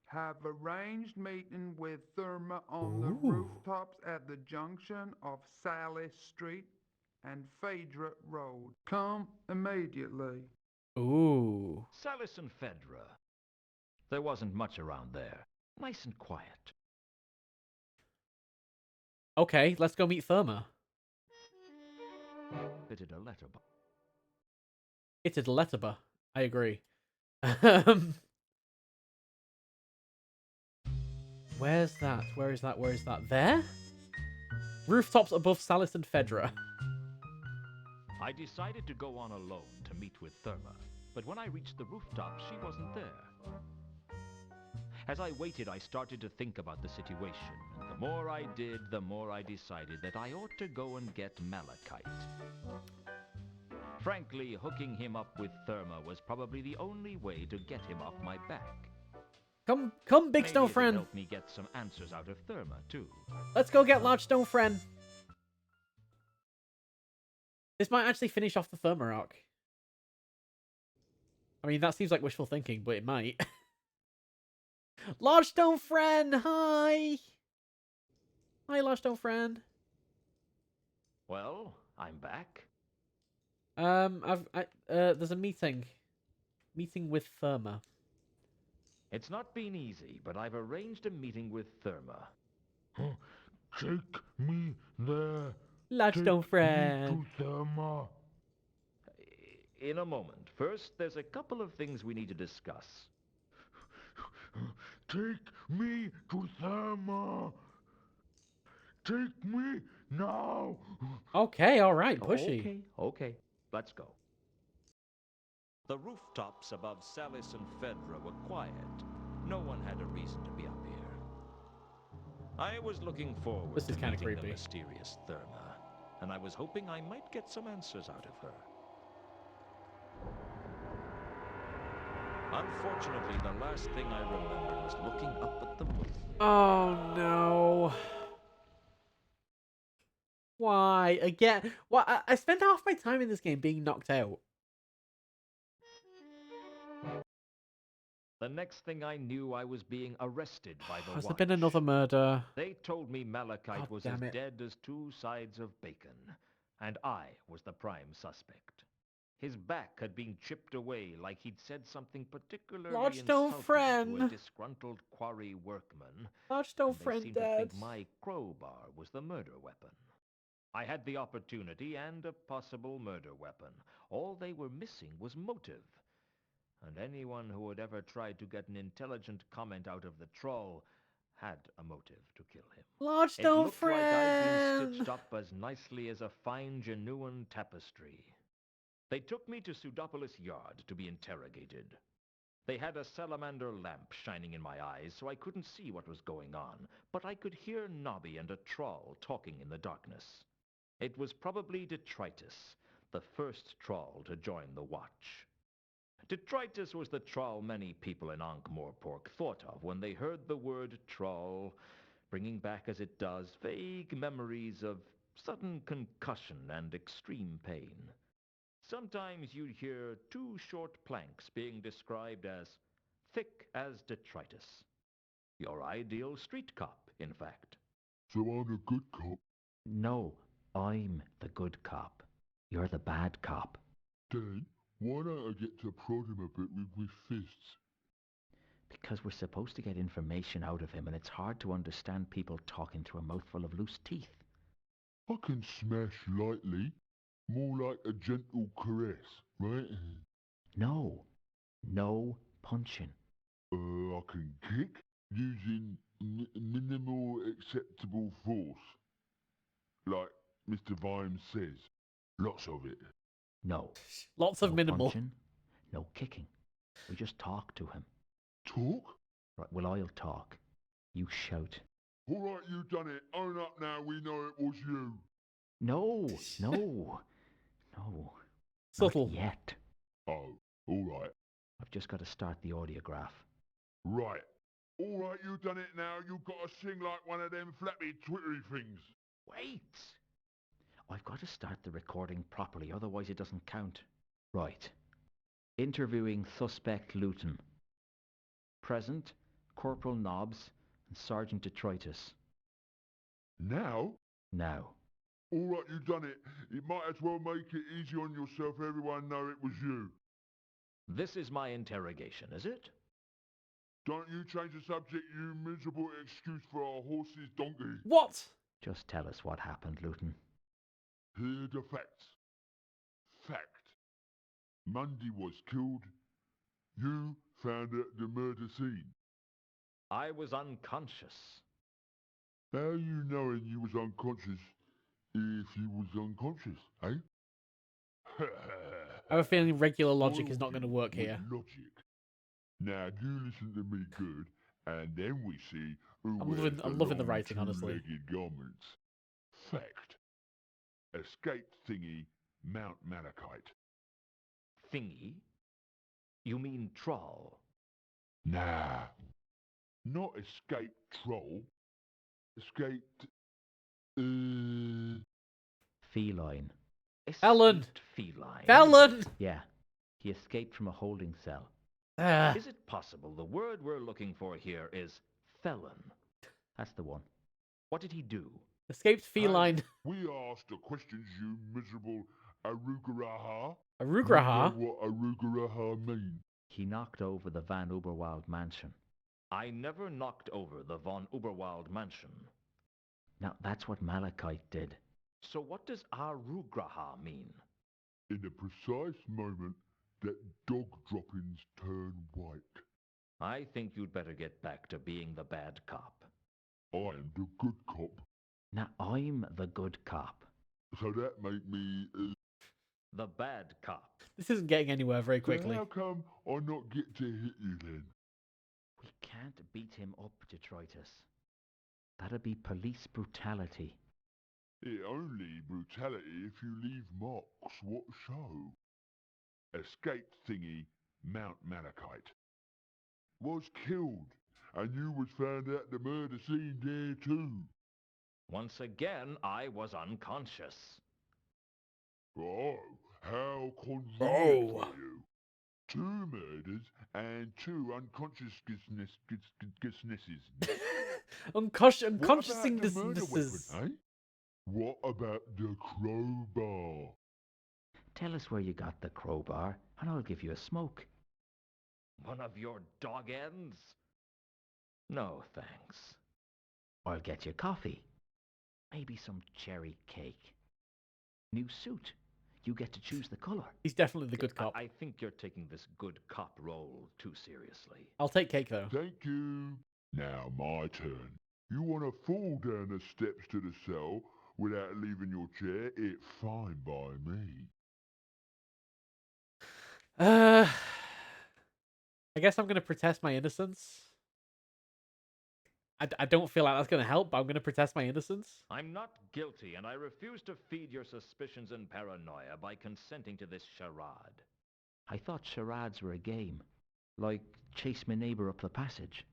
Have arranged meeting with Therma on the Ooh. rooftops at the junction of Sally Street and Phaedra Road. Come immediately. Ooh. Salis and Phaedra. There wasn't much around there. Nice and quiet. Okay, let's go meet Therma. Fitted a letterbox. It's a letterba. I agree. Where's that? Where is that? Where is that? There? Rooftops above Salis and Phaedra. I decided to go on alone to meet with Therma, but when I reached the rooftop, she wasn't there. As I waited, I started to think about the situation, and the more I did, the more I decided that I ought to go and get Malachite. Frankly, hooking him up with Therma was probably the only way to get him off my back. Come, big stone Maybe friend. it'd help me get some answers out of Therma, too. Let's go get large stone friend. This might actually finish off the Therma arc. I mean, that seems like wishful thinking, but it might. Large stone friend, hi. Hi, large stone friend. Well, I'm back. There's a meeting with Therma. It's not been easy, but I've arranged a meeting with Therma. Take me there. Large Take stone me friend. to Thelma. In a moment. First, there's a couple of things we need to discuss. Take me to Thelma. Take me now. Okay, all right, pushy. Okay. Let's go. The rooftops above Salis and Phaedra were quiet. No one had a reason to be up here. I was looking forward This is to kinda meeting the creepy. mysterious Therma, and I was hoping I might get some answers out of her. Unfortunately, the last thing I remembered was looking up at the moon. Oh no. Why again? Well, I spent half my time in this game being knocked out. The next thing I knew, I was being arrested by the Has there Watch. been another murder? They told me Malachite God was as damn it. dead as two sides of bacon, and I was the prime suspect. His back had been chipped away like he'd said something particularly Large stone insulting to a friend. disgruntled quarry workman. Large stone And they friend seemed to dead. think my crowbar was the murder weapon. I had the opportunity and a possible murder weapon. All they were missing was motive. and anyone who had ever tried to get an intelligent comment out of the troll had a motive to kill him. Large It stone looked like I'd been stitched friend! up as nicely as a fine genuine tapestry. They took me to Pseudopolis Yard to be interrogated. They had a salamander lamp shining in my eyes, so I couldn't see what was going on, but I could hear Nobby and a troll talking in the darkness. It was probably Detritus, the first troll to join the watch. Detritus was the troll many people in Ankh-Morpork thought of when they heard the word troll, bringing back as it does vague memories of sudden concussion and extreme pain. Sometimes you'd hear two short planks being described as thick as detritus. Your ideal street cop, in fact. So I'm a good cop. No, I'm the good cop. You're the bad cop. Then, why don't I get to prod him a bit with my fists? Because we're supposed to get information out of him, and it's hard to understand people talking through a mouthful of loose teeth. I can smash lightly. More like a gentle caress, right? No. No punching. I can kick using minimal acceptable force. Like Mr. Vimes says. Lots of it. No. Lots of No minimal. punching, no kicking. We just talk to him. Talk? Right, well, I'll talk. You shout. Alright, you done it. Own up now, we know it was you. No, no, no. Subtle. Not yet. Oh, alright. I've just got to start the audiograph. Right. Alright, you done it now. You got to sing like one of them flappy twittery things. Wait! I've got to start the recording properly, otherwise it doesn't count. Right. Interviewing Suspect Luton. Present, Corporal Nobbs and Sergeant Detritus. Now? Now. Alright, you done it. It might as well make it easy on yourself. Everyone know it was you. This is my interrogation, is it? Don't you change the subject, you miserable excuse for a horse's donkey. What? Just tell us what happened, Luton. Here the facts. Fact. Mundy was killed. You found at the murder scene. I was unconscious. How you knowing you was unconscious if you was unconscious, eh? I have a feeling regular logic is not going to work With here. Logic. Now you listen to me good, and then we see who I'm wears loving the long writing, honestly. two-legged garments. Fact. Escaped thingy, Mount Malachite. Thingy? You mean troll? Nah. Not escaped troll. Escaped... Feline. Felon! Escaped feline? Felon! Yeah. He escaped from a holding cell. Is it possible the word we're looking for here is felon? That's the one. What did he do? Escaped feline. We asked the questions, you miserable arugaraha. Arugraha? You know what arugaraha mean? He knocked over the Van Uberwald mansion. I never knocked over the von Uberwald mansion. Now, that's what Malachite did. So what does arugraha mean? In the precise moment that dog droppings turn white. I think you'd better get back to being the bad cop. I am the good cop. Now, I'm the good cop. So that make me... The bad cop. This isn't getting anywhere very So quickly. how come I not get to hit you then? We can't beat him up, Detritus. That'd be police brutality. It only brutality if you leave marks what show. Escaped thingy, Mount Malachite. Was killed, and you was found at the murder scene there too. Once again, I was unconscious. Oh, how convenient Oh. for you. 2 murders and 2 unconsciousnesses. Unconsciousing What about the murder this. weapon, eh? What about the crowbar? Tell us where you got the crowbar, and I'll give you a smoke. One of your dog ends? No, thanks. I'll get you coffee. Maybe some cherry cake. New suit. You get to choose the color. He's definitely the good cop. I think you're taking this good cop role too seriously. I'll take cake, though. Thank you. Now my turn. You want to fall down the steps to the cell without leaving your chair? It's fine by me. I guess I'm going to protest my innocence. I don't feel like that's going to help, but I'm going to protest my innocence. I'm not guilty, and I refuse to feed your suspicions and paranoia by consenting to this charade. I thought charades were a game. Like chase my neighbor up the passage.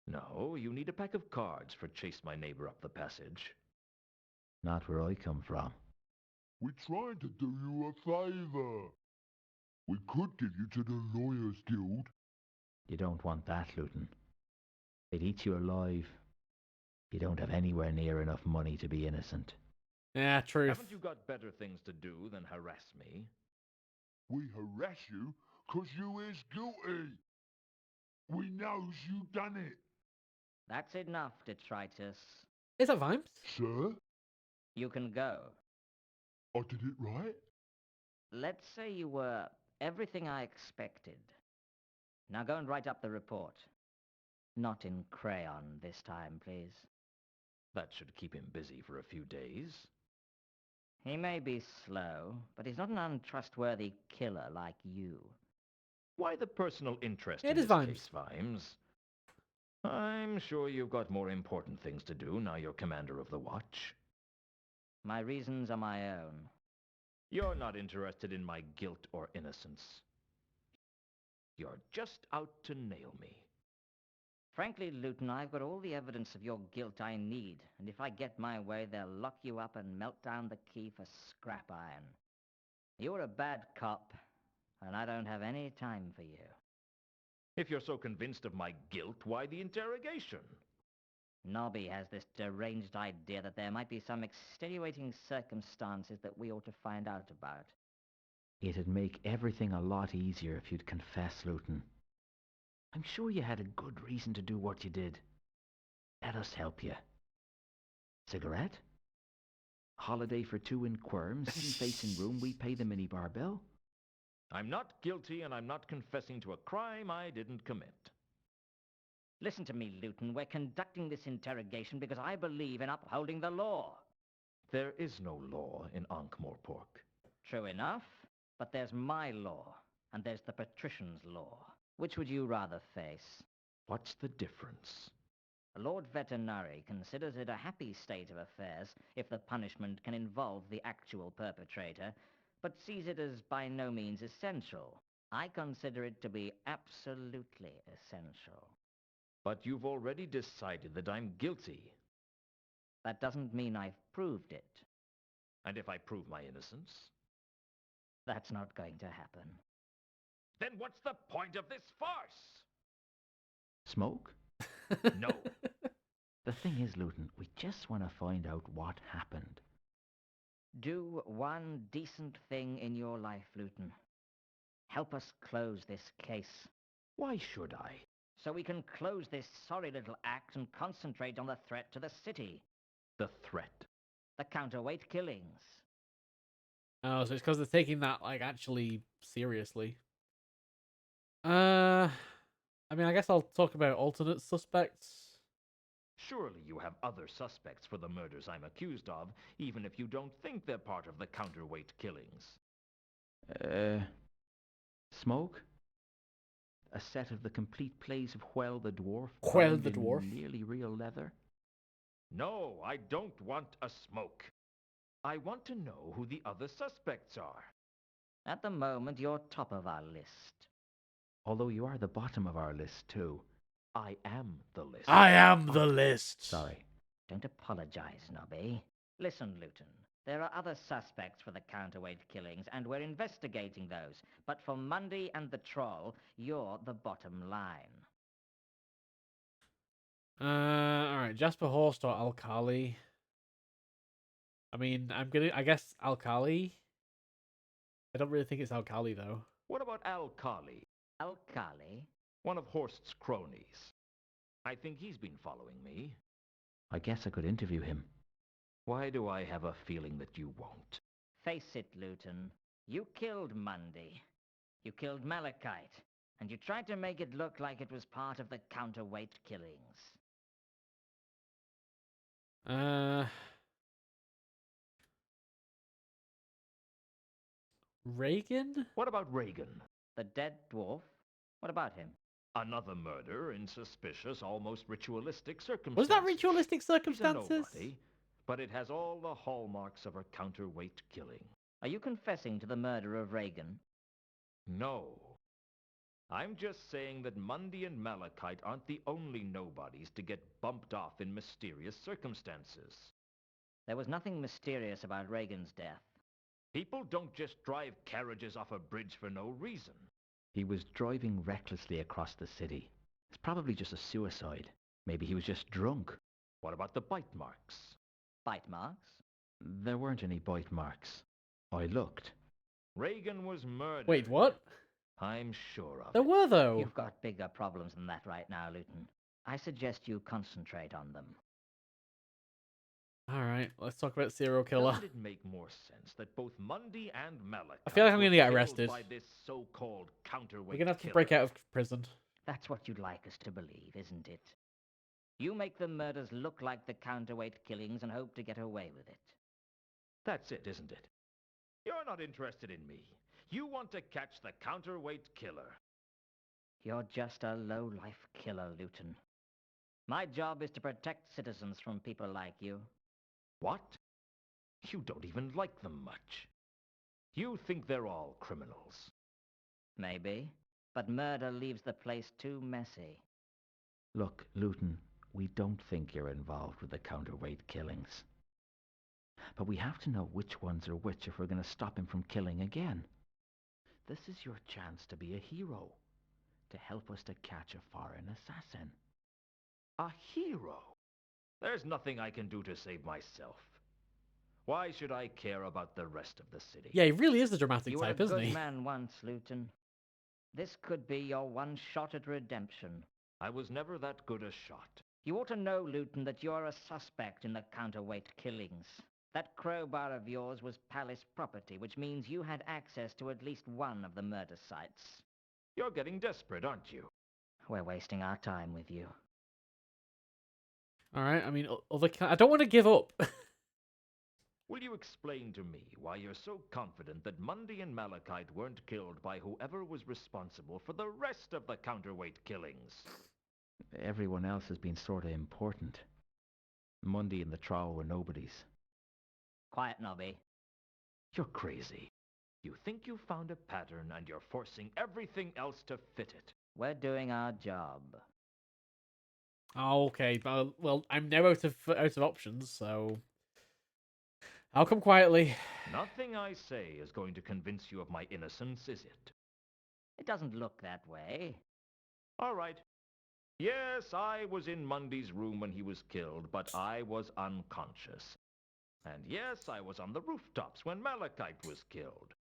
No, you need a pack of cards for Chase My Neighbor Up the Passage. Not where I come from. We're trying to do you a favor. We could give you to the Lawyers Guild. You don't want that, Luton. They'd eat you alive. You don't have anywhere near enough money to be innocent. Yeah, truth. Haven't you got better things to do than harass me? We harass you 'cause you is guilty. We knows you done it. That's enough, detritus. Is that Vimes? Sir, You can go. I did it right. Let's say you were everything I expected. Now go and write up the report. Not in crayon this time, please. That should keep him busy for a few days. He may be slow, but he's not an untrustworthy killer like you. Why the personal interest It in is this Vimes. case, Vimes? I'm sure you've got more important things to do now you're commander of the watch. My reasons are my own. You're not interested in my guilt or innocence. You're just out to nail me. Frankly, Luton, I've got all the evidence of your guilt I need, and if I get my way, they'll lock you up and melt down the key for scrap iron. You're a bad cop, and I don't have any time for you. If you're so convinced of my guilt, why the interrogation? Nobby has this deranged idea that there might be some extenuating circumstances that we ought to find out about. It'd make everything a lot easier if you'd confess, Luton. I'm sure you had a good reason to do what you did. Let us help you. Cigarette? Holiday for two in Quirms, sea-facing room, we pay the minibar bill. I'm not guilty, and I'm not confessing to a crime I didn't commit. Listen to me, Luton. We're conducting this interrogation because I believe in upholding the law. There is no law in Ankh-Morpork. True enough, but there's my law, and there's the patrician's law. Which would you rather face? What's the difference? Lord Veterinary considers it a happy state of affairs if the punishment can involve the actual perpetrator, but sees it as by no means essential. I consider it to be absolutely essential. But you've already decided that I'm guilty. That doesn't mean I've proved it. And if I prove my innocence? That's not going to happen. Then what's the point of this farce? Smoke? No. The thing is, Luton, we just want to find out what happened. Do one decent thing in your life, Luton. Help us close this case. Why should I? So we can close this sorry little act and concentrate on the threat to the city. The threat. The counterweight killings. Oh, so it's because they're taking that, like, actually seriously. I mean, I guess I'll talk about alternate suspects. Surely you have other suspects for the murders I'm accused of, even if you don't think they're part of the counterweight killings. Smoke? A set of the complete plays of Huel the Dwarf? Huel the bound in Dwarf? Nearly real leather? No, I don't want a smoke. I want to know who the other suspects are. At the moment, you're top of our list. Although you are the bottom of our list, too. I am the list. I am the list. Sorry. Don't apologize, Nobby. Listen, Luton. There are other suspects for the counterweight killings, and we're investigating those. But for Mundy and the Troll, you're the bottom line. Alright, Jasper Horst or Alkali? I mean, I guess Alkali? I don't really think it's Alkali, though. What about Alkali? Alkali? One of Horst's cronies. I think he's been following me. I guess I could interview him. Why do I have a feeling that you won't? Face it, Luton. You killed Mundy. You killed Malachite. And you tried to make it look like it was part of the counterweight killings. Reagan? What about Reagan? The dead dwarf? What about him? Another murder in suspicious, almost ritualistic circumstances. Was that ritualistic He's a circumstances? nobody, but it has all the hallmarks of a counterweight killing. Are you confessing to the murder of Reagan? No. I'm just saying that Mundy and Malachite aren't the only nobodies to get bumped off in mysterious circumstances. There was nothing mysterious about Reagan's death. People don't just drive carriages off a bridge for no reason. He was driving recklessly across the city. It's probably just a suicide. Maybe he was just drunk. What about the bite marks? Bite marks? There weren't any bite marks. I looked. Reagan was murdered. Wait, what? I'm sure of There it. were, though. You've got bigger problems than that right now, Luton. I suggest you concentrate on them. Alright, let's talk about serial killer. Doesn't it make more sense that both Mundy and Malachite I feel like I'm were gonna get killed arrested. by this so-called counterweight We're gonna have to killer? break out of prison. That's what you'd like us to believe, isn't it? You make the murders look like the counterweight killings and hope to get away with it. That's it, isn't it? You're not interested in me. You want to catch the counterweight killer. You're just a low-life killer, Luton. My job is to protect citizens from people like you. What? You don't even like them much. You think they're all criminals. Maybe, but murder leaves the place too messy. Look, Luton, we don't think you're involved with the counterweight killings. But we have to know which ones are which if we're going to stop him from killing again. This is your chance to be a hero, to help us to catch a foreign assassin. A hero? There's nothing I can do to save myself. Why should I care about the rest of the city? Yeah, he really is the dramatic You were type, a isn't good he? man once, Luton. This could be your one shot at redemption. I was never that good a shot. You ought to know, Luton, that you're a suspect in the counterweight killings. That crowbar of yours was palace property, which means you had access to at least one of the murder sites. You're getting desperate, aren't you? We're wasting our time with you. Alright, I mean, I don't want to give up. Will you explain to me why you're so confident that Mundy and Malachite weren't killed by whoever was responsible for the rest of the counterweight killings? Everyone else has been sort of important. Mundy and the Troll were nobodies. Quiet, Nobby. You're crazy. You think you found a pattern and you're forcing everything else to fit it. We're doing our job. Oh, okay, well, I'm now out of options, so I'll come quietly. Nothing I say is going to convince you of my innocence, is it? It doesn't look that way. All right. Yes, I was in Mundy's room when he was killed, but I was unconscious. And yes, I was on the rooftops when Malachite was killed.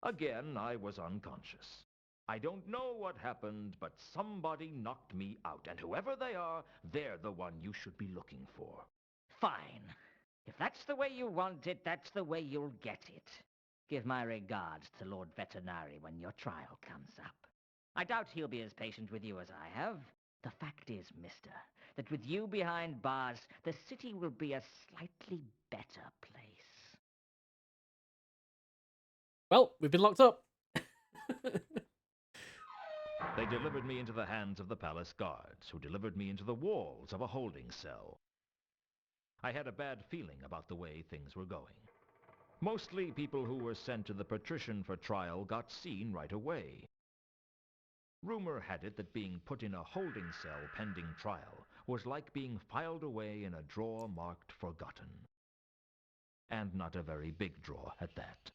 Again, I was unconscious. I don't know what happened, but somebody knocked me out, and whoever they are, they're the one you should be looking for. Fine. If that's the way you want it, that's the way you'll get it. Give my regards to Lord Veterinary when your trial comes up. I doubt he'll be as patient with you as I have. The fact is, mister, that with you behind bars, the city will be a slightly better place. Well, we've been locked up. They delivered me into the hands of the palace guards, who delivered me into the walls of a holding cell. I had a bad feeling about the way things were going. Mostly people who were sent to the patrician for trial got seen right away. Rumor had it that being put in a holding cell pending trial was like being filed away in a drawer marked forgotten. And not a very big drawer at that.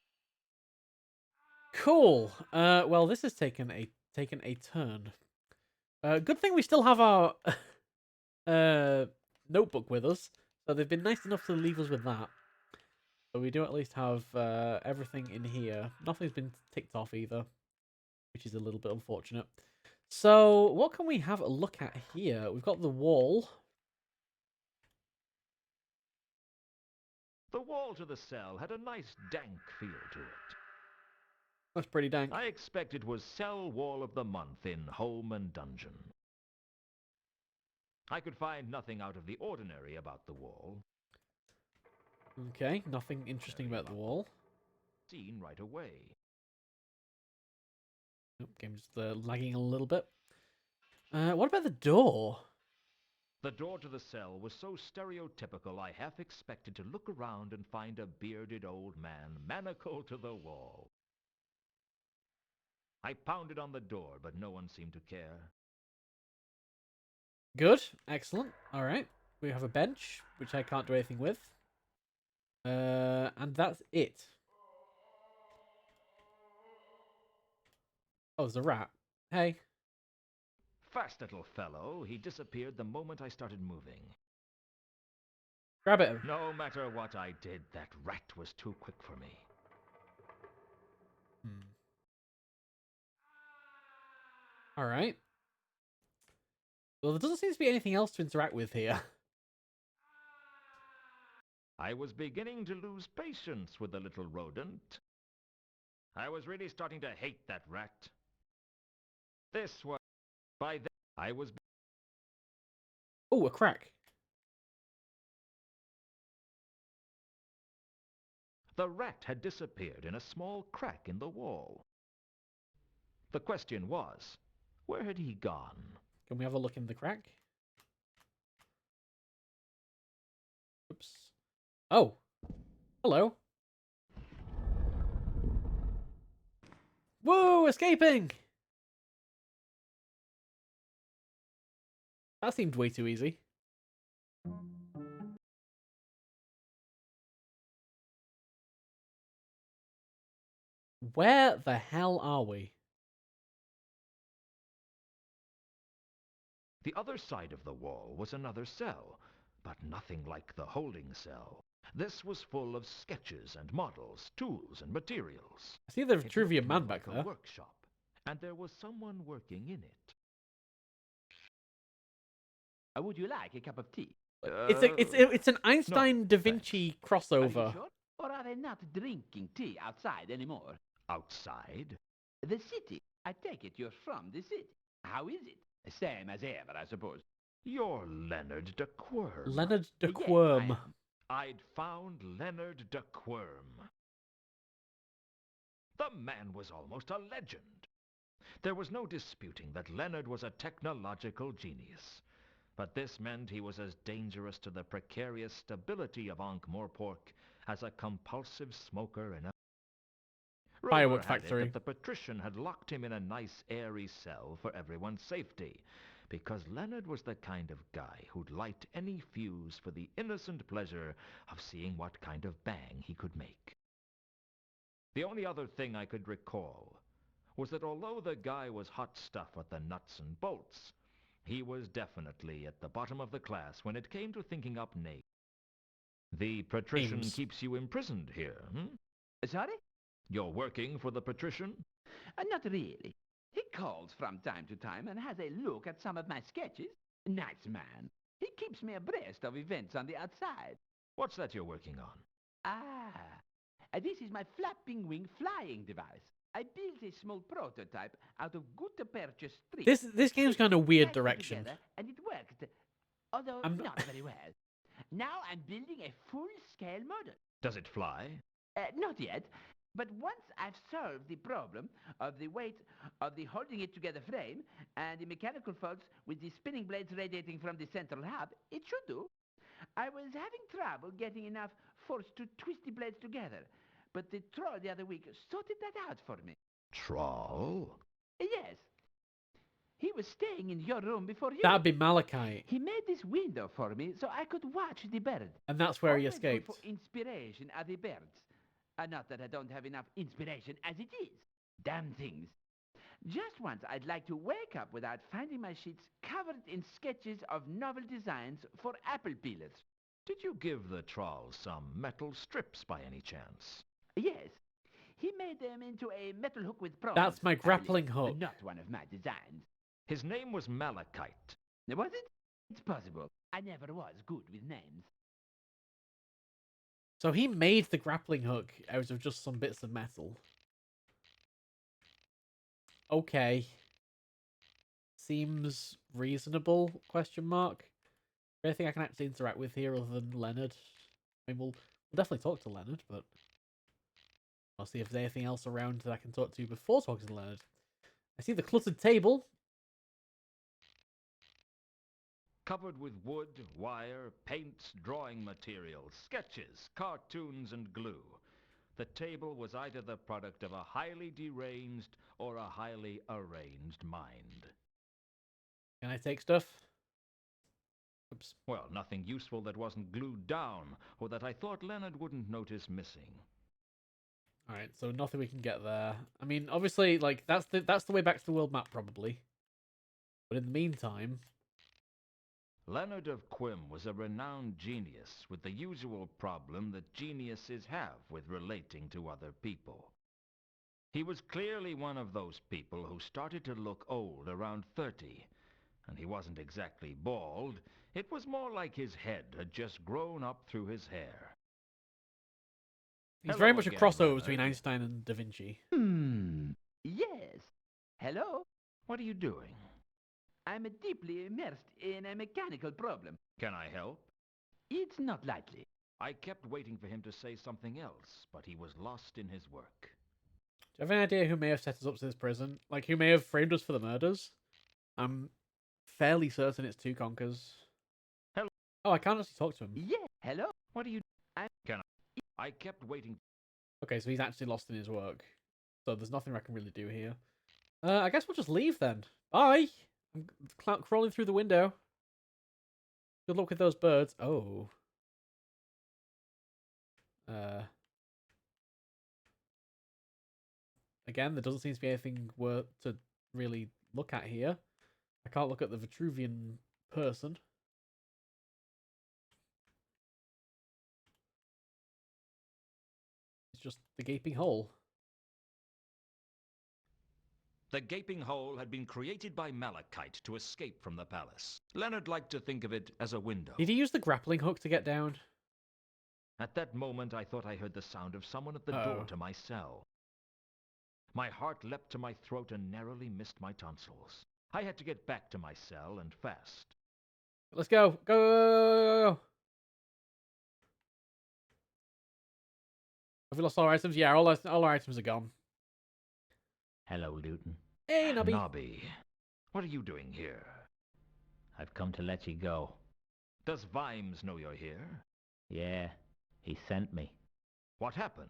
Cool. Well, this has taken a turn. Good thing we still have our notebook with us, so they've been nice enough to leave us with that. So we do at least have everything in here. Nothing's been ticked off either, which is a little bit unfortunate. So what can we have a look at here? We've got the wall. The wall wall to the cell had a nice dank feel to it. That's pretty dank. I expect it was Cell Wall of the Month in Home and Dungeon. I could find nothing out of the ordinary about the wall. Okay, nothing interesting about the wall. Seen right away. Nope, game's lagging a little bit. What about the door? The door to the cell was so stereotypical I half expected to look around and find a bearded old man manacled to the wall. I pounded on the door, but no one seemed to care. Good, excellent. All right, we have a bench, which I can't do anything with. And that's it. Oh, there's a rat. Hey. Fast little fellow, he disappeared the moment I started moving. Grab it. No matter what I did, that rat was too quick for me. All right. Well, there doesn't seem to be anything else to interact with here. I was beginning to lose patience with the little rodent. I was really starting to hate that rat. This was... By then, I was... Oh, a crack. The rat had disappeared in a small crack in the wall. The question was, where had he gone? Can we have a look in the crack? Oops. Oh. Hello. Whoa, escaping! That seemed way too easy. Where the hell are we? The other side of the wall was another cell, but nothing like the holding cell. This was full of sketches and models, tools and materials. I see the It Vitruvian looked man more back like there. a workshop, and there was someone working in it. Would you like a cup of tea? It's an Einstein Da Vinci Are crossover. you sure? Or are they not drinking tea outside anymore? Outside? The city. I take it you're from the city. How is it? Same as ever, I suppose. You're Leonard de Quirm. Leonard de Yes, I Quirm. am. I'd found Leonard de Quirm. The man was almost a legend. There was no disputing that Leonard was a technological genius. But this meant he was as dangerous to the precarious stability of Ankh-Morpork as a compulsive smoker in a... Firewood Rumor had it factory. that the patrician had locked him in a nice airy cell for everyone's safety, because Leonard was the kind of guy who'd light any fuse for the innocent pleasure of seeing what kind of bang he could make. The only other thing I could recall was that although the guy was hot stuff at the nuts and bolts, he was definitely at the bottom of the class when it came to thinking up names. The patrician Names. keeps you imprisoned here, Sorry? You're working for the patrician? Not really. He calls from time to time and has a look at some of my sketches. Nice man. He keeps me abreast of events on the outside. What's that you're working on? This is my flapping wing flying device. I built a small prototype out of gutta percha strips. This game's kind of weird Tied them direction. together, and it worked, although I'm not very well. Now I'm building a full-scale model. Does it fly? Not yet, but once I've solved the problem of the weight of the holding it together frame and the mechanical faults with the spinning blades radiating from the central hub, it should do. I was having trouble getting enough force to twist the blades together, but the troll the other week sorted that out for me. Troll? Yes. He was staying in your room before you. That'd be Malachite. He made this window for me so I could watch the bird. And that's where he Always good escaped. for inspiration are the birds. Not that I don't have enough inspiration as it is. Damn things. Just once I'd like to wake up without finding my sheets covered in sketches of novel designs for apple peelers. Did you give the troll some metal strips by any chance? Yes. He made them into a metal hook with prongs. That's my I believe. grappling hook. Not one of my designs. His name was Malachite. Was it? It's possible. I never was good with names. So he made the grappling hook out of just some bits of metal. Okay. Seems reasonable, question mark. Anything I can actually interact with here other than Leonard? I mean, we'll definitely talk to Leonard, but I'll see if there's anything else around that I can talk to before talking to Leonard. I see the cluttered table. Covered with wood, wire, paints, drawing materials, sketches, cartoons, and glue. The table was either the product of a highly deranged or a highly arranged mind. Can I take stuff? Oops. Well, nothing useful that wasn't glued down, or that I thought Leonard wouldn't notice missing. Alright, so nothing we can get there. I mean, obviously, like, that's the way back to the world map, probably. But in the meantime... Leonard of Quim was a renowned genius with the usual problem that geniuses have with relating to other people. He was clearly one of those people who started to look old around 30. And he wasn't exactly bald. It was more like his head had just grown up through his hair. He's Hello very much a again, crossover Leonard. between Einstein and Da Vinci. Yes. Hello? What are you doing? I'm deeply immersed in a mechanical problem. Can I help? It's not likely. I kept waiting for him to say something else, but he was lost in his work. Do you have any idea who may have set us up to this prison? Like, who may have framed us for the murders? I'm fairly certain it's two conkers. Hello. Oh, I can't actually talk to him. Yeah. Hello? What are you... Can I kept waiting... Okay, so he's actually lost in his work. So there's nothing I can really do here. I guess we'll just leave then. Bye! I'm crawling through the window. Good luck with those birds. Oh. Again, there doesn't seem to be anything worth to really look at here. I can't look at the Vitruvian person. It's just the gaping hole. The gaping hole had been created by Malachite to escape from the palace. Leonard liked to think of it as a window. Did he use the grappling hook to get down? At that moment, I thought I heard the sound of someone at the door to my cell. My heart leapt to my throat and narrowly missed my tonsils. I had to get back to my cell, and fast. Let's go. Go! Have we lost all our items? Yeah, all our items are gone. Hello, Luton. Hey, Nobby. Nobby, what are you doing here? I've come to let you go. Does Vimes know you're here? Yeah, he sent me. What happened?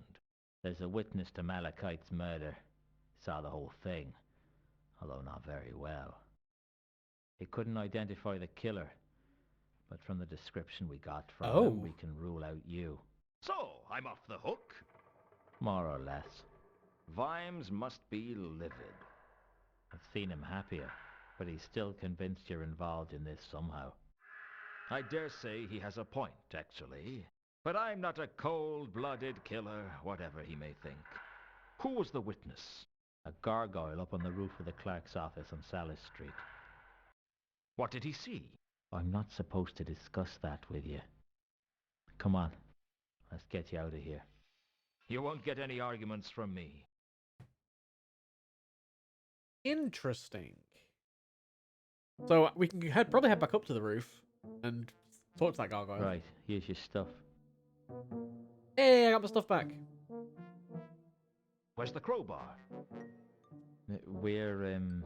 There's a witness to Malachite's murder. Saw the whole thing, although not very well. He couldn't identify the killer, but from the description we got from him, we can rule out you. So, I'm off the hook? More or less. Vimes must be livid. I've seen him happier, but he's still convinced you're involved in this somehow. I dare say he has a point, actually. But I'm not a cold-blooded killer, whatever he may think. Who was the witness? A gargoyle up on the roof of the clerk's office on Salis Street. What did he see? I'm not supposed to discuss that with you. Come on, let's get you out of here. You won't get any arguments from me. Interesting. So we can probably head back up to the roof and talk to that gargoyle. Right, here's your stuff. Hey, I got my stuff back. Where's the crowbar? We're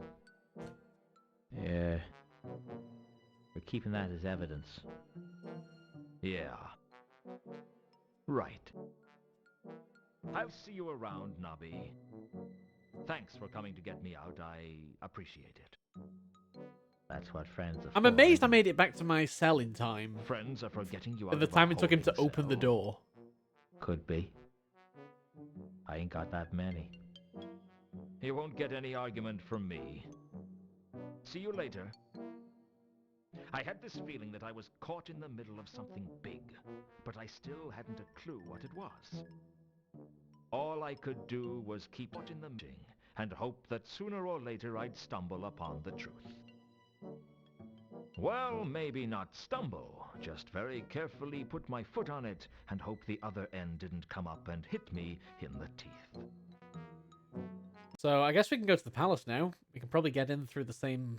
keeping that as evidence. Yeah. Right. I'll see you around, Nobby. Thanks for coming to get me out. I appreciate it. That's what friends are I'm for, amazed isn't I it? made it back to my cell in time. Friends are for getting you out At the of a time it took him to holding open the cell. door. Could be. I ain't got that many. You won't get any argument from me. See you later. I had this feeling that I was caught in the middle of something big, but I still hadn't a clue what it was. All I could do was keep watching the meeting and hope that sooner or later I'd stumble upon the truth. Well, maybe not stumble. Just very carefully put my foot on it and hope the other end didn't come up and hit me in the teeth. So I guess we can go to the palace now. We can probably get in through the same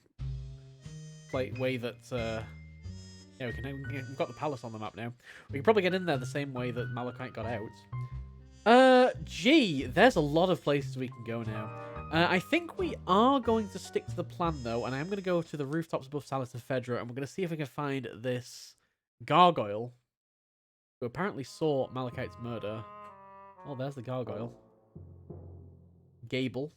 way that... yeah, we've got the palace on the map now. We can probably get in there the same way that Malachite got out. Gee, there's a lot of places we can go now. I think we are going to stick to the plan, though, and I'm going to go to the rooftops above Salis and Fedra, and we're going to see if we can find this gargoyle, who apparently saw Malachite's murder. Oh, there's the gargoyle. Gaben.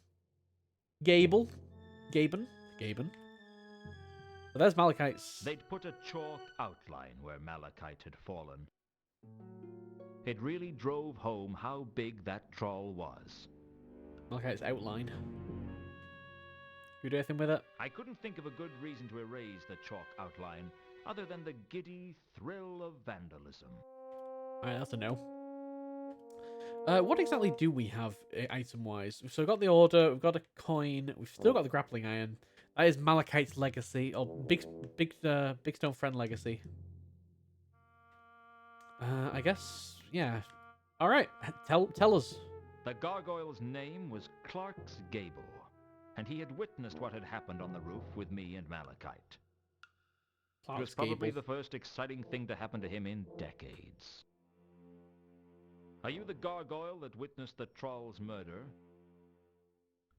So there's Malachite's... They'd put a chalk outline where Malachite had fallen. It really drove home how big that troll was. Malachite's outline. Can we do anything with it? I couldn't think of a good reason to erase the chalk outline other than the giddy thrill of vandalism. Alright, that's a no. What exactly do we have item-wise? So we've got the order, we've got a coin, we've still got the grappling iron. That is Malachite's legacy, or Big Stone Friend legacy. I guess, yeah. Alright, tell us. The gargoyle's name was Clark's Gable, and he had witnessed what had happened on the roof with me and Malachite. It was probably the first exciting thing to happen to him in decades. Are you the gargoyle that witnessed the troll's murder?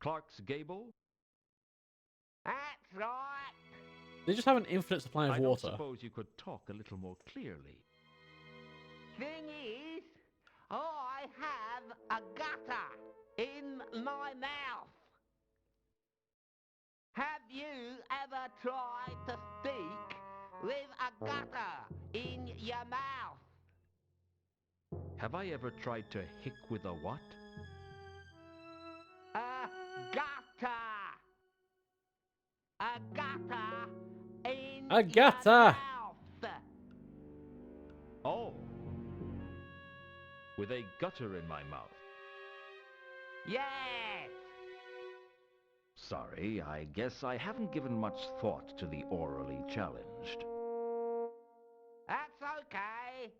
Clark's Gable? That's right. They just have an infinite supply of I water. don't suppose you could talk a little more clearly. Thing is, I have a gutter in my mouth. Have you ever tried to speak with a gutter in your mouth? Have I ever tried to hick with a what? A gutter. A gutter in A gutter. your mouth. Oh. With a gutter in my mouth. Yes. Sorry, I guess I haven't given much thought to the orally challenged. That's okay.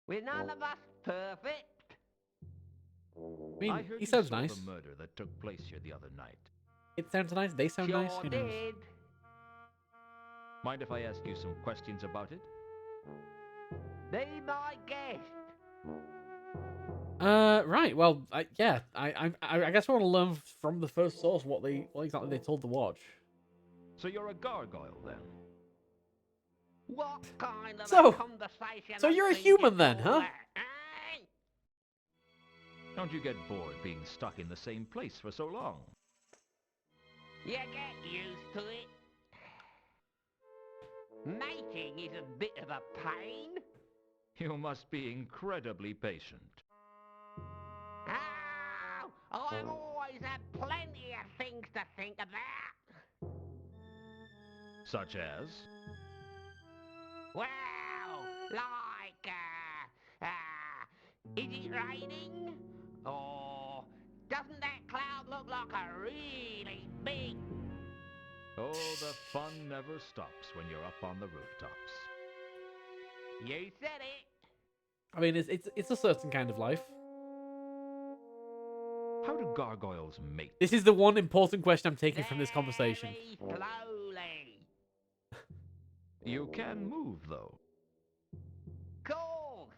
We're none of us perfect. I mean, I heard he you sounds saw nice. the murder that took place here the other night. It sounds nice, they sound nice, Sure who knows? did. Mind if I ask you some questions about it? Be my guest. Right, well, yeah, I guess I want to learn from the first source what exactly they told the watch. So you're a gargoyle, then? What kind of So- a conversation? so I you're a think human you then, call huh? that, eh? Don't you get bored being stuck in the same place for so long? You get used to it. Mating is a bit of a pain. You must be incredibly patient. Oh, I've always had plenty of things to think about. Such as? Well, like, is it raining? Or doesn't that cloud look like a really big... Oh, the fun never stops when you're up on the rooftops. You said it. I mean, it's a certain kind of life. How do gargoyles mate? This is the one important question I'm taking from this conversation. Very slowly. You can move, though. Course.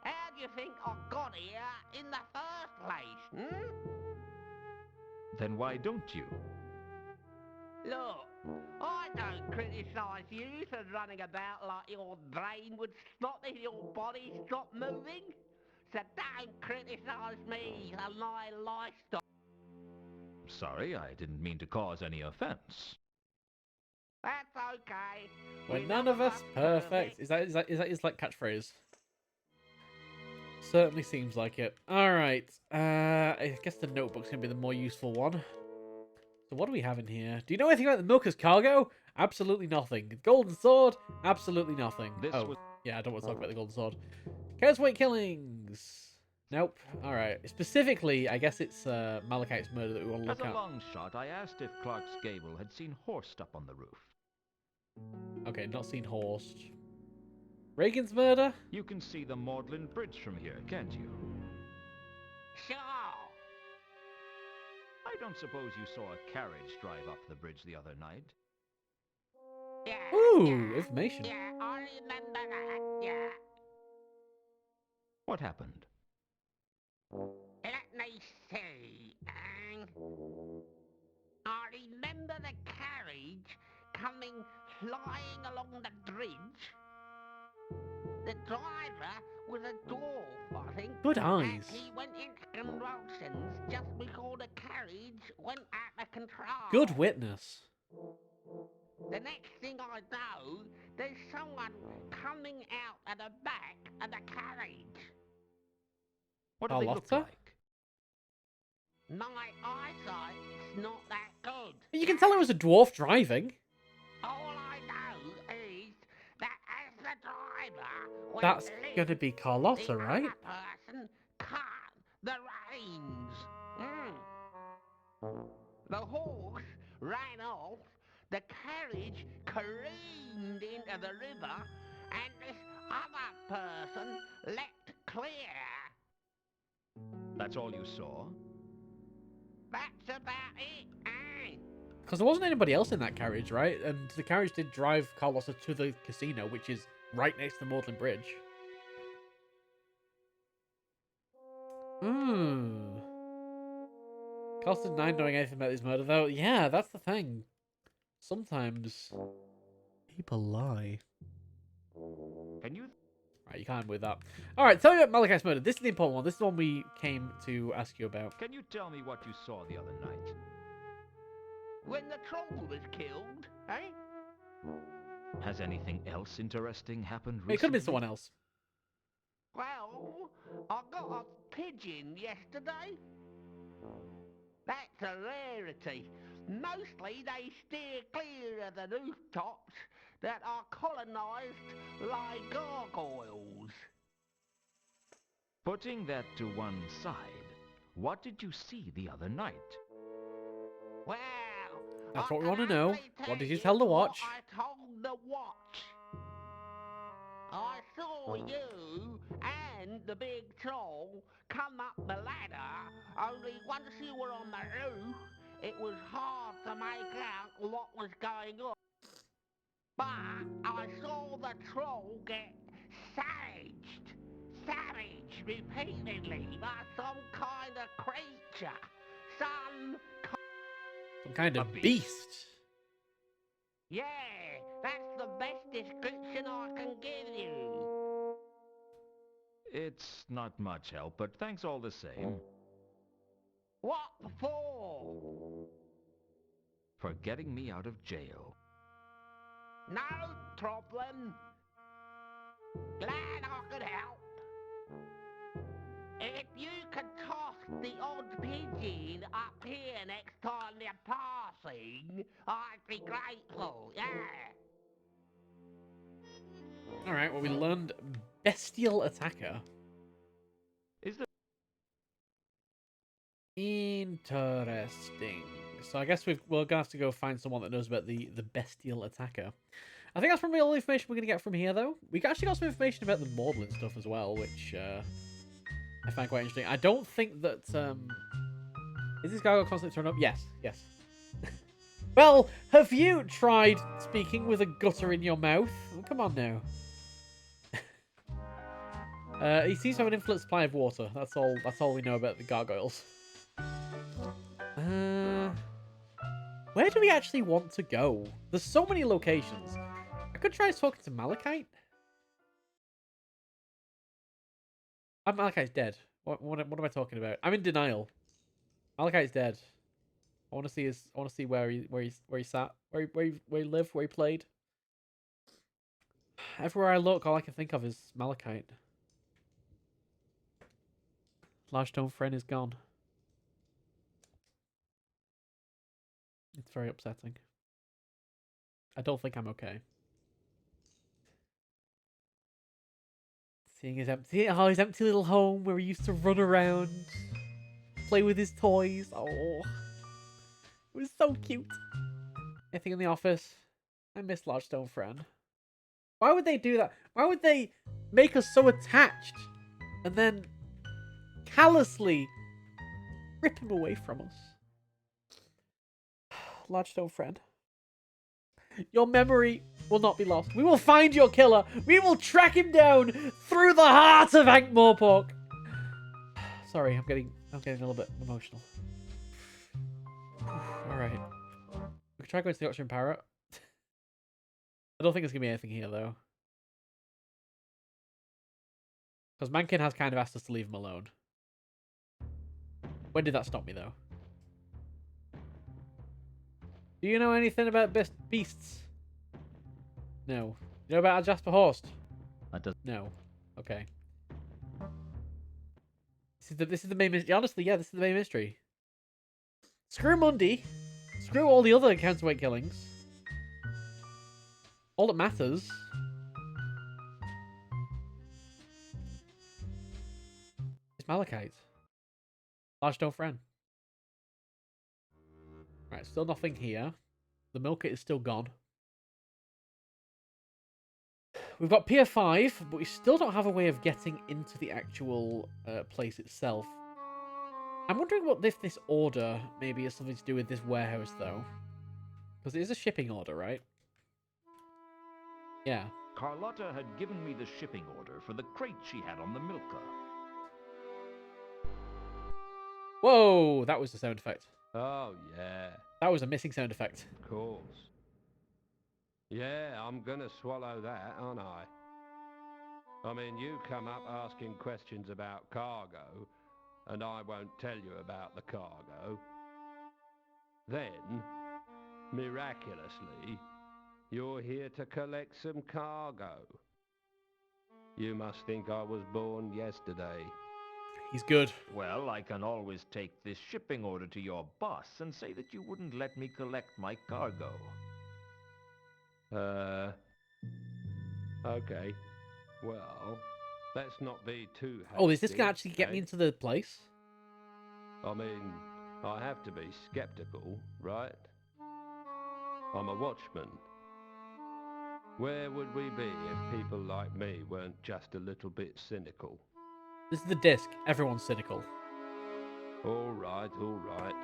How do you think I got here in the first place, Then why don't you? Look, I don't criticise you for running about like your brain would stop if your body stopped moving. So don't criticise me for my lifestyle. Sorry, I didn't mean to cause any offense. That's okay. We're none of us perfect. Is that his like catchphrase? Certainly seems like it. All right. I guess the notebook's gonna be the more useful one. So what do we have in here? Do you know anything about the Milker's cargo? Absolutely nothing. The Golden Sword? Absolutely nothing. This Oh, was- yeah, I don't want to talk about the Golden Sword. Counterweight killings. Nope. All right. Specifically, I guess it's Malachite's murder that we want to As look a at. long shot, I asked if Clark's Gable had seen Horst up on the roof. Okay, not seen horse. Reagan's murder? You can see the Maudlin Bridge from here, can't you? Sure. I don't suppose you saw a carriage drive up the bridge the other night. Yeah. Ooh, yeah, information. Yeah, I remember that. Yeah. What happened? Let me see. I remember the carriage coming flying along the bridge. The driver was a dwarf, I think. Good And eyes. he went into convulsions just before the carriage went out of control. Good witness. The next thing I know, there's someone coming out at the back of the carriage. What do they look Carlotta? like? My eyesight's not that good. You can tell it was a dwarf driving. All I know is that as the driver went That's left, gonna be Carlotta, the right? other person cut the reins. The horse ran off, the carriage careened into the river, and this other person leapt clear. That's all you saw? That's about it, Because there wasn't anybody else in that carriage, right? And the carriage did drive Carlotta to the casino, which is right next to the Maudlin Bridge. Carlotta denied knowing anything about this murder, though. Yeah, that's the thing. Sometimes people lie. Can you... Right, you can't with that. Alright, tell me about Malachi's murder. This is the important one. This is the one we came to ask you about. Can you tell me what you saw the other night? When the troll was killed, eh? Has anything else interesting happened recently? It could have been someone else. Well, I got a pigeon yesterday. That's a rarity. Mostly they steer clear of the rooftops that are colonised like gargoyles. Putting that to one side, what did you see the other night? Well, That's I what we can want to know. only What did you you tell the what watch? I told the watch. I saw you and the big troll come up the ladder, only once you were on the roof, it was hard to make out what was going on. But I saw the troll get savaged repeatedly by some kind of creature. Some kind A of beast. beast. Yeah, that's the best description I can give you. It's not much help, but thanks all the same. What for? For getting me out of jail. No problem. Glad I could help. If you could toss the odd pigeon up here next time they're passing, I'd be grateful, yeah. Alright, well we learned bestial attacker. Is there... Interesting. So I guess we're gonna have to go find someone that knows about the bestial attacker. I think that's probably all the information we're gonna get from here, though. We actually got some information about the Maudlin stuff as well, which I find quite interesting. I don't think that is this gargoyle constantly turn up? Yes. Well, have you tried speaking with a gutter in your mouth? Oh, come on now. He seems to have an infinite supply of water. That's all we know about the gargoyles. Where do we actually want to go? There's so many locations. I could try talking to Malachite. Malachite's dead. What am I talking about? I'm in denial. Malachite's dead. I want to see where he sat, where he lived, where he played. Everywhere I look, all I can think of is Malachite. Large stone friend is gone. It's very upsetting. I don't think I'm okay. Seeing his empty little home where he used to run around, play with his toys. Oh, it was so cute. Anything in the office? I miss Large Stone Friend. Why would they do that? Why would they make us so attached and then callously rip him away from us? Large Stone Friend. Your memory will not be lost. We will find your killer. We will track him down through the heart of Hank Morpork. Sorry, I'm getting a little bit emotional. All right. We can try going to the Auction Parrot. I don't think there's going to be anything here, though. Because Mankin has kind of asked us to leave him alone. When did that stop me, though? Do you know anything about beasts? No. You know about Jasper Horst? No. Okay. This is the main mystery. Honestly, yeah, this is the main mystery. Screw Mundy. Screw all the other counterweight killings. All that matters is Malachite. Large Stone Friend. Right, still nothing here. The Milker is still gone. We've got Pier 5, but we still don't have a way of getting into the actual place itself. I'm wondering what if this order maybe has something to do with this warehouse, though. Because it is a shipping order, right? Yeah. Carlotta had given me the shipping order for the crate she had on the Milka. Whoa, that was the sound effect. Oh, yeah. That was a missing sound effect. Of course. Yeah, I'm gonna swallow that, aren't I? I mean, you come up asking questions about cargo, and I won't tell you about the cargo. Then, miraculously, you're here to collect some cargo. You must think I was born yesterday. He's good. Well, I can always take this shipping order to your boss and say that you wouldn't let me collect my cargo. Okay. Well, let's not be too hasty. Oh, is this gonna actually get me into the place? I mean, I have to be skeptical, right? I'm a watchman. Where would we be if people like me weren't just a little bit cynical? This is the disc. Everyone's cynical. All right, all right.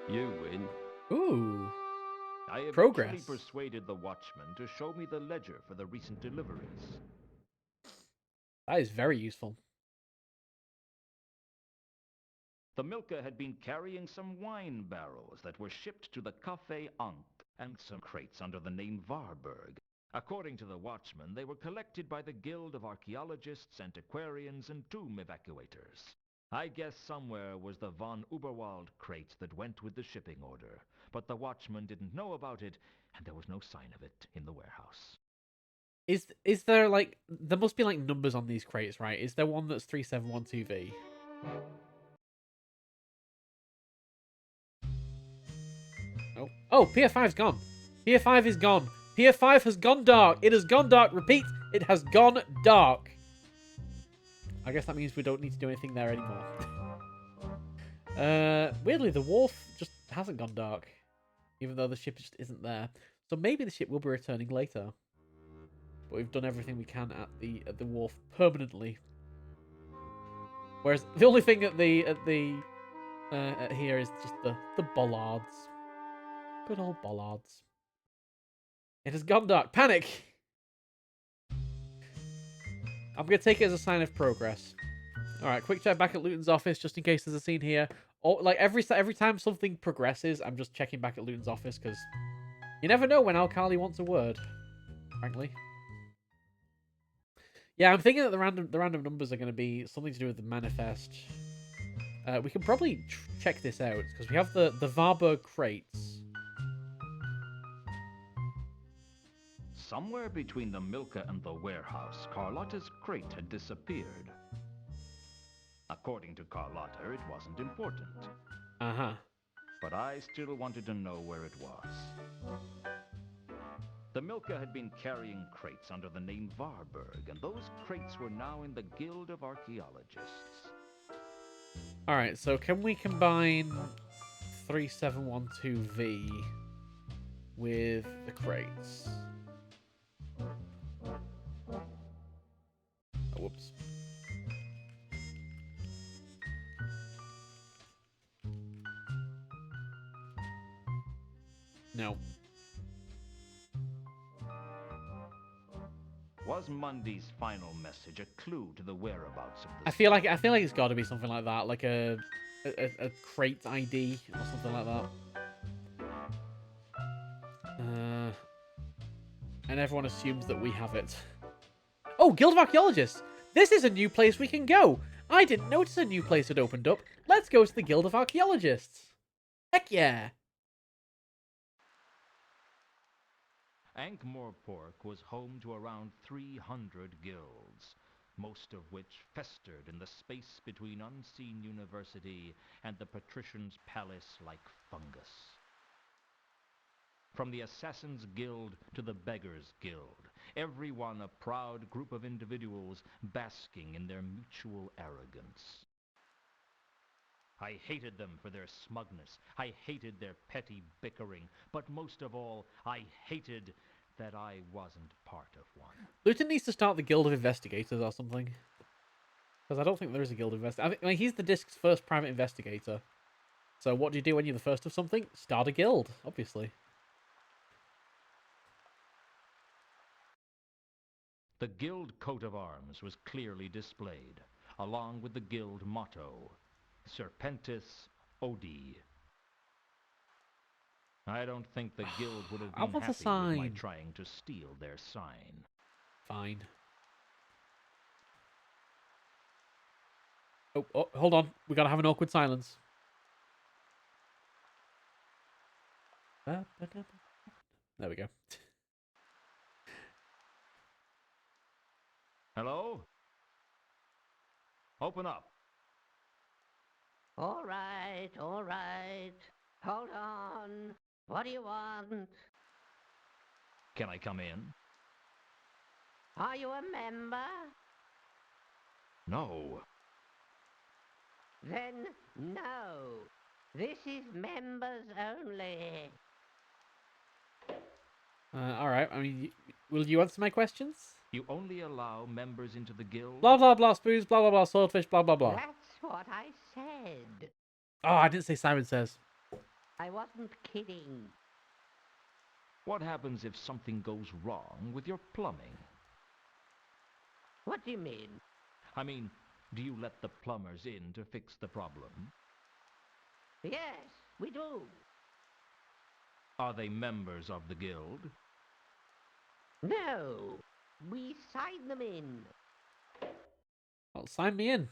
You win. Ooh. I eventually Progress. persuaded the watchman to show me the ledger for the recent deliveries. That is very useful. The Milka had been carrying some wine barrels that were shipped to the Café Ankh and some crates under the name Varberg. According to the watchman, they were collected by the Guild of Archaeologists, Antiquarians, and Tomb Evacuators. I guess somewhere was the von Uberwald crate that went with the shipping order, but the watchman didn't know about it, and there was no sign of it in the warehouse. Is there, like... There must be, like, numbers on these crates, right? Is there one that's 3712V? Oh. Oh, Pier 5's gone. Pier 5 is gone. Pier 5 has gone dark. It has gone dark. Repeat, it has gone dark. I guess that means we don't need to do anything there anymore. Weirdly, the wharf just hasn't gone dark. Even though the ship just isn't there. So maybe the ship will be returning later. But we've done everything we can at the wharf permanently. Whereas the only thing at here is just the bollards. Good old bollards. It has gone dark. Panic! I'm going to take it as a sign of progress. Alright, quick check back at Luton's office, just in case there's a scene here. Or, like, every time something progresses, I'm just checking back at Luton's office, because you never know when Alkali wants a word, frankly. Yeah, I'm thinking that the random numbers are going to be something to do with the manifest. We can probably check this out, because we have the Varberg crates. Somewhere between the Milka and the warehouse, Carlotta's crate had disappeared. According to Carlotta, it wasn't important. Uh-huh. But I still wanted to know where it was. The Milka had been carrying crates under the name Varberg, and those crates were now in the Guild of Archaeologists. Alright, so can we combine 3712V with the crates. Oh, whoops. No. Was Mundy's final message a clue to the whereabouts of the I feel like it's got to be something like that, like a crate ID or something like that. And everyone assumes that we have it. Oh, Guild of Archaeologists! This is a new place we can go! I didn't notice a new place had opened up. Let's go to the Guild of Archaeologists! Heck yeah! Ankh-Morpork was home to around 300 guilds, most of which festered in the space between Unseen University and the Patrician's Palace like fungus. From the Assassin's Guild to the Beggar's Guild, everyone a proud group of individuals basking in their mutual arrogance. I hated them for their smugness. I hated their petty bickering. But most of all, I hated that I wasn't part of one. Luton needs to start the Guild of Investigators or something. Because I don't think there is a Guild of Investigators. I mean, he's the Disc's first private investigator. So what do you do when you're the first of something? Start a guild, obviously. The guild coat of arms was clearly displayed, along with the guild motto, Serpentis Odi. I don't think the guild would have been happy with my trying to steal their sign. Fine. Oh, hold on. We gotta have an awkward silence. There we go. Hello? Open up. All right, all right. Hold on. What do you want? Can I come in? Are you a member? No. Then no. This is members only. Alright, I mean, will you answer my questions? You only allow members into the guild? Blah, blah, blah, spoons, blah, blah, blah, swordfish, blah, blah, blah. That's what I said. Oh, I didn't say Simon Says. I wasn't kidding. What happens if something goes wrong with your plumbing? What do you mean? I mean, do you let the plumbers in to fix the problem? Yes, we do. Are they members of the guild? No, we sign them in. Well, sign me in.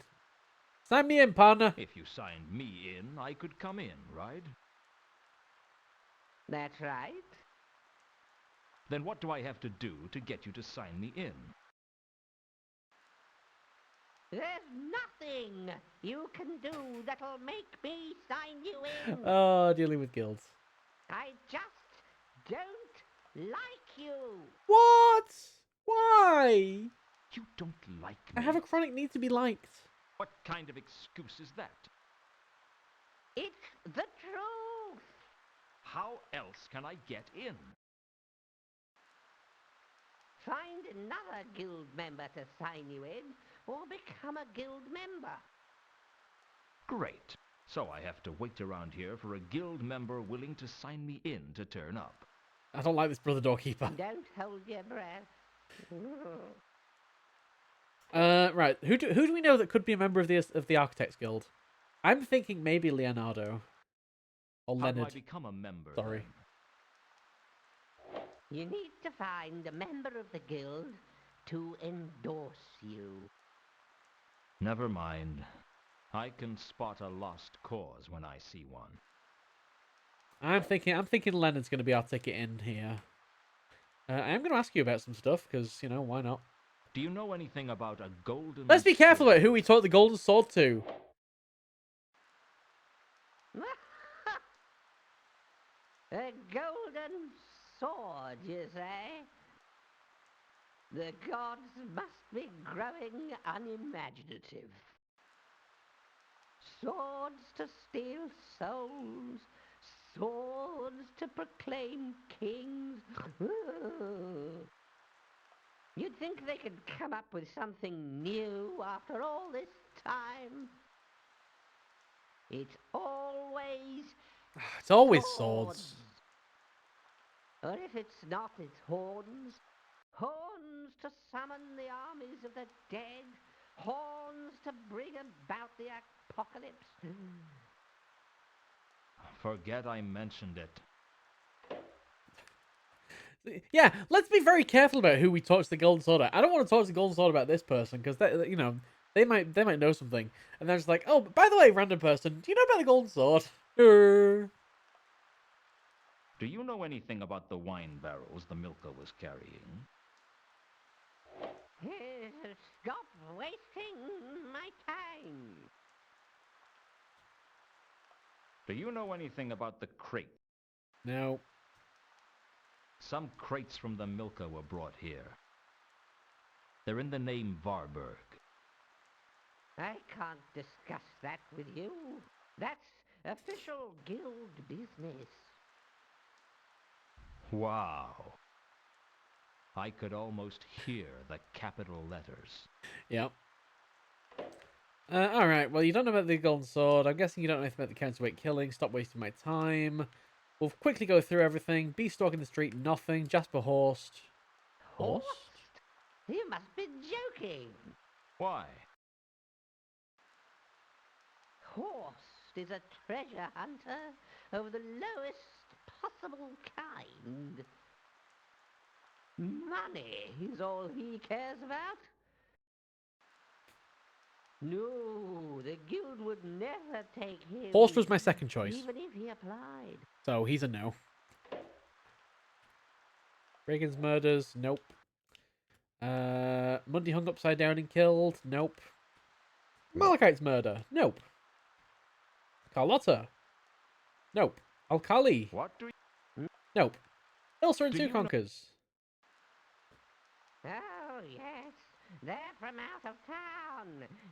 Sign me in, partner. If you signed me in, I could come in, right? That's right. Then what do I have to do to get you to sign me in? There's nothing you can do that'll make me sign you in. Oh, dealing with guilds. I just don't like you. What? Why? You don't like me? I have a chronic need to be liked. What kind of excuse is that? It's the truth. How else can I get in? Find another guild member to sign you in, or become a guild member. Great. So I have to wait around here for a guild member willing to sign me in to turn up. I don't like this brother doorkeeper. Don't hold your breath. Right. Who do we know that could be a member of the Architects Guild? I'm thinking maybe Leonardo. Or How Leonard. do I become a member? Sorry. Then? You need to find a member of the guild to endorse you. Never mind. I can spot a lost cause when I see one. I'm thinking Leonard's going to be our ticket in here. I am going to ask you about some stuff because why not? Do you know anything about a golden? Let's be careful about who we taught the golden sword to. A golden sword, you say? The gods must be growing unimaginative. Swords to steal souls, swords to proclaim kings. You'd think they could come up with something new after all this time. It's always It's always swords. Or if it's not, it's horns. Horns to summon the armies of the dead. Horns to bring about the apocalypse. Forget I mentioned it. Yeah, let's be very careful about who we talk to the Golden Sword at. I don't want to talk to the Golden Sword about this person because you know they might know something, and they're just like, oh, by the way, random person, do you know about the Golden Sword? Do you know anything about the wine barrels the milker was carrying? Stop wasting my time. Do you know anything about the crate? No. Some crates from the milker were brought here. They're in the name Varberg. I can't discuss that with you. That's official guild business. Wow. I could almost hear the capital letters. Yep. Alright, well, you don't know about the Golden Sword. I'm guessing you don't know anything about the counterweight killing. Stop wasting my time. We'll quickly go through everything. Beast in the street, nothing. Jasper Horst. Horst? You must be joking. Why? Horst is a treasure hunter of the lowest possible kind. Money is all he cares about. No, the guild would never take him. Horst was my second choice. Even if he applied. So he's a no. Reagan's murders, nope. Mundy hung upside down and killed, nope. Malachite's murder, nope. Carlotta, nope. Alkali, What do you... nope. Ilsa and Do Two you know- Conkers, Oh, yes. They're from out of town,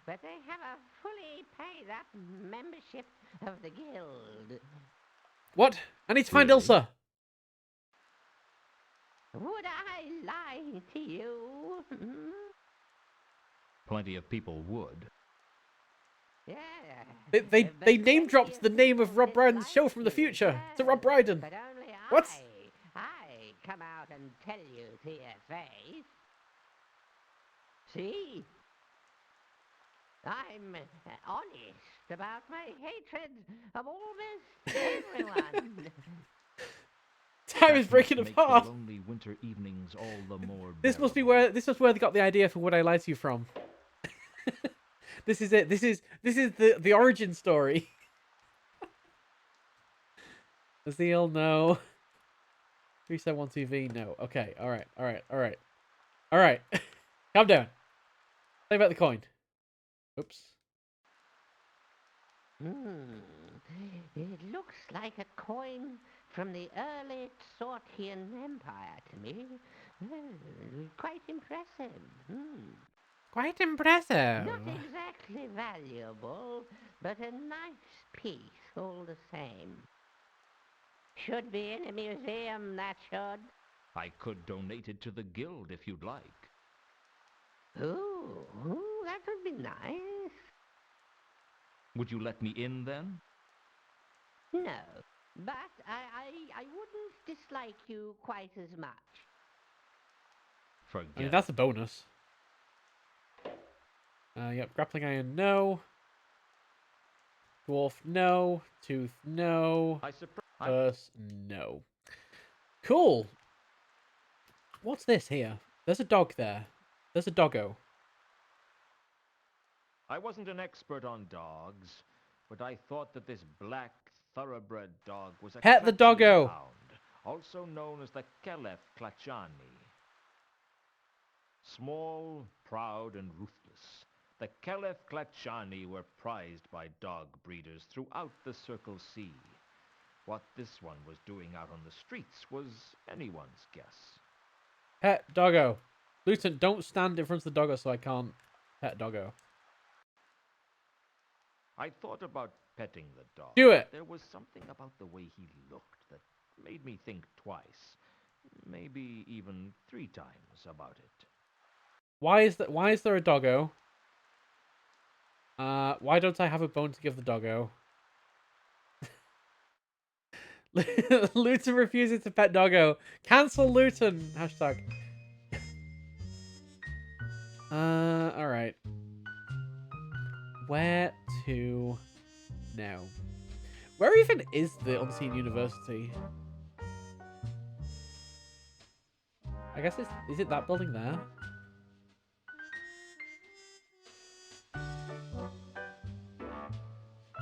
but they have a fully paid up membership of the guild. What? I need to find Really? Ilsa. Would I lie to you? Hmm? Plenty of people would. Yeah. They But name plenty dropped the name of people Rob Brydon's dislike show from the you, future to yes, Rob Brydon. But only What? I come out and tell you to your face. See? I'm honest about my hatred of almost everyone. Time is breaking Make apart. the lonely winter evenings all the more This must be bearable. this was where they got the idea for Would I Lie to You from. This is it. This is the origin story. Azil, no. 371 TV, no. Okay, alright. Alright. Calm down. Say about the coin. Oops. It looks like a coin from the early Sortian Empire to me. Quite impressive. Quite impressive. Not exactly valuable, but a nice piece all the same. Should be in a museum, that should. I could donate it to the guild if you'd like. Ooh, that would be nice. Would you let me in then? No, but I wouldn't dislike you quite as much. Forget I mean, that's a bonus. Yep, grappling iron, no. Dwarf, no. Tooth, no. Purse, no. Cool. What's this here? There's a dog there. There's a doggo. I wasn't an expert on dogs, but I thought that this black thoroughbred dog was a Pet the Klachini doggo. hound, also known as the Kelef Klachani. Small, proud, and ruthless, the Kelef Klachani were prized by dog breeders throughout the Circle Sea. What this one was doing out on the streets was anyone's guess. Pet doggo. Lieutenant, don't stand in front of the doggo so I can't pet doggo. I thought about petting the dog. Do but it. There was something about the way he looked that made me think twice, maybe even 3 times about it. Why is that? Why is there a doggo? Why don't I have a bone to give the doggo? Luton refuses to pet doggo. Cancel Luton. Hashtag. Alright. Where to now? Where even is the Unseen University? I guess is it that building there?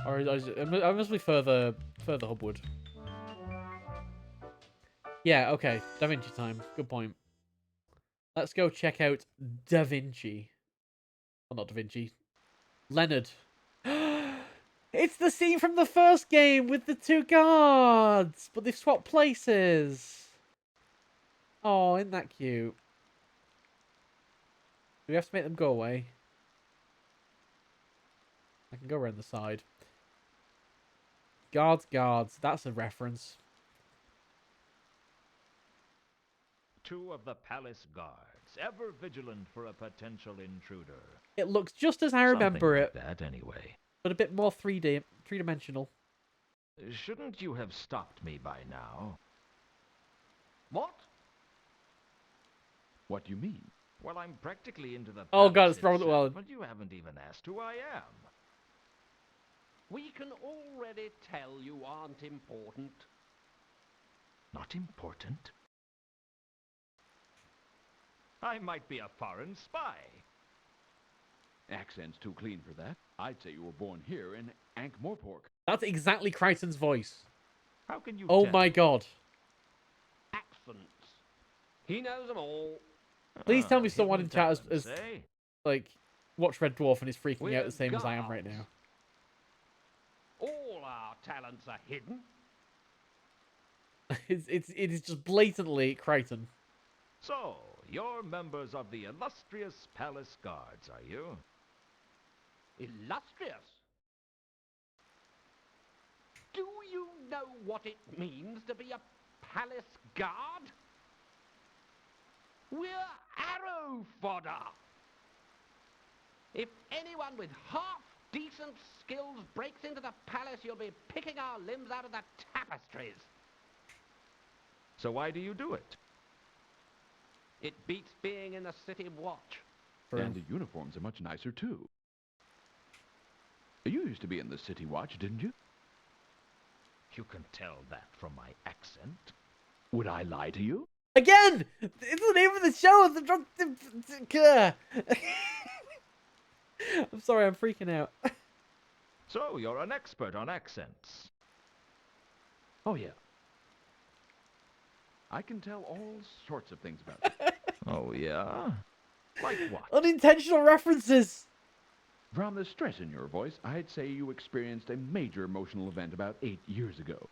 Or it must be further hubward. Yeah, okay. Da Vinci time. Good point. Let's go check out Da Vinci. Well, not Da Vinci. Leonard. It's the scene from the first game with the 2 guards, but they've swapped places. Oh, isn't that cute? Do we have to make them go away? I can go around the side. Guards. That's a reference. 2 of the palace guards, ever vigilant for a potential intruder. It looks just as I remember Something it, like that, anyway. but a bit more 3D, 3-dimensional. Shouldn't you have stopped me by now? What? What do you mean? Well, I'm practically into the Oh god, palace it's Robert itself, Llewellyn. but you haven't even asked who I am. We can already tell you aren't important. Not important? I might be a foreign spy. Accent's too clean for that. I'd say you were born here in Ankh-Morpork. That's exactly Crichton's voice. How can you Oh tell? my god. Accents. He knows them all. Please tell me Hidden someone in chat talents, has eh? like, watched Red Dwarf and is freaking We're out the same as I am right guards. now. All our talents are hidden. It is just blatantly Crichton. So, you're members of the illustrious palace guards, are you? Illustrious. Do you know what it means to be a palace guard? We're arrow fodder. If anyone with half-decent skills breaks into the palace, you'll be picking our limbs out of the tapestries. So why do you do it? It beats being in the city watch. And the uniforms are much nicer, too. You used to be in the City Watch, didn't you? You can tell that from my accent. Would I lie to you? Again! It's the name of the show! I'm sorry, I'm freaking out. So, you're an expert on accents. Oh, yeah. I can tell all sorts of things about you. Oh, yeah? Like what? Unintentional references! From the stress in your voice, I'd say you experienced a major emotional event about 8 years ago.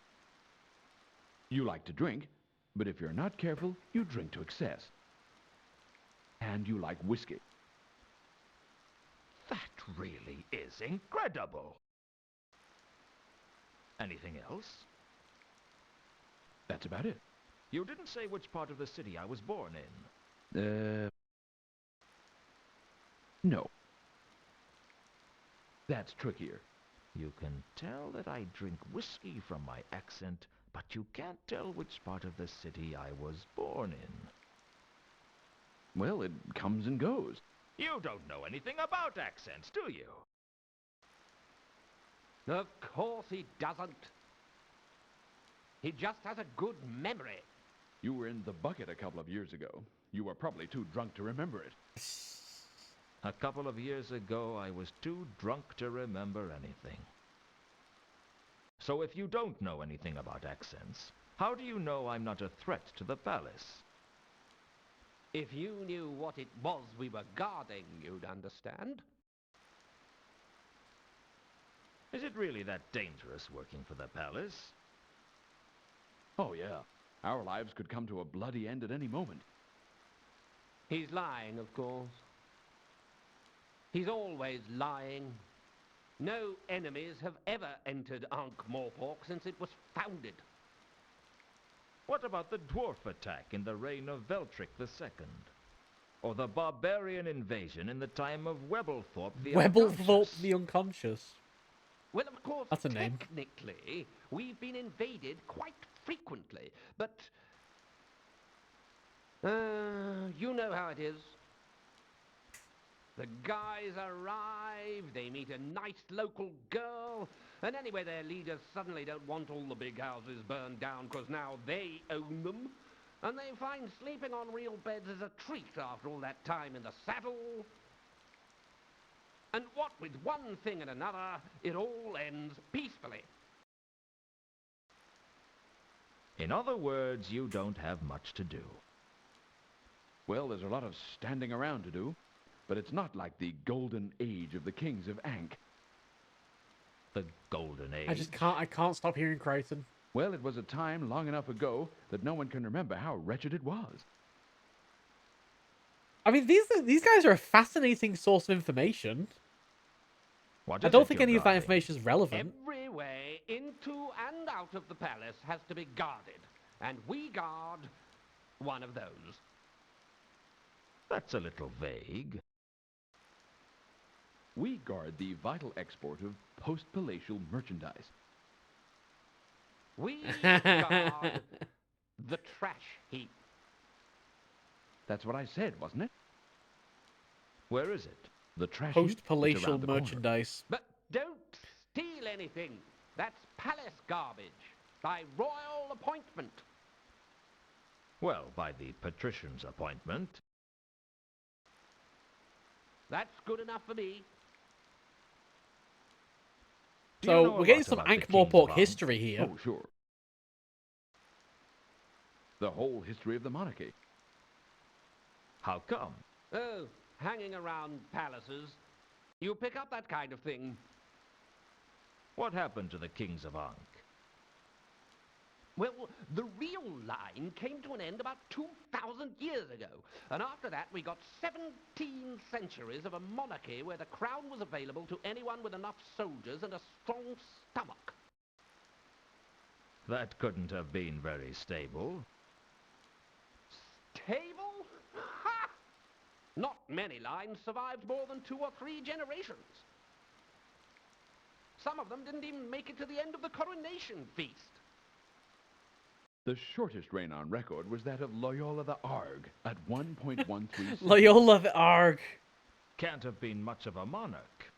You like to drink, but if you're not careful, you drink to excess. And you like whiskey. That really is incredible. Anything else? That's about it. You didn't say which part of the city I was born in. No. That's trickier. You can tell that I drink whiskey from my accent, but you can't tell which part of the city I was born in. Well, it comes and goes. You don't know anything about accents, do you? Of course he doesn't. He just has a good memory. You were in the bucket a couple of years ago. You were probably too drunk to remember it. A couple of years ago, I was too drunk to remember anything. So if you don't know anything about accents, how do you know I'm not a threat to the palace? If you knew what it was we were guarding, you'd understand. Is it really that dangerous working for the palace? Oh, yeah. Our lives could come to a bloody end at any moment. He's lying, of course. He's always lying. No enemies have ever entered Ankh-Morpork since it was founded. What about the dwarf attack in the reign of Veltric II? Or the barbarian invasion in the time of Webblethorpe the Webblethorpe Unconscious? the Unconscious. Well, of course, That's a name. technically, we've been invaded quite frequently, but... you know how it is. The guys arrive, they meet a nice local girl, and anyway their leaders suddenly don't want all the big houses burned down because now they own them, and they find sleeping on real beds is a treat after all that time in the saddle. And what with one thing and another, it all ends peacefully. In other words, you don't have much to do. Well, there's a lot of standing around to do, but it's not like the golden age of the kings of Ankh. The golden age? I can't stop hearing Crichton. Well, it was a time long enough ago that no one can remember how wretched it was. I mean, these guys are a fascinating source of information. What I is don't it think you're any of that guarding? information is relevant. Every way into and out of the palace has to be guarded, and we guard one of those. That's a little vague. We guard the vital export of post-palatial merchandise. We guard the trash heap. That's what I said, wasn't it? Where is it? The trash heap? It's Post-palatial around the corner. merchandise. But don't steal anything. That's palace garbage. By royal appointment. Well, by the patrician's appointment. That's good enough for me. Do you know So a we're getting lot some about the kings of Ankh-Morpork Ankh? history here. Oh, sure. The whole history of the monarchy. How come? Oh, hanging around palaces. You pick up that kind of thing. What happened to the kings of Ankh? Well, the real line came to an end about 2,000 years ago. And after that, we got 17 centuries of a monarchy where the crown was available to anyone with enough soldiers and a strong stomach. That couldn't have been very stable. Stable? Ha! Not many lines survived more than 2 or 3 generations. Some of them didn't even make it to the end of the coronation feast. The shortest reign on record was that of Loyola the Arg at 1.13 Loyola the Arg. Can't have been much of a monarch.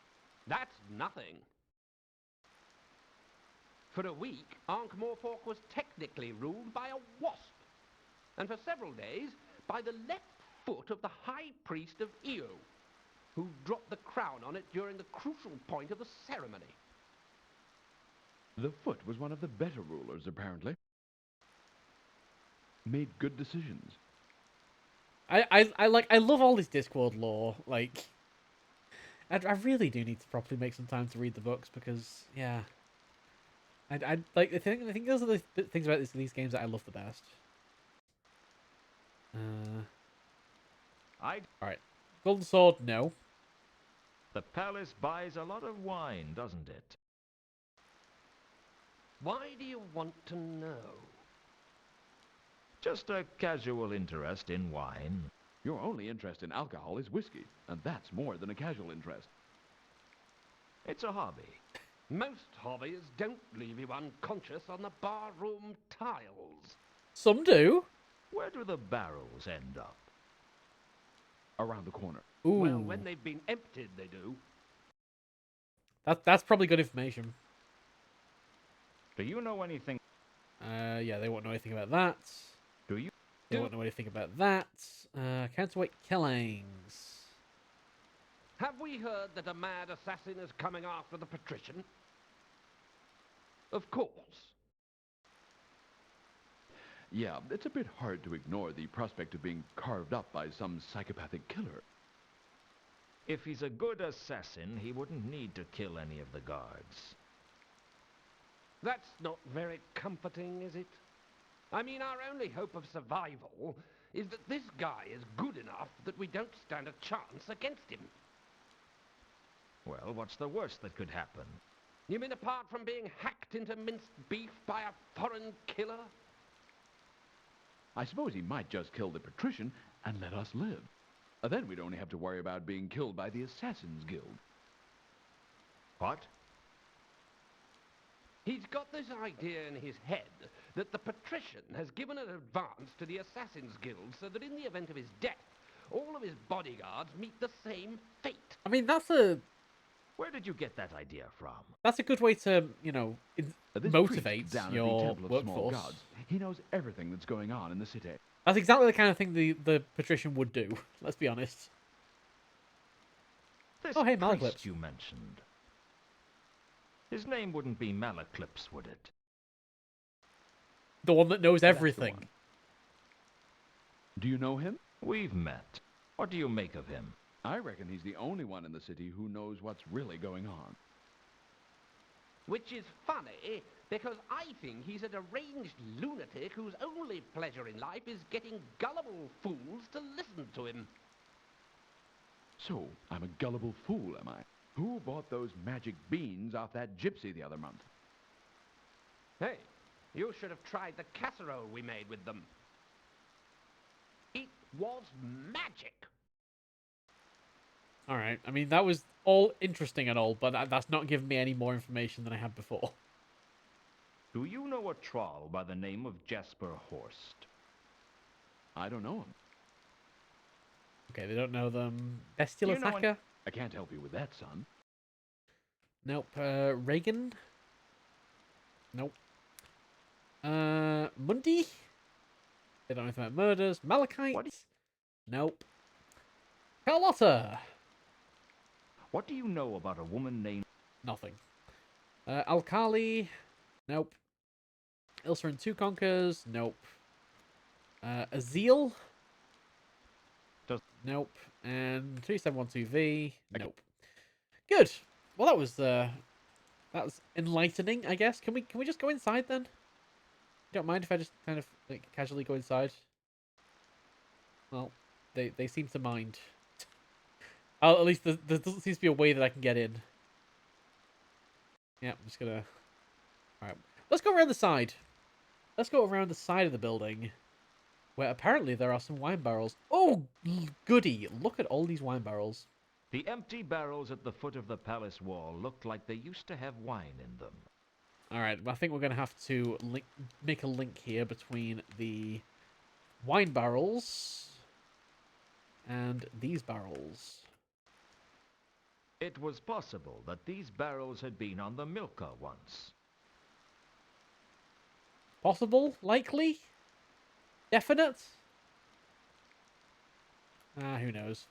That's nothing. For a week, Ankh-Morpork was technically ruled by a wasp. And for several days, by the left foot of the High Priest of Io, who dropped the crown on it during the crucial point of the ceremony. The foot was one of the better rulers, apparently. Made good decisions. I love all this Discworld lore. Like, I really do need to properly make some time to read the books because, yeah, I like. I think those are the things about these games that I love the best. All right, Golden Sword, no. The palace buys a lot of wine, doesn't it? Why do you want to know? Just a casual interest in wine. Your only interest in alcohol is whiskey, and that's more than a casual interest. It's a hobby. Most hobbies don't leave you unconscious on the barroom tiles. Some do. Where do the barrels end up? Around the corner. Ooh, Well, when they've been emptied, they do. that's probably good information. Do you know anything? Yeah, they won't know anything about that. Do you? They won't know anything about that. Counterweight killings. Have we heard that a mad assassin is coming after the patrician? Of course. Yeah, it's a bit hard to ignore the prospect of being carved up by some psychopathic killer. If he's a good assassin, he wouldn't need to kill any of the guards. That's not very comforting, is it? I mean, our only hope of survival is that this guy is good enough that we don't stand a chance against him. Well, what's the worst that could happen? You mean apart from being hacked into minced beef by a foreign killer? I suppose he might just kill the patrician and let us live. Then we'd only have to worry about being killed by the Assassin's Guild. What? He's got this idea in his head that the patrician has given an advance to the Assassin's Guild so that in the event of his death, all of his bodyguards meet the same fate. I mean, that's a Where did you get that idea from? good way to, you know, This motivate priest down at the your Temple of Small workforce. Gods, he knows everything that's going on in the city. That's exactly the kind of thing the patrician would do. Let's be honest. This Oh, hey, priest Malaclips. you mentioned. His name wouldn't be Malaclips, would it? The one that knows That's the everything. one. Do you know him? We've met. What do you make of him? I reckon he's the only one in the city who knows what's really going on. Which is funny, because I think he's a deranged lunatic whose only pleasure in life is getting gullible fools to listen to him. So, I'm a gullible fool, am I? Who bought those magic beans off that gypsy the other month? Hey, you should have tried the casserole we made with them. It was magic. All right. I mean, that was all interesting and all, but that's not giving me any more information than I had before. Do you know a troll by the name of Jasper Horst? I don't know him. Okay, they don't know them. Bestial You know attacker? I can't help you with that, son. Nope. Reagan? Nope. Mundy? They don't know anything about murders. Malachite? Nope. Carlotta? What do you know about a woman named... Nothing. Alkali? Nope. Ilsa and Two Conkers? Nope. Azil? Nope. And 3712V? Nope. Good. Well, that was enlightening, I guess. Can we just go inside then? You don't mind if I just kind of like casually go inside? Well, they seem to mind. Oh, at least there doesn't seem to be a way that I can get in. Yeah, I'm just gonna... Alright. Let's go around the side. Let's go around the side of the building, where apparently there are some wine barrels. Oh, goody. Look at all these wine barrels. The empty barrels at the foot of the palace wall looked like they used to have wine in them. Alright, I think we're going to have to make a link here between the wine barrels and these barrels. It was possible that these barrels had been on the Milka once. Possible? Likely? Definite? Who knows?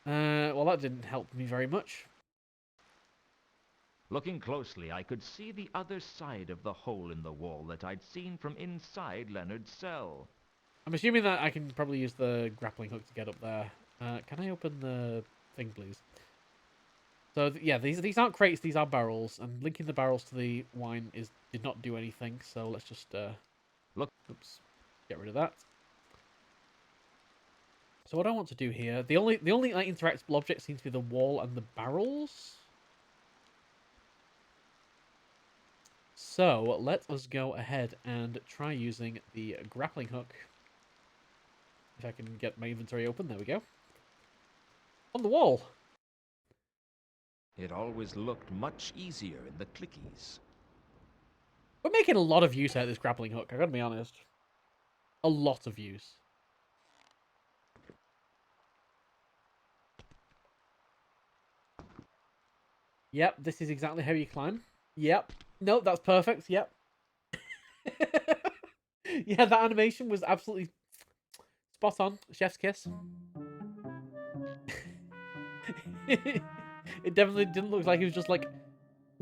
Well, that didn't help me very much. Looking closely, I could see the other side of the hole in the wall that I'd seen from inside Leonard's cell. I'm assuming that I can probably use the grappling hook to get up there. Can I open the thing, please? So, yeah, these aren't crates, these are barrels. And linking the barrels to the wine did not do anything, so let's just... Look. Oops. Get rid of that. So what I want to do here... The only like, interactable object seems to be the wall and the barrels. So, let us go ahead and try using the grappling hook. If I can get my inventory open, there we go. On the wall! It always looked much easier in the clickies. We're making a lot of use out of this grappling hook, I gotta be honest. A lot of use. Yep, this is exactly how you climb. Yep. No, that's perfect, yep. Yeah, that animation was absolutely spot on. Chef's kiss. It definitely didn't look like he was just like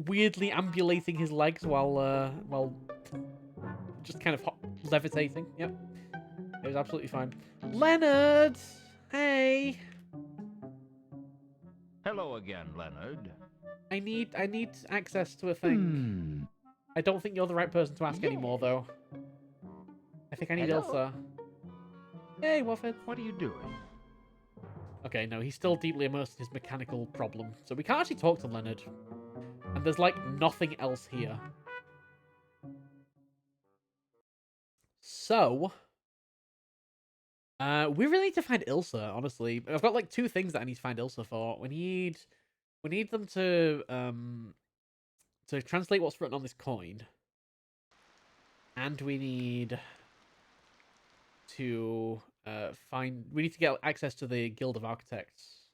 weirdly ambulating his legs while just kind of levitating. Yep, it was absolutely fine. Leonard, hey. Hello again, Leonard. I need access to a thing. I don't think you're the right person to ask anymore, though. I think I need Hello? Ilsa. Hey, Wofford. What are you doing? Okay, no, he's still deeply immersed in his mechanical problem. So we can't actually talk to Leonard. And there's, like, nothing else here. So... we really need to find Ilsa, honestly. I've got, like, 2 things that I need to find Ilsa for. We need them to translate what's written on this coin. And we need to we need to get access to the Guild of Architects.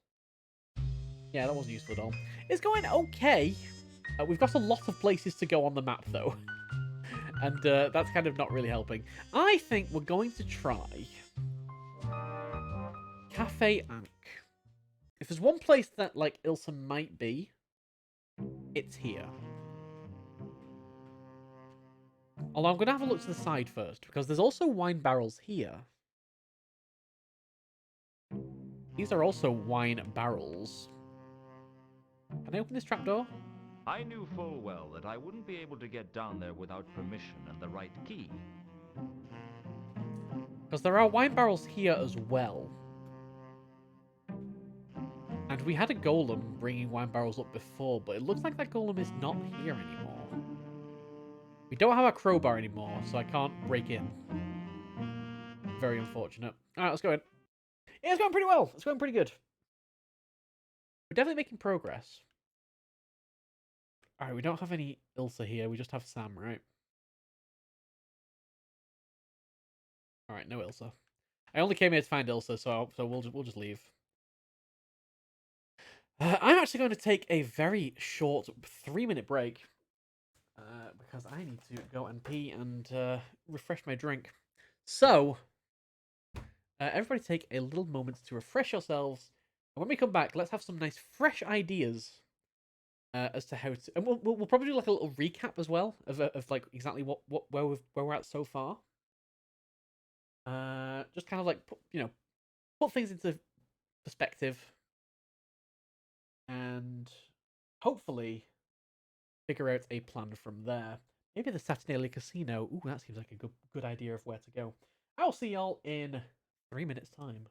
Yeah, that wasn't useful at all. It's going okay. We've got a lot of places to go on the map, though. And that's kind of not really helping. I think we're going to try Cafe Ankh. If there's one place that, like, Ilsa might be, it's here. Although I'm going to have a look to the side first, because there's also wine barrels here. These are also wine barrels. Can I open this trapdoor? I knew full well that I wouldn't be able to get down there without permission and the right key. Because there are wine barrels here as well. And we had a golem bringing wine barrels up before, but it looks like that golem is not here anymore. We don't have a crowbar anymore, so I can't break in. Very unfortunate. Alright, let's go in. Yeah, it's going pretty well. It's going pretty good. We're definitely making progress. Alright, we don't have any Ilsa here. We just have Sam, right? Alright, no Ilsa. I only came here to find Ilsa, so we'll just leave. I'm actually going to take a very short 3-minute break. Because I need to go and pee and refresh my drink. So, everybody take a little moment to refresh yourselves. And when we come back, let's have some nice fresh ideas as to how to... And we'll probably do like a little recap as well of like exactly where we're at so far. Just kind of like, put things into perspective. And hopefully figure out a plan from there. Maybe the Saturnalia Casino. Ooh, that seems like a good idea of where to go. I'll see y'all in 3 minutes' time.